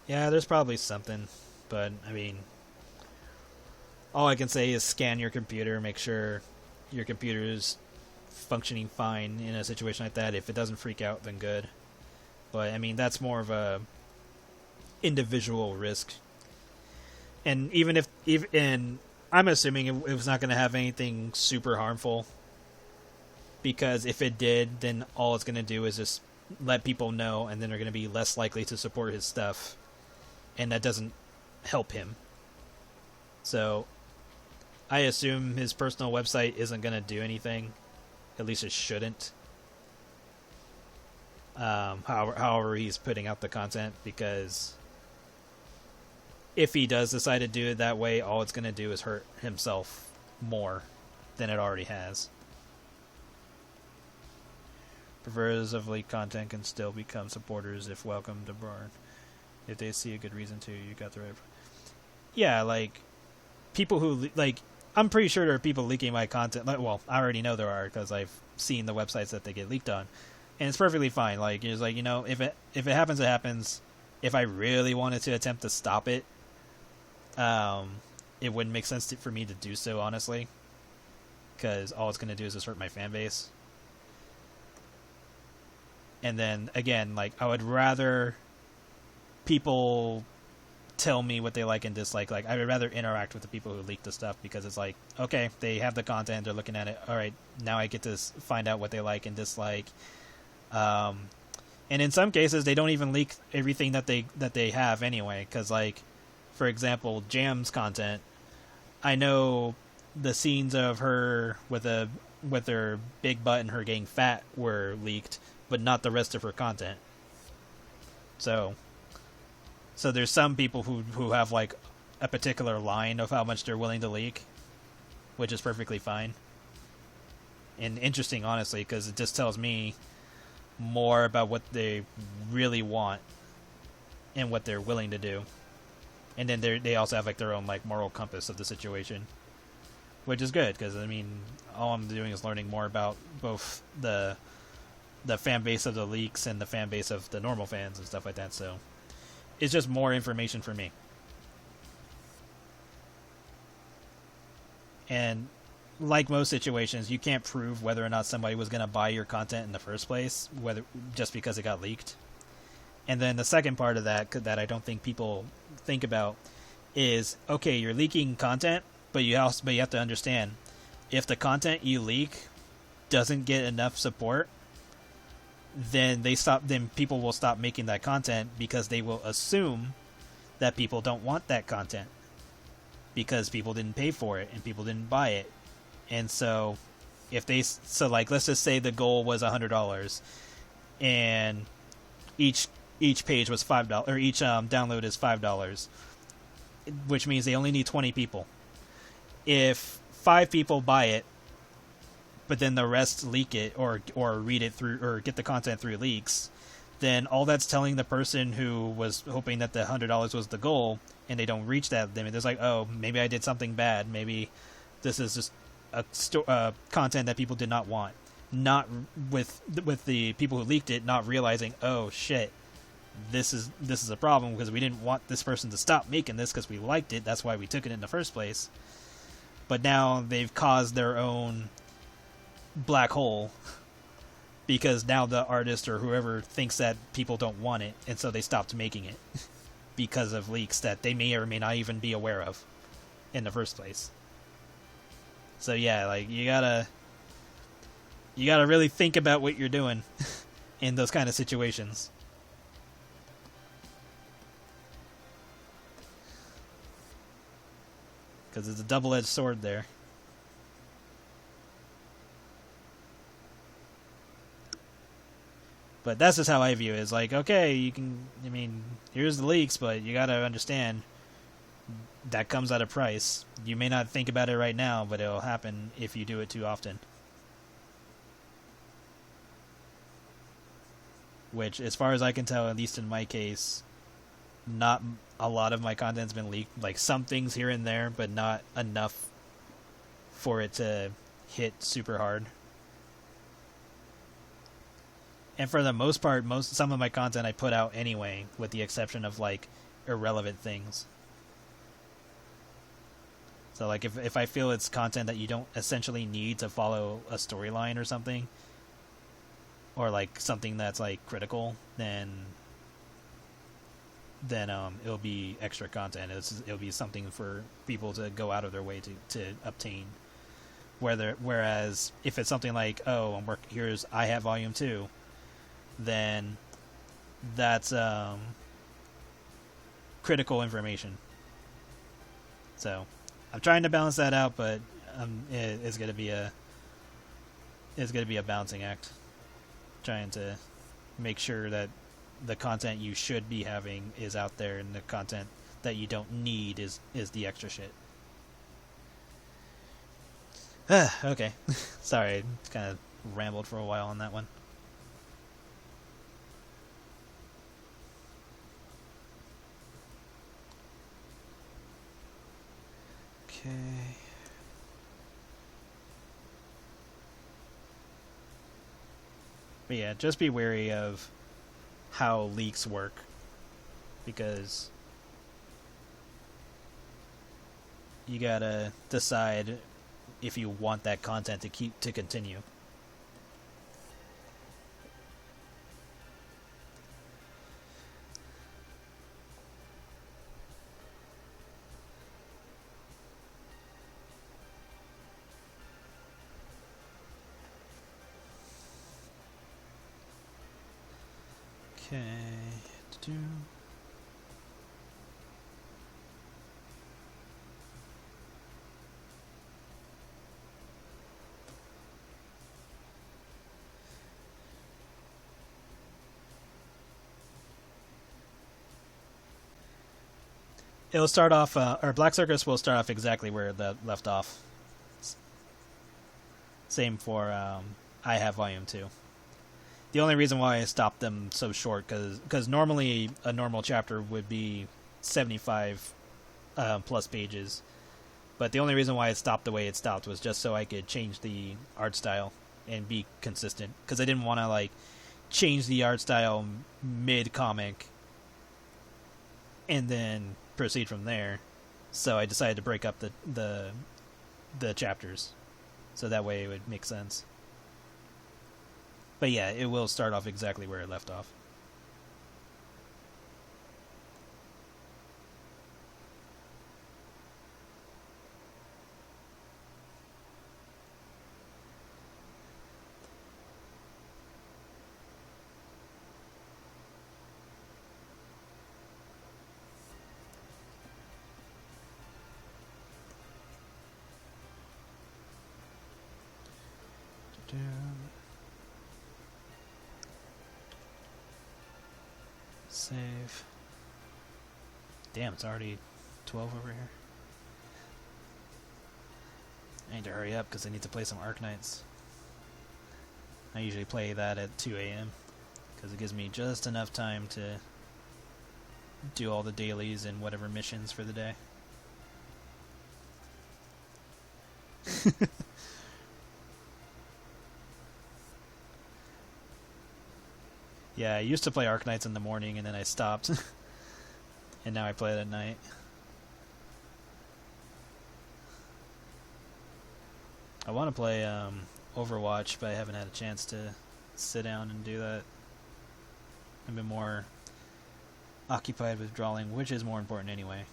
Yeah, there's probably something, but I mean, all I can say is scan your computer, make sure your computer is functioning fine in a situation like that. If it doesn't freak out, then good. But I mean, that's more of a individual risk. And and I'm assuming it was not going to have anything super harmful, because if it did, then all it's going to do is just let people know, and then they're going to be less likely to support his stuff, and that doesn't help him. So I assume his personal website isn't going to do anything. At least it shouldn't. However he's putting out the content, because if he does decide to do it that way, all it's going to do is hurt himself more than it already has. Preferers of leaked content can still become supporters if welcomed aboard. If they see a good reason to, you got the right. Yeah, like, people who, like, I'm pretty sure there are people leaking my content. Well, I already know there are, because I've seen the websites that they get leaked on. And it's perfectly fine. Like, it's like, if it happens, it happens. If I really wanted to attempt to stop it, it wouldn't make sense for me to do so, honestly, because all it's going to do is just hurt my fan base. And then again, like, I would rather people tell me what they like and dislike. Like, I would rather interact with the people who leak the stuff, because it's like, okay, they have the content, they're looking at it, all right, now I get to find out what they like and dislike. And in some cases, they don't even leak everything that they have anyway, because, like, for example, Jam's content, I know the scenes of her with her big butt and her getting fat were leaked, but not the rest of her content. So there's some people who have, like, a particular line of how much they're willing to leak, which is perfectly fine. And interesting, honestly, because it just tells me more about what they really want and what they're willing to do. And then they also have, like, their own, like, moral compass of the situation, which is good, because, I mean, all I'm doing is learning more about both the fan base of the leaks and the fan base of the normal fans and stuff like that. So it's just more information for me. And like most situations, you can't prove whether or not somebody was going to buy your content in the first place, whether just because it got leaked. And then the second part of that I don't think people think about is, okay, you're leaking content, but you have to understand, if the content you leak doesn't get enough support, then people will stop making that content, because they will assume that people don't want that content because people didn't pay for it and people didn't buy it. And so like, let's just say the goal was $100 and each page was $5, or each download is $5, which means they only need 20 people. If 5 people buy it, but then the rest leak it or read it through, or get the content through leaks, then all that's telling the person who was hoping that the $100 was the goal, and they don't reach that limit, it's like, oh, maybe I did something bad. Maybe this is just a content that people did not want. Not with the people who leaked it not realizing, oh shit, this is a problem, because we didn't want this person to stop making this because we liked it. That's why we took it in the first place. But now they've caused their own black hole, because now the artist or whoever thinks that people don't want it, and so they stopped making it because of leaks that they may or may not even be aware of in the first place. So yeah, like, you gotta really think about what you're doing in those kind of situations. Because it's a double-edged sword there. But that's just how I view it. It's like, okay, you can, I mean, here's the leaks, but you gotta understand that comes at a price. You may not think about it right now, but it'll happen if you do it too often. Which, as far as I can tell, at least in my case, not a lot of my content's been leaked. Like, some things here and there, but not enough for it to hit super hard. And for the most part, some of my content I put out anyway, with the exception of like irrelevant things. So like if I feel it's content that you don't essentially need to follow a storyline or something, or like something that's like critical, then it'll be extra content. It'll be something for people to go out of their way to obtain. Whereas if it's something like, oh, here's I Have Volume 2, then that's critical information. So I'm trying to balance that out, but it's gonna be a balancing act. Trying to make sure that the content you should be having is out there, and the content that you don't need is the extra shit. Okay. Sorry, kind of rambled for a while on that one. Okay. But yeah, just be wary of how leaks work, because you gotta decide if you want that content to continue. Okay. It'll start off, or Black Circus will start off exactly where it left off. Same for I Have Volume 2. The only reason why I stopped them so short, because normally a normal chapter would be 75 plus pages. But the only reason why it stopped the way it stopped was just so I could change the art style and be consistent. Because I didn't want to like change the art style mid-comic and then proceed from there. So I decided to break up the chapters, so that way it would make sense. But yeah, it will start off exactly where it left off. Save. Damn, it's already 12 over here. I need to hurry up because I need to play some Arknights. I usually play that at 2 a.m. because it gives me just enough time to do all the dailies and whatever missions for the day. Yeah, I used to play Arknights in the morning, and then I stopped. And now I play it at night. I want to play Overwatch, but I haven't had a chance to sit down and do that. I've been more occupied with drawing, which is more important anyway.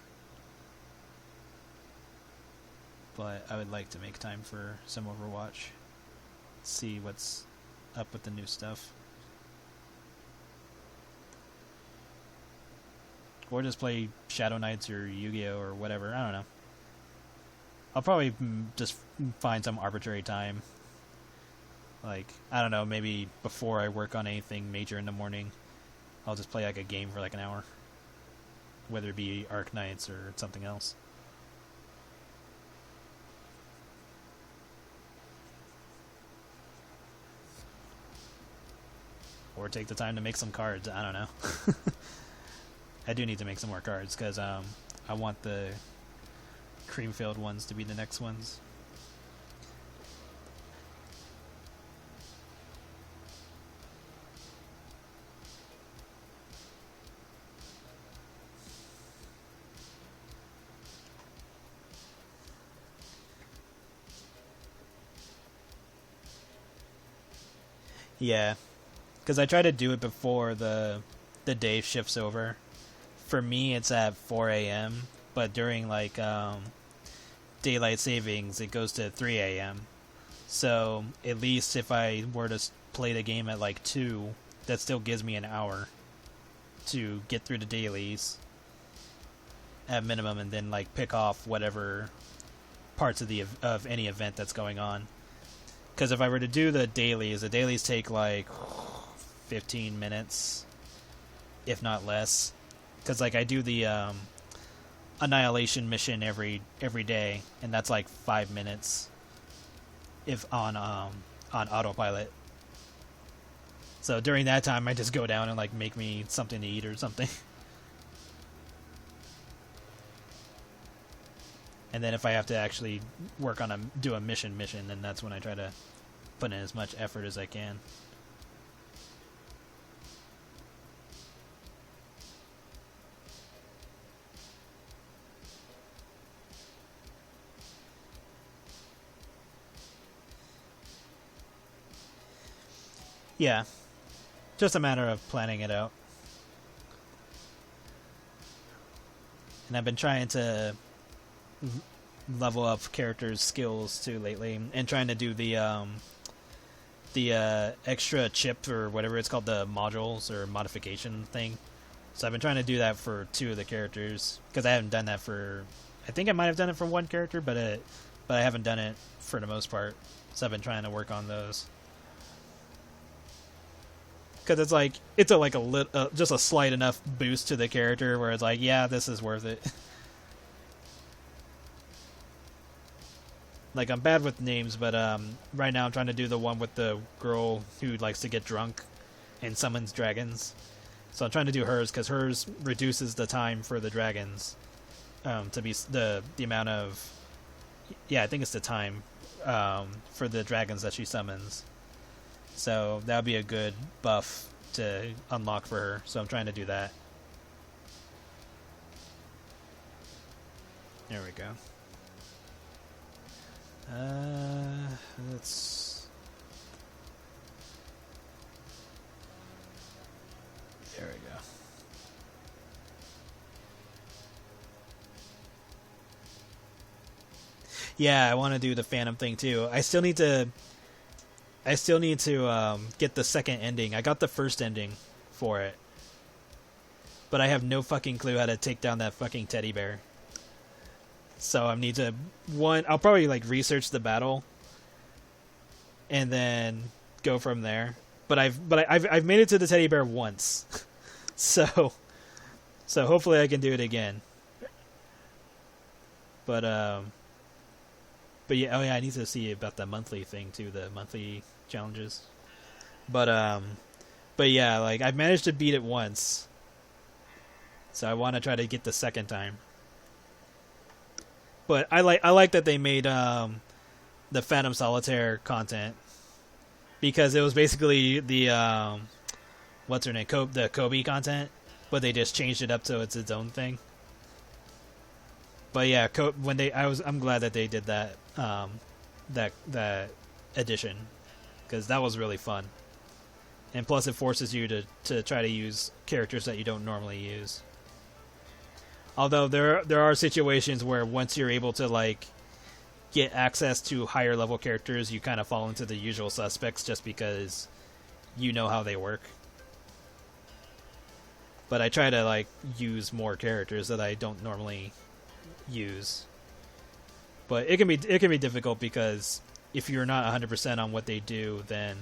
But I would like to make time for some Overwatch. See what's up with the new stuff. Or just play Shadow Knights or Yu-Gi-Oh! Or whatever. I don't know. I'll probably just find some arbitrary time. Like, I don't know, maybe before I work on anything major in the morning, I'll just play like a game for like an hour. Whether it be Arc Knights or something else. Or take the time to make some cards, I don't know. I do need to make some more cards, because I want the cream-filled ones to be the next ones. Yeah, because I try to do it before the day shifts over. For me, it's at 4 a.m., but during like daylight savings, it goes to 3 a.m. So at least if I were to play the game at like 2, that still gives me an hour to get through the dailies at minimum, and then like pick off whatever parts of any event that's going on. Because if I were to do the dailies take like 15 minutes, if not less. Because like I do the annihilation mission every day, and that's like 5 minutes if on autopilot. So during that time, I just go down and like make me something to eat or something. And then if I have to actually work on do a mission, then that's when I try to put in as much effort as I can. Yeah, just a matter of planning it out. And I've been trying to level up characters' skills too lately, and trying to do the extra chip or whatever it's called, the modules or modification thing. So I've been trying to do that for 2 of the characters, because I haven't done that for. I think I might have done it for 1 character, but I haven't done it for the most part. So I've been trying to work on those. Because it's like just a slight enough boost to the character where it's like, yeah, this is worth it. Like, I'm bad with names, but right now I'm trying to do the one with the girl who likes to get drunk and summons dragons. So I'm trying to do hers, because hers reduces the time for the dragons to be the amount of. Yeah, I think it's the time for the dragons that she summons. So that would be a good buff to unlock for her. So I'm trying to do that. There we go. Let's. There we go. Yeah, I want to do the Phantom thing too. I still need to get the second ending. I got the first ending for it, but I have no fucking clue how to take down that fucking teddy bear. So I need to I'll probably like research the battle and then go from there. But I've made it to the teddy bear once, so hopefully I can do it again. But yeah, oh yeah, I need to see about the monthly thing too, the monthly challenges. But yeah, like I've managed to beat it once, so I want to try to get the second time. But I like that they made the Phantom Solitaire content, because it was basically the what's her name, the Kobe content, but they just changed it up so it's its own thing. But yeah, I'm glad that they did that that addition, because that was really fun. And plus, it forces you to try to use characters that you don't normally use. Although there are situations where once you're able to like get access to higher level characters, you kind of fall into the usual suspects just because you know how they work. But I try to like use more characters that I don't normally use. But it can be difficult because if you're not 100% on what they do, then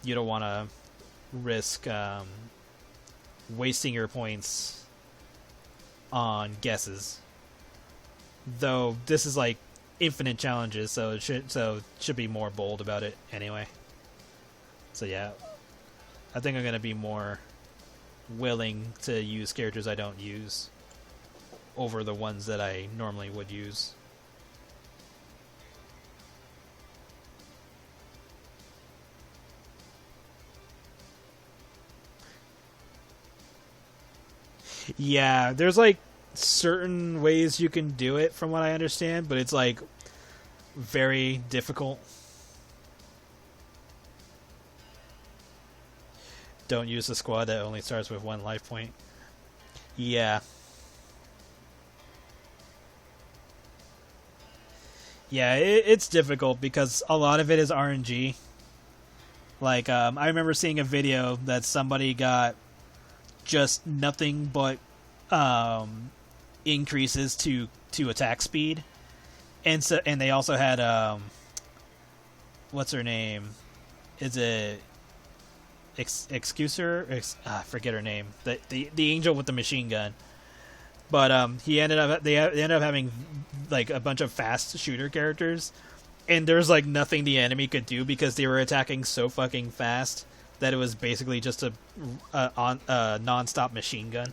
you don't want to risk wasting your points on guesses. Though this is like infinite challenges, so it should be more bold about it anyway. So yeah, I think I'm gonna be more willing to use characters I don't use over the ones that I normally would use. Yeah, there's like certain ways you can do it from what I understand, but it's like very difficult. Don't use the squad that only starts with 1 life point. Yeah. Yeah, it's difficult because a lot of it is RNG. Like, I remember seeing a video that somebody got just nothing but increases to attack speed, and they also had what's her name? Is it I forget her name. The angel with the machine gun. But they ended up having like a bunch of fast shooter characters, and there's like nothing the enemy could do because they were attacking so fucking fast that it was basically just a non-stop machine gun.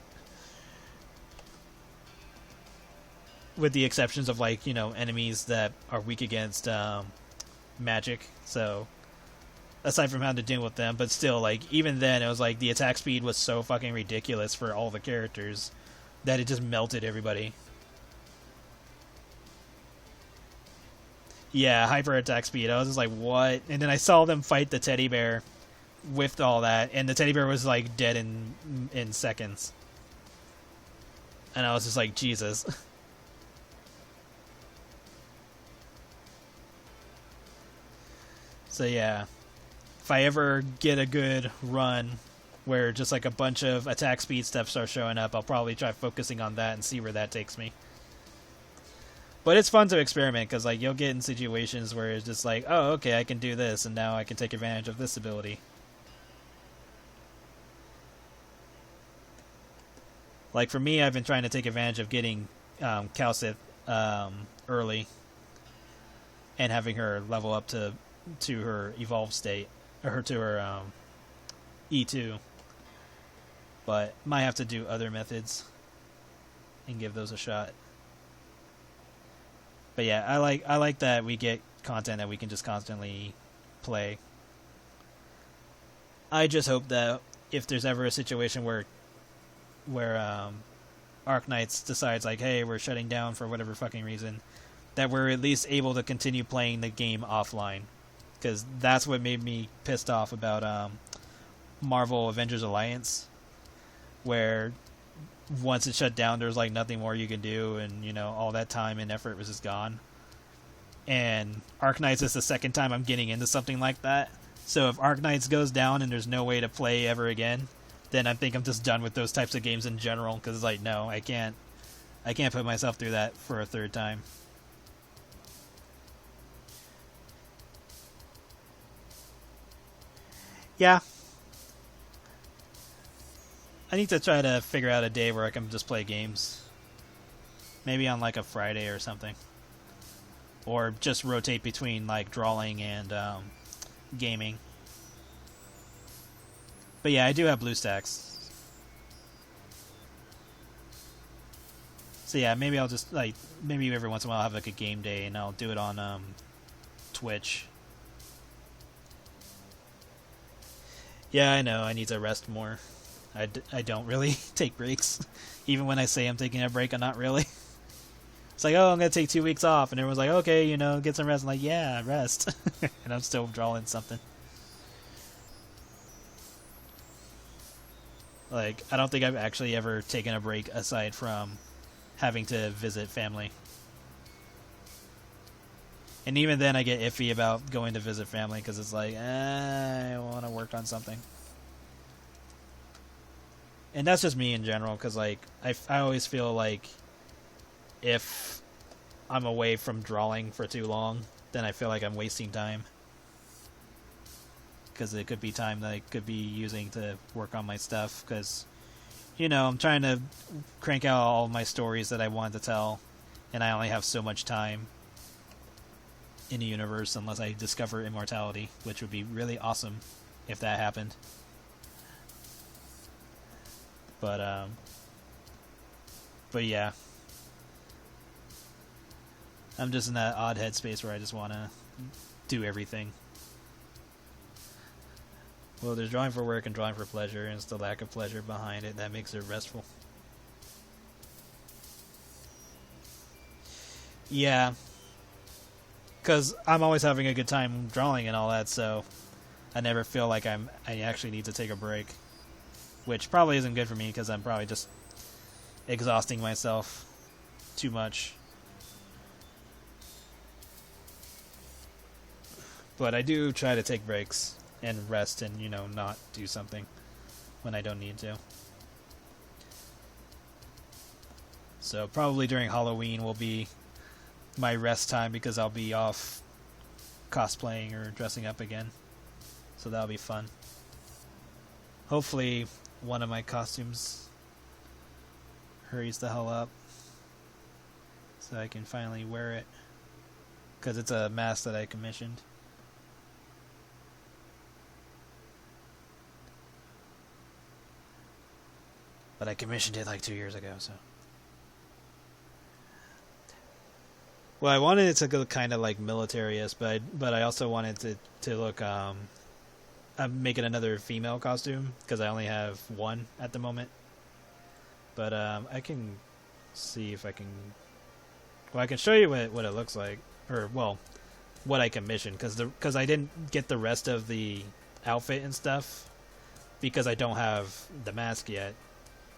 With the exceptions of like, enemies that are weak against magic. So aside from having to deal with them, but still, like, even then it was like the attack speed was so fucking ridiculous for all the characters that it just melted everybody. Yeah, hyper attack speed. I was just like, what? And then I saw them fight the teddy bear with all that, and the teddy bear was like dead in seconds. And I was just like, Jesus. So yeah, if I ever get a good run where just like a bunch of attack speed stuff starts showing up, I'll probably try focusing on that and see where that takes me. But it's fun to experiment because like you'll get in situations where it's just like, oh, okay, I can do this, and now I can take advantage of this ability. Like for me, I've been trying to take advantage of getting Calcith early and having her level up to her evolved state, or to her E2. But might have to do other methods and give those a shot. But yeah, I like that we get content that we can just constantly play. I just hope that if there's ever a situation where Arknights decides like, hey, we're shutting down for whatever fucking reason, that we're at least able to continue playing the game offline. Because that's what made me pissed off about Marvel Avengers Alliance, where once it shut down, there's like nothing more you can do, and all that time and effort was just gone. And Arknights is the second time I'm getting into something like that. So if Arknights goes down and there's no way to play ever again, then I think I'm just done with those types of games in general. Because it's like, no, I can't put myself through that for a third time. Yeah. I need to try to figure out a day where I can just play games. Maybe on like a Friday or something. Or just rotate between like drawing and gaming. But yeah, I do have BlueStacks. So yeah, maybe I'll just maybe every once in a while I'll have like a game day and I'll do it on Twitch. Yeah, I know. I need to rest more. I don't really take breaks. Even when I say I'm taking a break, I'm not really. It's like, oh, I'm going to take 2 weeks off. And everyone's like, okay, get some rest. I'm like, yeah, rest. And I'm still drawing something. Like, I don't think I've actually ever taken a break aside from having to visit family. And even then, I get iffy about going to visit family because it's like, I want to work on something. And that's just me in general, because like I always feel like if I'm away from drawing for too long, then I feel like I'm wasting time. Because it could be time that I could be using to work on my stuff. Because, you know, I'm trying to crank out all my stories that I want to tell, and I only have so much time in the universe unless I discover immortality, which would be really awesome if that happened. But yeah. I'm just in that odd headspace where I just want to do everything. Well, there's drawing for work and drawing for pleasure, and it's the lack of pleasure behind it that makes it restful. Yeah. Because I'm always having a good time drawing and all that, so I never feel like I actually need to take a break. Which probably isn't good for me, because I'm probably just exhausting myself too much. But I do try to take breaks and rest and, you know, not do something when I don't need to. So probably during Halloween will be my rest time, because I'll be off cosplaying or dressing up again. So that'll be fun. Hopefully one of my costumes hurries the hell up so I can finally wear it, because it's a mask that I commissioned. But I commissioned it like 2 years ago, so. Well, I wanted it to go kind of like military-esque, but I also wanted to look. I'm making another female costume because I only have one at the moment. But I can see if I can. Well, I can show you what it looks like, or well, what I commissioned, because I didn't get the rest of the outfit and stuff because I don't have the mask yet,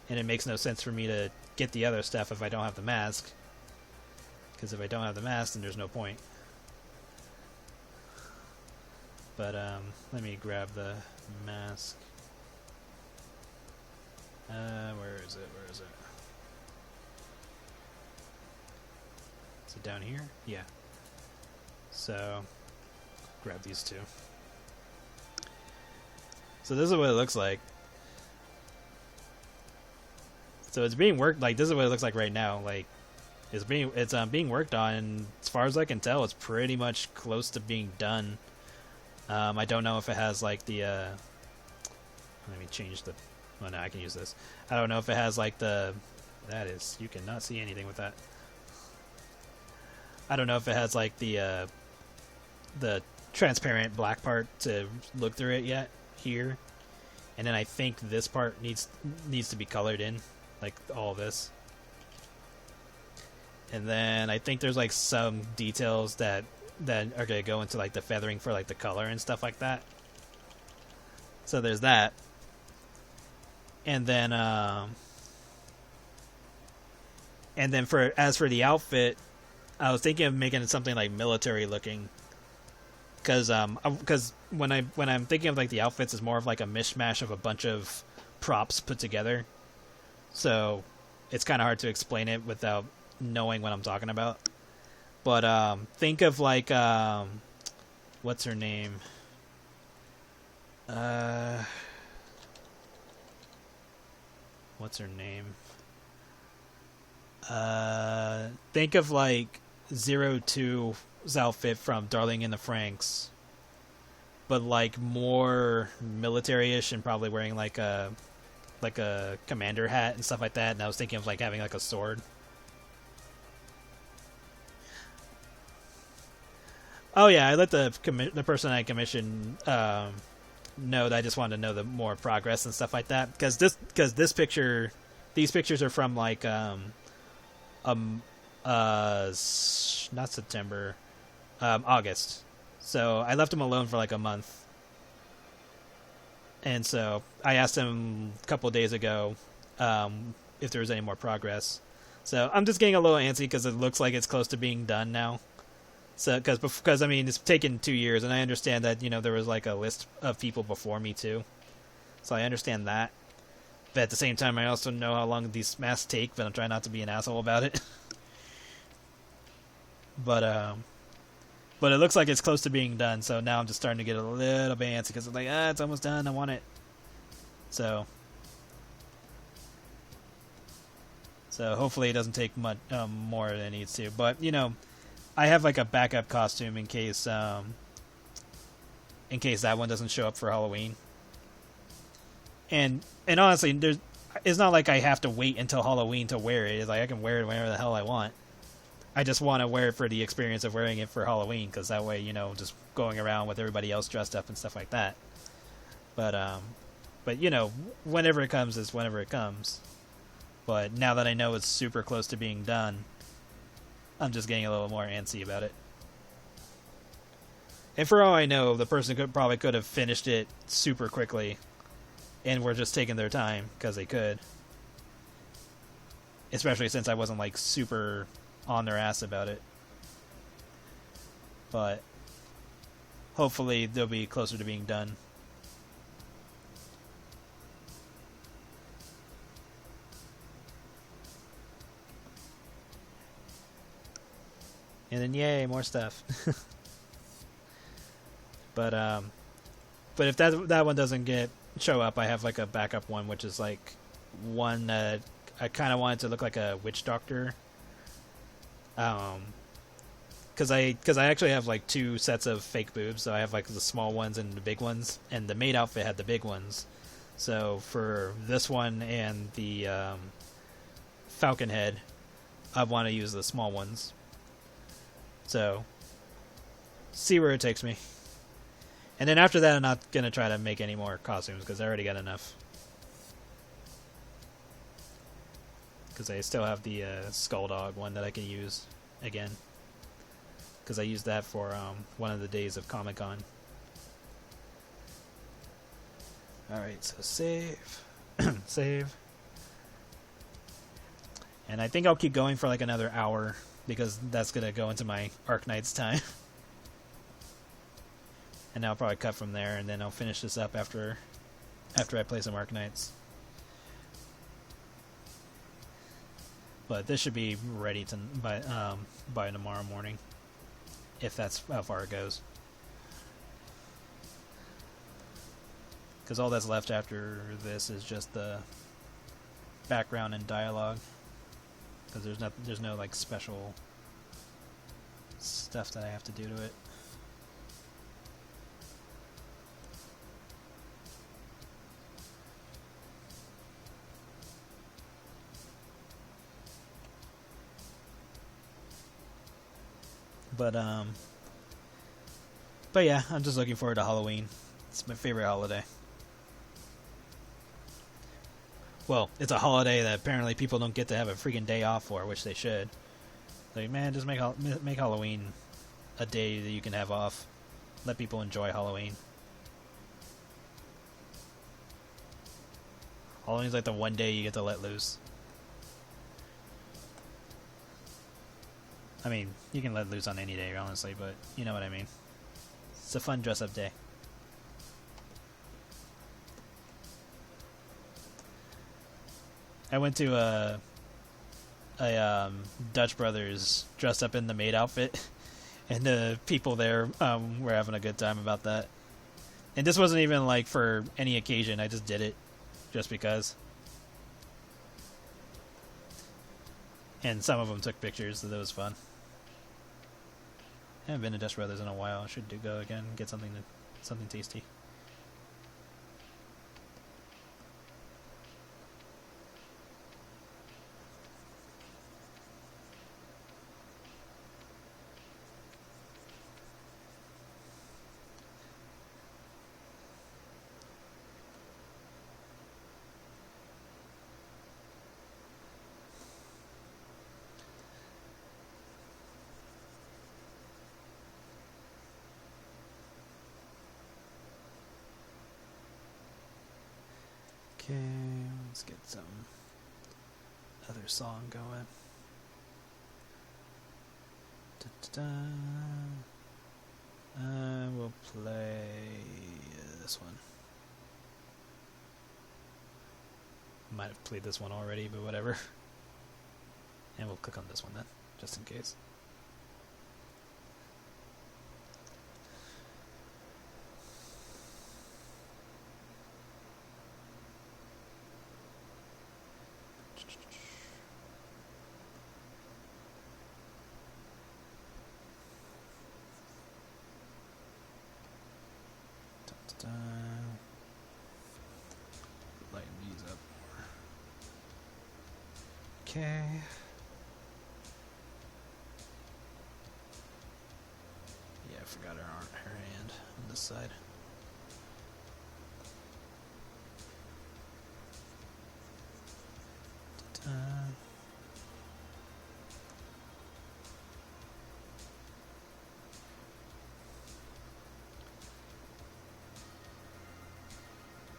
and it makes no sense for me to get the other stuff if I don't have the mask. Because if I don't have the mask, then there's no point. But let me grab the mask. Where is it? Where is it? Is it down here? Yeah. So, grab these two. So this is what it looks like. So it's being worked, like, this is what it looks like right now. Like, it's being worked on, and as far as I can tell, it's pretty much close to being done. I don't know if it has like the let me change the. Oh no, I can use this. I don't know if it has like the. That is, you cannot see anything with that. I don't know if it has like the transparent black part to look through it yet here, and then I think this part needs to be colored in, like all this. And then I think there's like some details that are gonna go into like the feathering for like the color and stuff like that. So there's that. And then for the outfit, I was thinking of making it something like military looking. Because when I'm thinking of like the outfits, it's more of like a mishmash of a bunch of props put together. So it's kind of hard to explain it without knowing what I'm talking about. But think of like what's her name? What's her name? Think of like 02's outfit from Darling in the Franxx, but like more military-ish and probably wearing like a commander hat and stuff like that. And I was thinking of like having like a sword. Oh yeah, I let the person I commissioned know that I just wanted to know the more progress and stuff like that, because these pictures are from like not September, August. So I left him alone for like a month, and so I asked him a couple of days ago if there was any more progress. So I'm just getting a little antsy because it looks like it's close to being done now. So, because I mean, it's taken 2 years, and I understand that, you know, there was like a list of people before me too, so I understand that. But at the same time, I also know how long these masks take, but I'm trying not to be an asshole about it. But it looks like it's close to being done. So now I'm just starting to get a little bit antsy because I'm like, it's almost done. I want it. So hopefully it doesn't take much more than it needs to. But I have like a backup costume in case that one doesn't show up for Halloween. And honestly, it's not like I have to wait until Halloween to wear it. It's like I can wear it whenever the hell I want. I just want to wear it for the experience of wearing it for Halloween, because that way, just going around with everybody else dressed up and stuff like that. But whenever it comes is whenever it comes. But now that I know it's super close to being done, I'm just getting a little more antsy about it. And for all I know, the person could have finished it super quickly, and were just taking their time because they could. Especially since I wasn't like super on their ass about it. But hopefully they'll be closer to being done. And then yay, more stuff. But if that one doesn't show up, I have like a backup one, which is like one I kind of wanted to look like a witch doctor. Because I actually have like two sets of fake boobs, so I have like the small ones and the big ones, and the maid outfit had the big ones. So for this one and the falcon head, I want to use the small ones. So see where it takes me. And then after that, I'm not going to try to make any more costumes because I already got enough. Because I still have the Skull Dog one that I can use again. Because I used that for one of the days of Comic-Con. Alright, so save. Save. And I think I'll keep going for like another hour, because that's going to go into my Arknight's time. And I'll probably cut from there, and then I'll finish this up after I play some Arknights. But this should be ready by tomorrow morning, if that's how far it goes. Because all that's left after this is just the background and dialogue. Because there's no like special stuff that I have to do to it. But yeah, I'm just looking forward to Halloween. It's my favorite holiday. Well, it's a holiday that apparently people don't get to have a freaking day off for, which they should. Like, man, just make Halloween a day that you can have off. Let people enjoy Halloween. Halloween's like the one day you get to let loose. I mean, you can let loose on any day, honestly, but you know what I mean. It's a fun dress-up day. I went to a Dutch Brothers dressed up in the maid outfit, and the people there were having a good time about that. And this wasn't even like for any occasion. I just did it just because. And some of them took pictures, so that was fun. I haven't been to Dutch Brothers in a while. I should go again and get something tasty. Okay, let's get some other song going. We'll play this one. Might have played this one already, but whatever. And we'll click on this one then, just in case. Lighten these up more. Okay. Yeah, I forgot her hand on this side.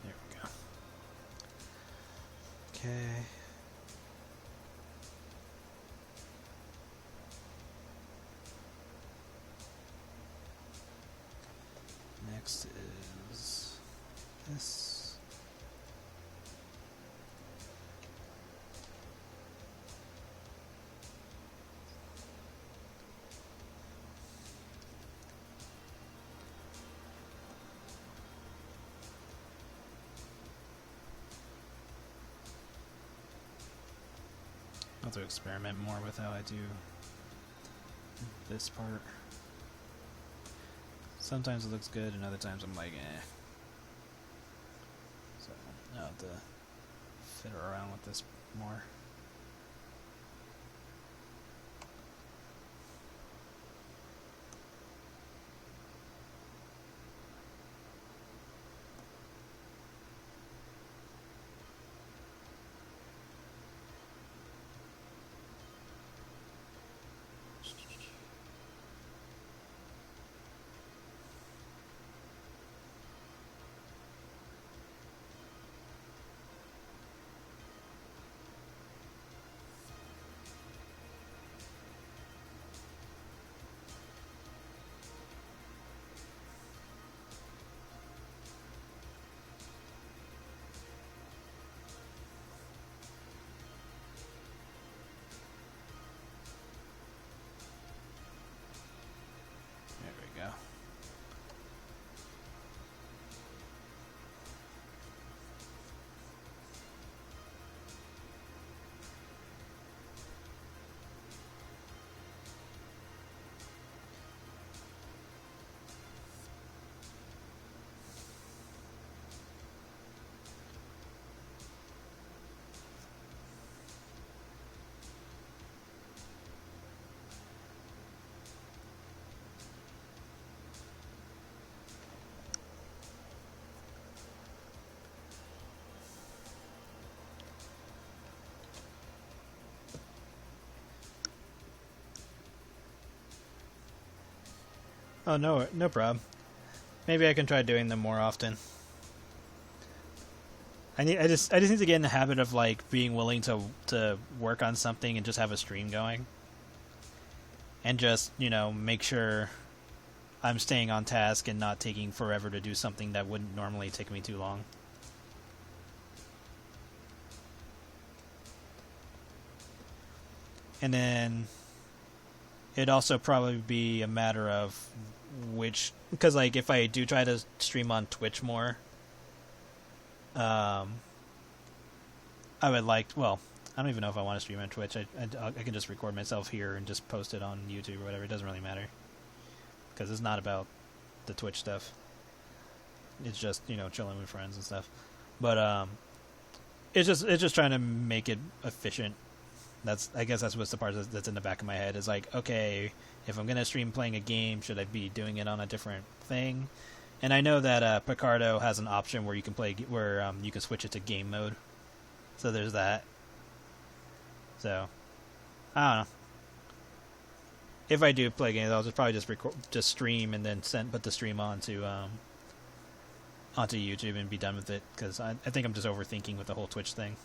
There we go. Okay. Next is this. I'll have to experiment more with how I do this part. Sometimes it looks good, and other times I'm like, eh. So I'll have to fiddle around with this more. There we go. Oh, no problem. Maybe I can try doing them more often. I just need to get in the habit of like being willing to work on something and just have a stream going, and just make sure I'm staying on task and not taking forever to do something that wouldn't normally take me too long. And then it'd also probably be a matter of because like if I do try to stream on Twitch more, I would well, I don't even know if I want to stream on Twitch. I can just record myself here and just post it on YouTube or whatever. It doesn't really matter, because it's not about the Twitch stuff. It's just chilling with friends and stuff. But it's just trying to make it efficient. I guess that's what's the part that's in the back of my head, is like, okay, if I'm gonna stream playing a game, should I be doing it on a different thing? And I know that Picardo has an option where you can you can switch it to game mode. So there's that. So I don't know. If I do play games, I'll probably just stream and then put the stream onto YouTube and be done with it, because I think I'm just overthinking with the whole Twitch thing.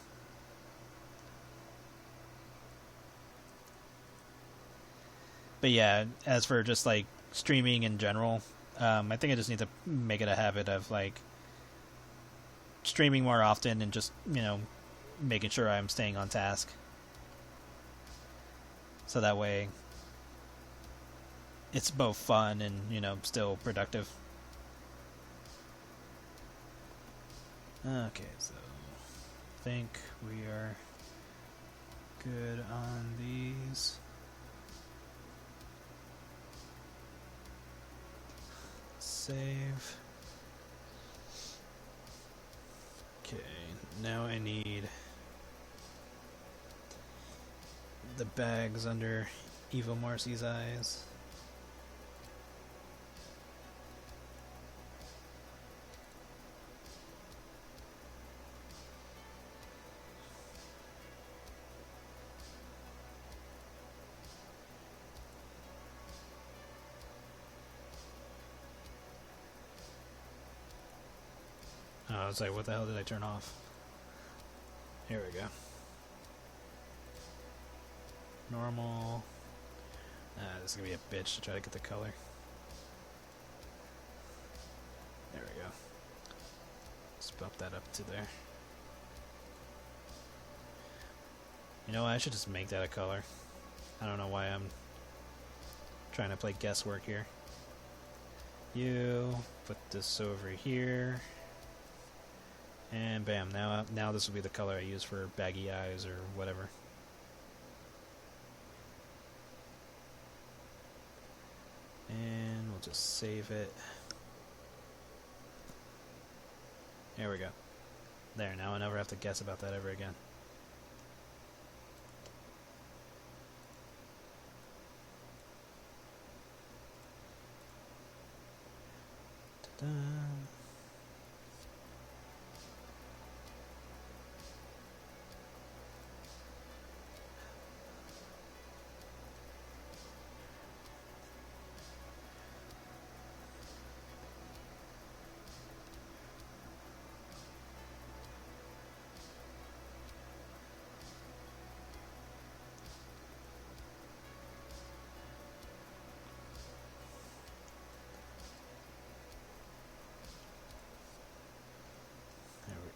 But yeah, as for just like streaming in general, I think I just need to make it a habit of like streaming more often and just making sure I'm staying on task, so that way it's both fun and still productive. Okay, so I think we are good on these. Save. now I need the bags under Evil Marci's eyes. Oh, I was like, what the hell did I turn off? Here we go. Normal. This is gonna be a bitch to try to get the color. There we go. Let's bump that up to there. You know what? I should just make that a color. I don't know why I'm trying to play guesswork here. You put this over here. And bam, now this will be the color I use for baggy eyes or whatever. And we'll just save it. There we go. There, now I never have to guess about that ever again. Ta-da.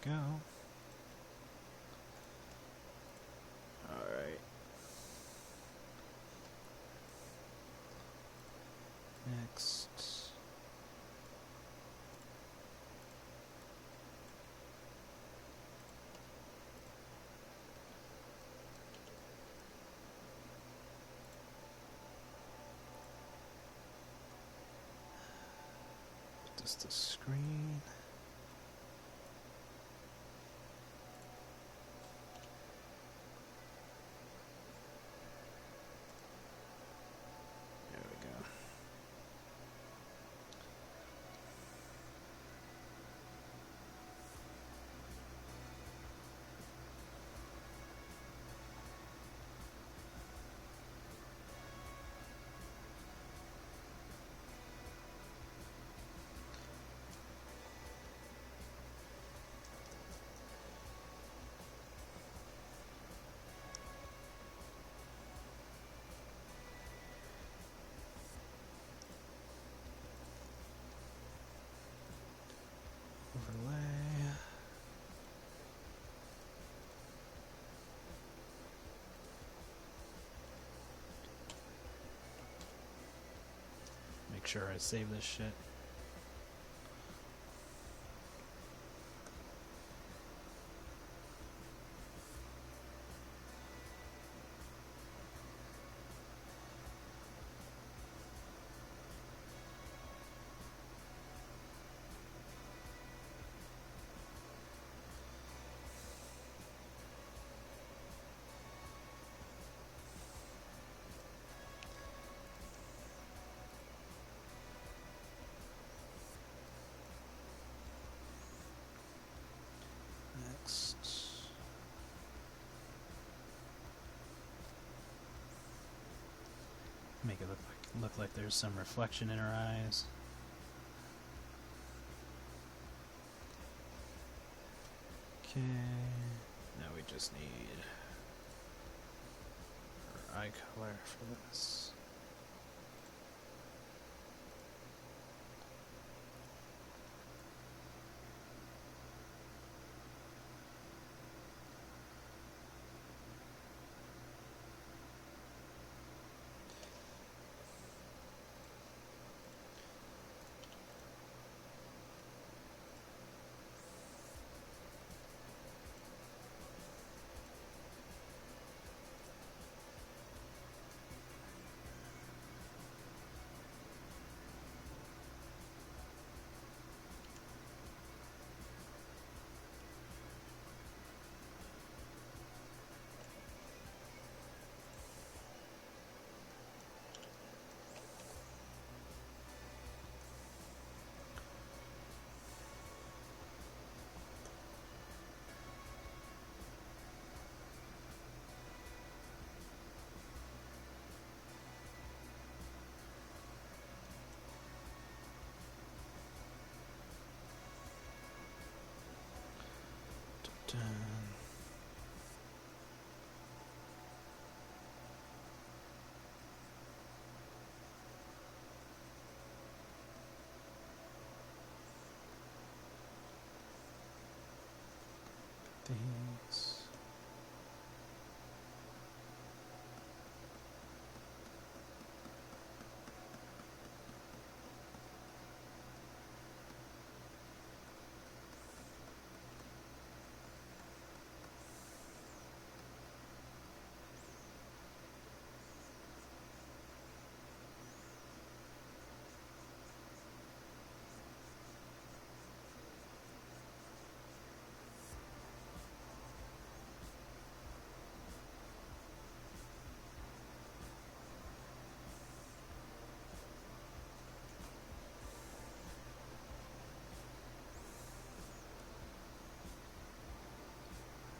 Go. Alright. Next. Put this to screen. Overlay. Make sure I save this shit. Next. Make it look like there's some reflection in her eyes. Okay. Now we just need her eye color for this. these.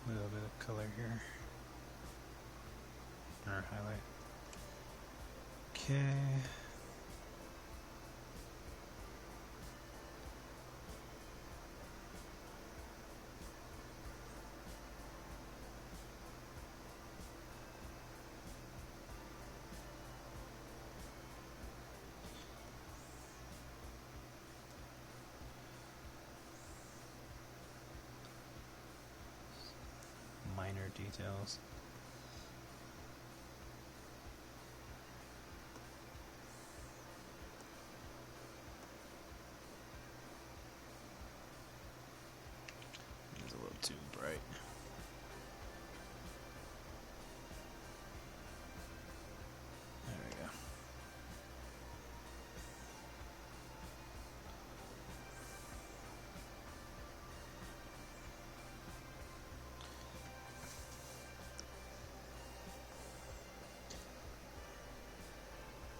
A little bit of color here. Or highlight. Okay. Minor details. It's a little too bright. There we go.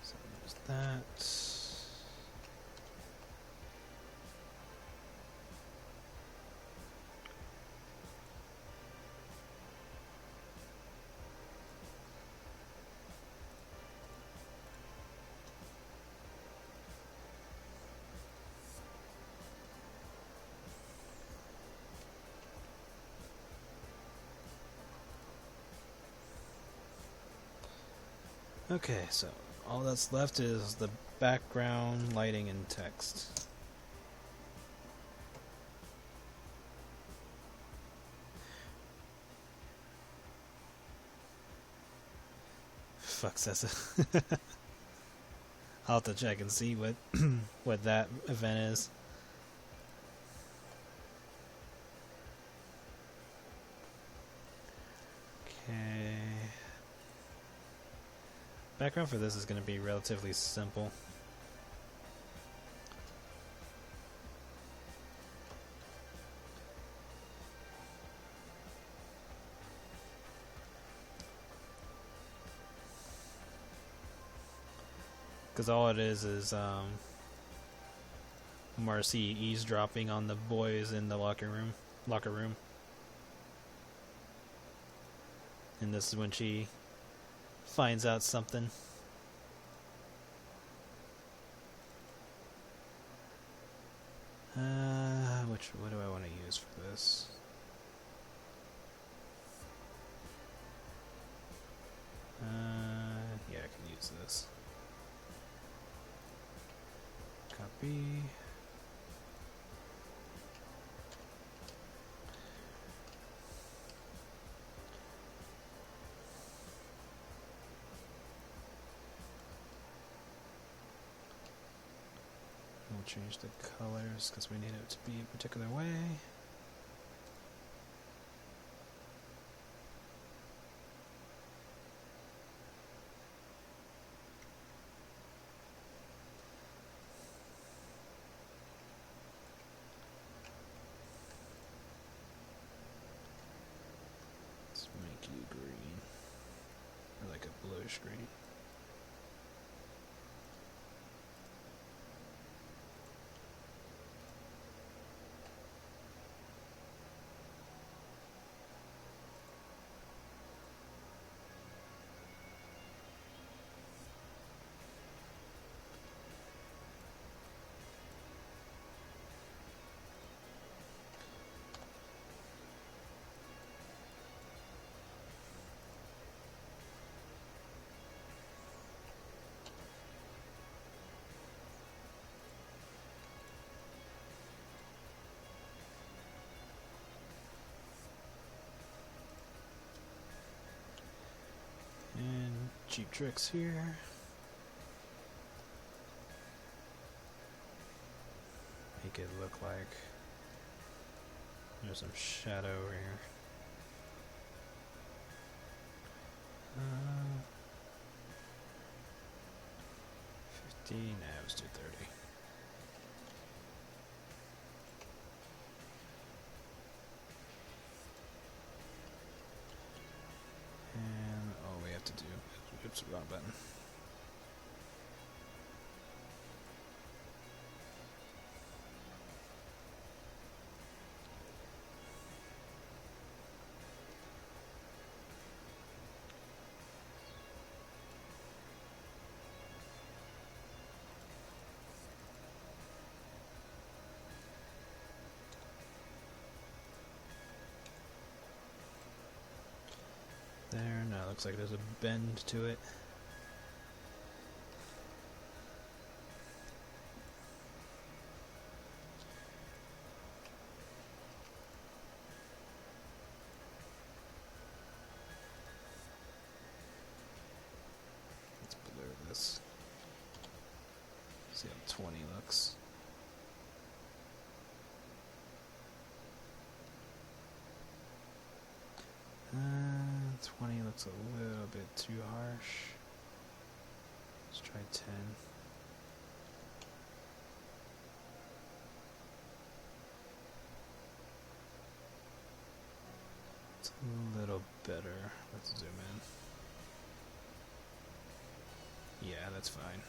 So there's that. Okay, so all that's left is the background, lighting, and text. Fuck, that's a I'll have to check and see what what that event is. Okay. Background for this is going to be relatively simple. Because all it is Marci eavesdropping on the boys in the locker room. And this is when she finds out something. What do I want to use for this? Yeah, I can use this. Copy. We'll change the colors because we need it to be a particular way. Let's make you green, or like a bluish green. cheap tricks here. Make it look like there's some shadow over here. 50, nah, let's do 30. And all we have to do, oops, wrong button. There, now it looks like there's a bend to it. Let's blur this. See how 20 looks. Uh, 20 looks a little bit too harsh. Let's try 10. It's a little better. Let's zoom in. Yeah, that's fine.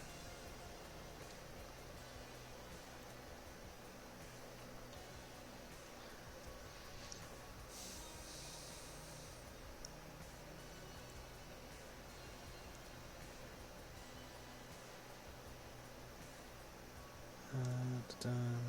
Done.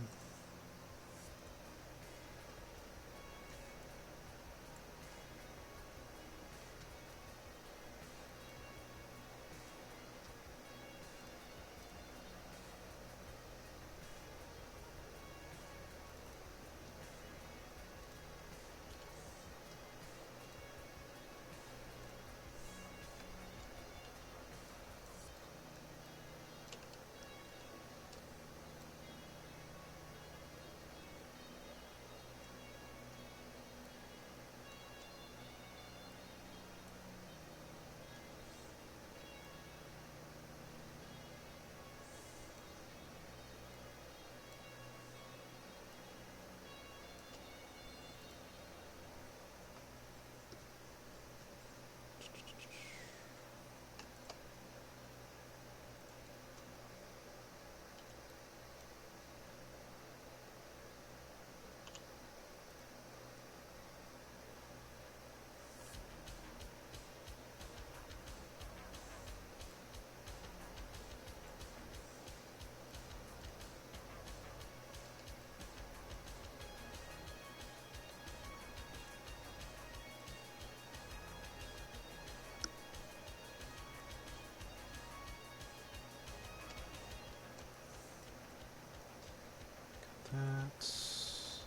That's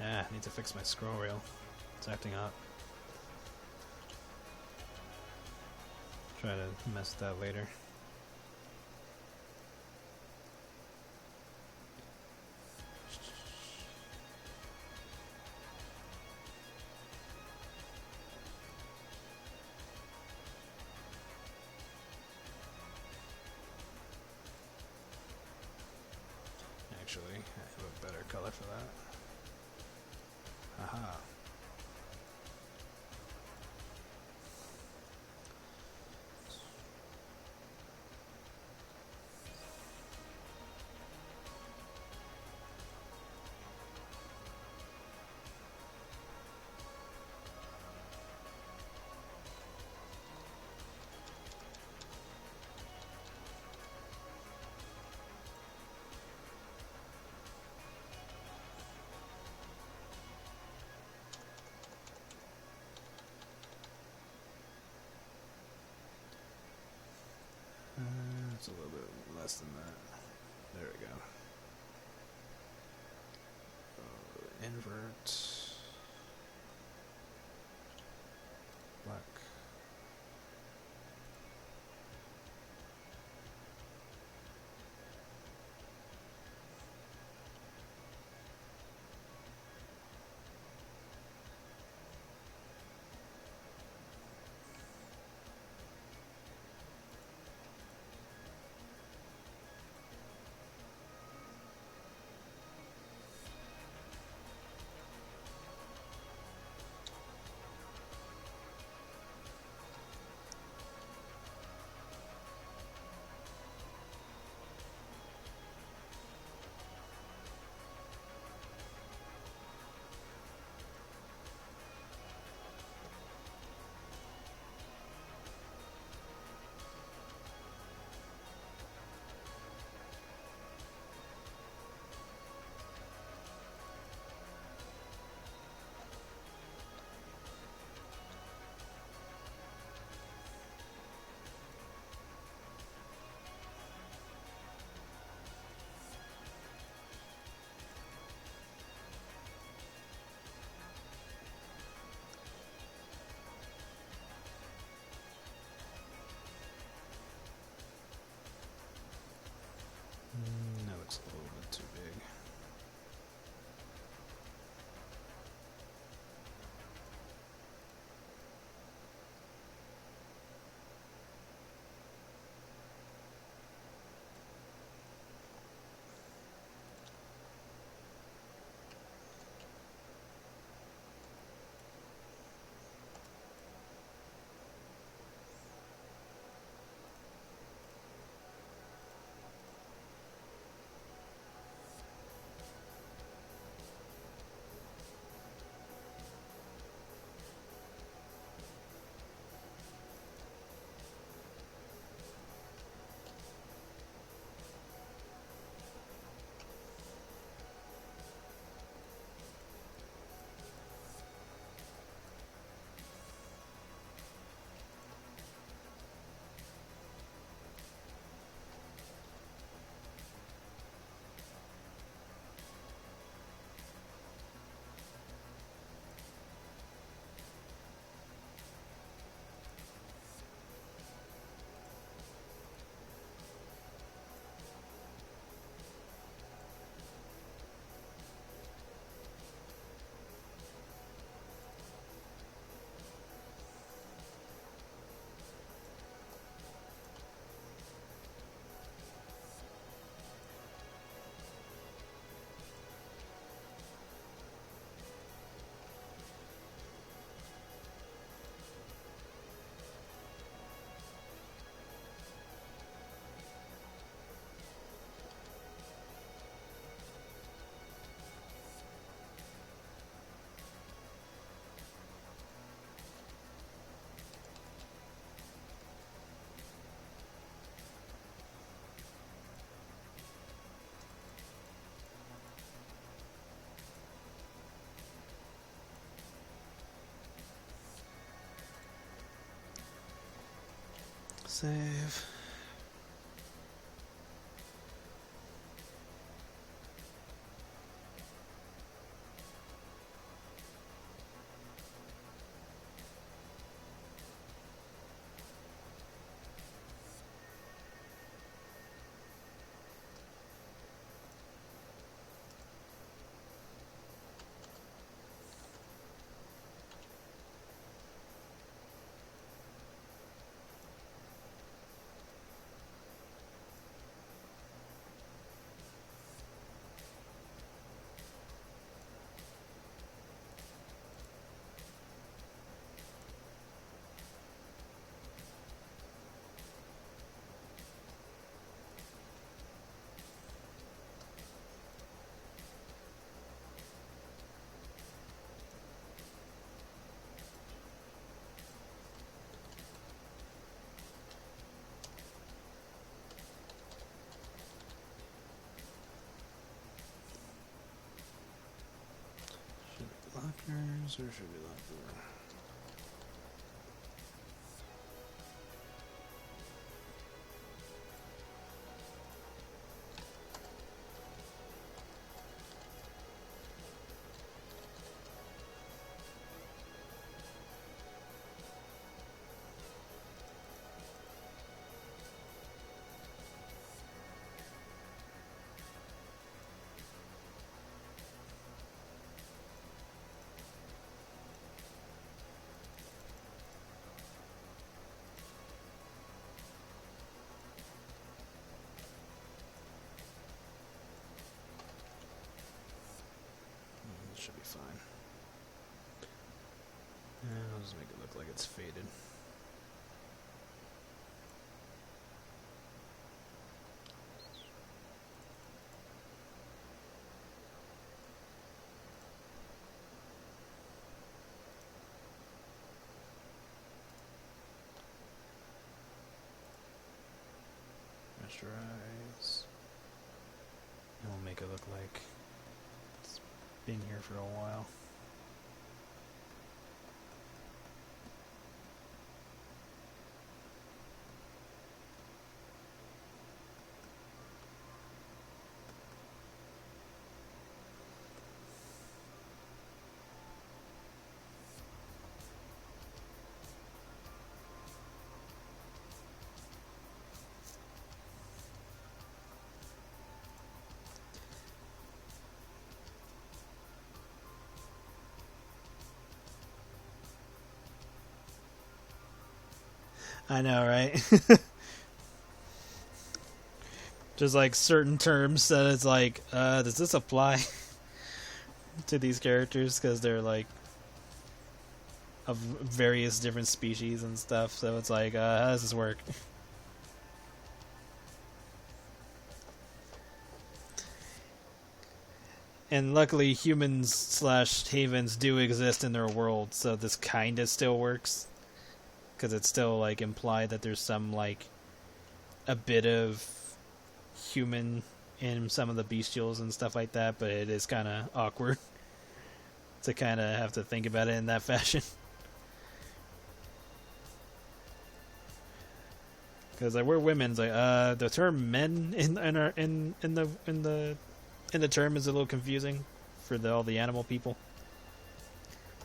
I need to fix my scroll reel. It's acting up. Try to mess with that later. Actually, I have a better color for that. Aha. less than that. There we go. Invert. Black. That looks a little bit too big. Save. Lockers, or should we lock the door? should be fine. And I'll just make it look like it's faded. Moisturize. And we'll make it look like it's been here for a while. I know, right? Just like certain terms that it's like, does this apply to these characters? Because they're like of various different species and stuff. So it's like, how does this work? And luckily, humans slash havens do exist in their world, so this kind of still works. Because it's still like implied that there's some like a bit of human in some of the bestials and stuff like that, but it is kind of awkward to kind of have to think about it in that fashion. Because like we're women's like the term men in the term is a little confusing for all the animal people,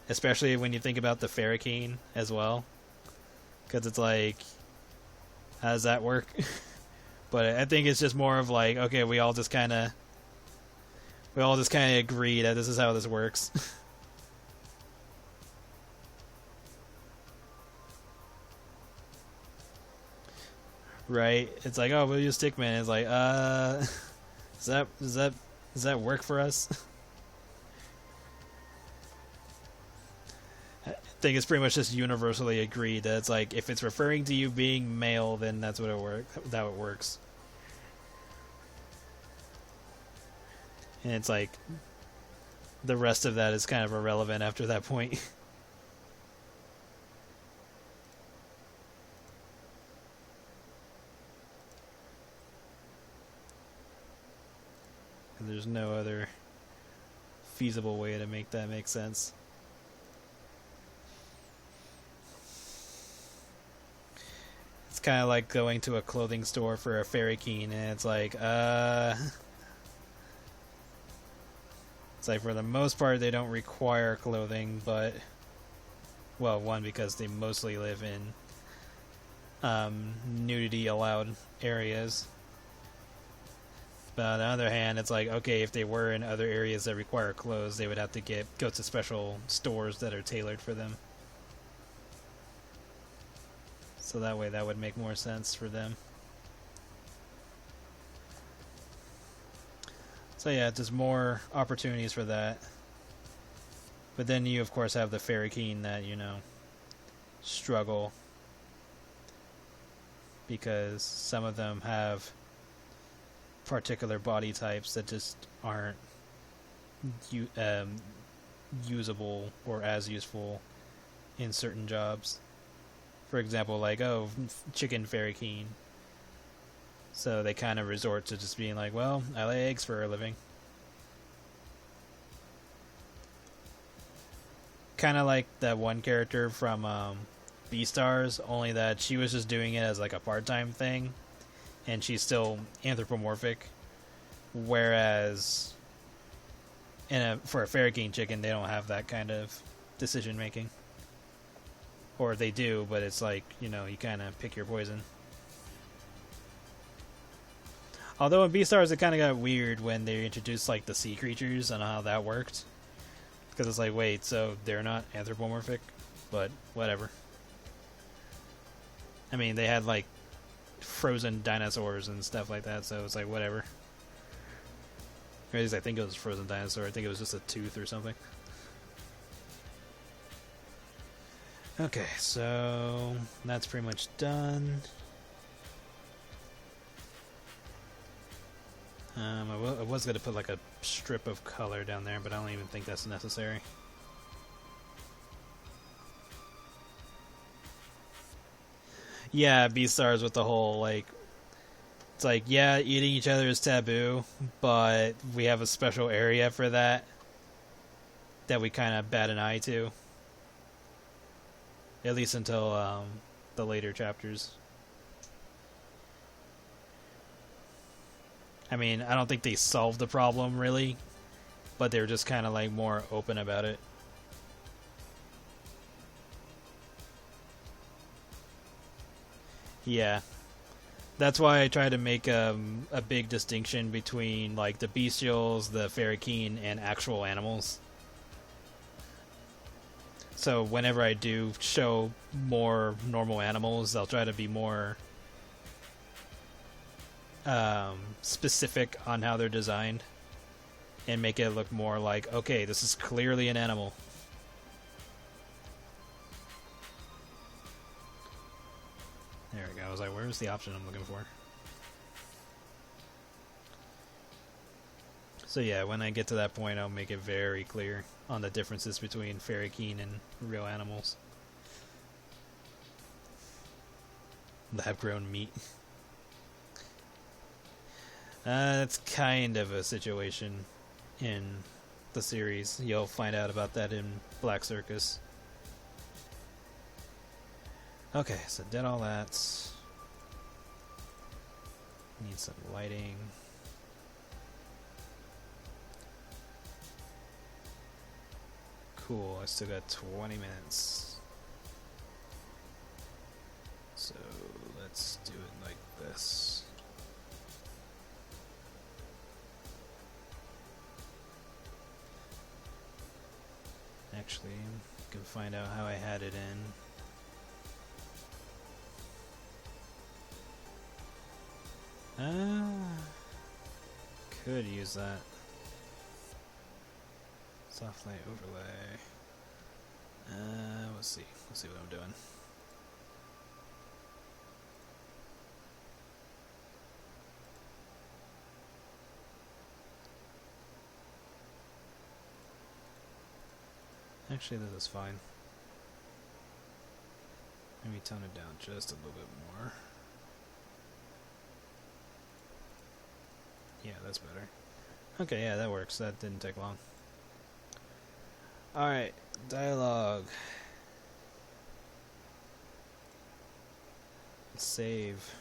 especially when you think about the ferricane as well. Because it's like, how does that work? But I think it's just more of like, okay, we all just kind of agree that this is how this works. Right? It's like, oh, we'll use Stickman. It's like, does that work for us? I think it's pretty much just universally agreed that it's like, if it's referring to you being male, then that's what it works. And it's like, the rest of that is kind of irrelevant after that point. And there's no other feasible way to make that make sense. It's kind of like going to a clothing store for a ferricane, and it's like, it's like for the most part they don't require clothing, but, well, one, because they mostly live in nudity allowed areas. But on the other hand, it's like, okay, if they were in other areas that require clothes, they would have to go to special stores that are tailored for them. So that way that would make more sense for them. So yeah, just more opportunities for that. But then you, of course, have the ferricane that, you know, struggle. Because some of them have particular body types that just aren't usable or as useful in certain jobs. For example, like, oh, chicken ferricane. So they kind of resort to just being like, well, I lay eggs for a living. Kind of like that one character from Beastars, only that she was just doing it as like a part-time thing, and she's still anthropomorphic. Whereas for a ferricane chicken, they don't have that kind of decision making. Or they do, but it's like, you know, you kind of pick your poison. Although in Beastars it kind of got weird when they introduced like the sea creatures and how that worked. Because it's like, wait, so they're not anthropomorphic? But whatever. I mean, they had like frozen dinosaurs and stuff like that, so it's like, whatever. Or at least I think it was a frozen dinosaur. I think it was just a tooth or something. Okay, so that's pretty much done. I was going to put like a strip of color down there, but I don't even think that's necessary. Yeah, Beastars with the whole, like, it's like, yeah, eating each other is taboo, but we have a special area for that we kind of bat an eye to. At least until the later chapters. I mean, I don't think they solved the problem, really, but they were just kind of, like, more open about it. Yeah. That's why I try to make a big distinction between, like, the bestials, the ferrokeen, and actual animals. So whenever I do show more normal animals, I'll try to be more specific on how they're designed and make it look more like, okay, this is clearly an animal. There we go. I was like, where's the option I'm looking for? So yeah, when I get to that point, I'll make it very clear on the differences between ferrokeen and real animals. Lab-grown meat. That's kind of a situation in the series. You'll find out about that in Black Circus. Okay, so did all that. Need some lighting. Cool, I still got 20 minutes. So let's do it like this. Actually, I can find out how I had it in. Could use that. Soft light overlay. Let's see. Let's see what I'm doing. Actually, this is fine. Let me tone it down just a little bit more. Yeah, that's better. Okay, yeah, that works. That didn't take long. Alright, dialogue. Let's save.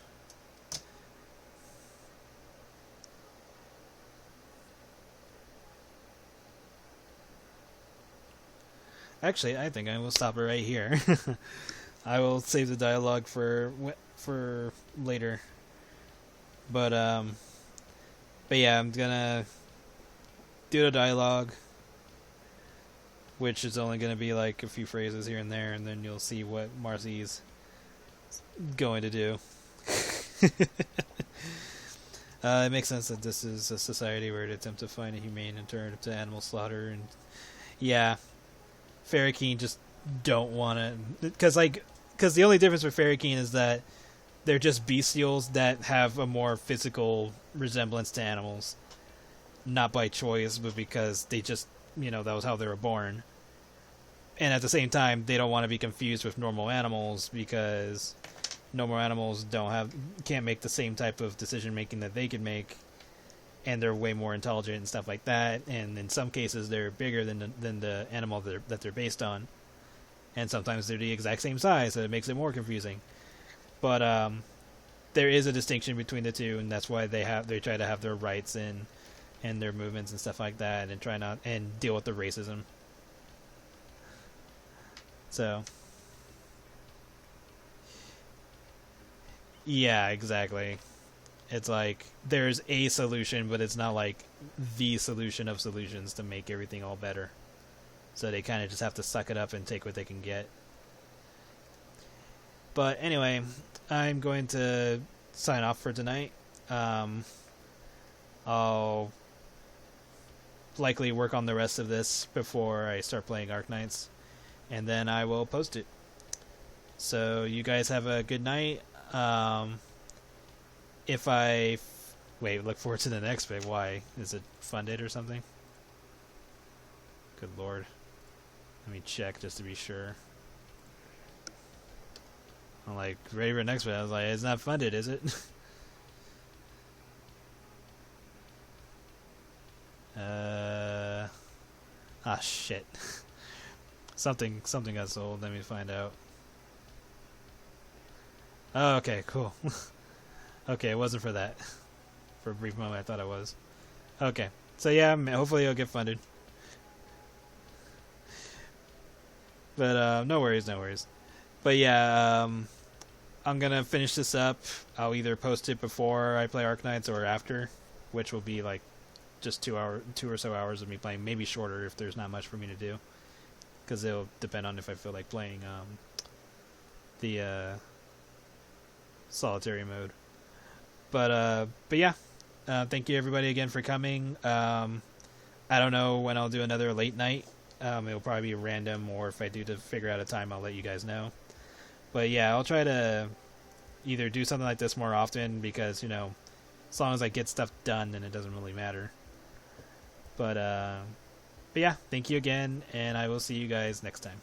Actually, I think I will stop it right here. I will save the dialogue for later. But yeah, I'm gonna do the dialogue, which is only gonna be like a few phrases here and there, and then you'll see what Marci's going to do. It makes sense that this is a society where it attempts to find a humane alternative to animal slaughter, and yeah, ferrokeen just don't want to, because the only difference with ferrokeen is that they're just bestials that have a more physical resemblance to animals, not by choice, but because they just, that was how they were born. And at the same time, they don't want to be confused with normal animals, because normal animals can't make the same type of decision making that they can make, and they're way more intelligent and stuff like that. And in some cases, they're bigger than the animal that they're based on, and sometimes they're the exact same size, so it makes it more confusing. But there is a distinction between the two, and that's why they try to have their rights and their movements and stuff like that, and try not and deal with the racism. So yeah, exactly. It's like there's a solution, but it's not like the solution of solutions to make everything all better. So they kind of just have to suck it up and take what they can get. But anyway, I'm going to sign off for tonight. I'll likely work on the rest of this before I start playing Arknights, and then I will post it. So you guys have a good night. If I wait, look forward to the next bit. Why is it funded or something? Good lord. Let me check just to be sure. I'm like ready for the next bit. I was like, it's not funded, is it? Shit. something got sold. Let me find out. Oh, okay, cool. Okay, it wasn't for that. For a brief moment, I thought it was. Okay, so yeah, hopefully it'll get funded. But no worries. But yeah, I'm gonna finish this up. I'll either post it before I play Arknights or after, which will be like just 2 or so hours of me playing, maybe shorter if there's not much for me to do, because it'll depend on if I feel like playing the solitary mode. But yeah, thank you everybody again for coming. I don't know when I'll do another late night. It'll probably be random, or if I do to figure out a time, I'll let you guys know. But yeah, I'll try to either do something like this more often, because, you know, as long as I get stuff done, then it doesn't really matter. But yeah, thank you again, and I will see you guys next time.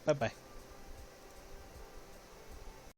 Bye-bye.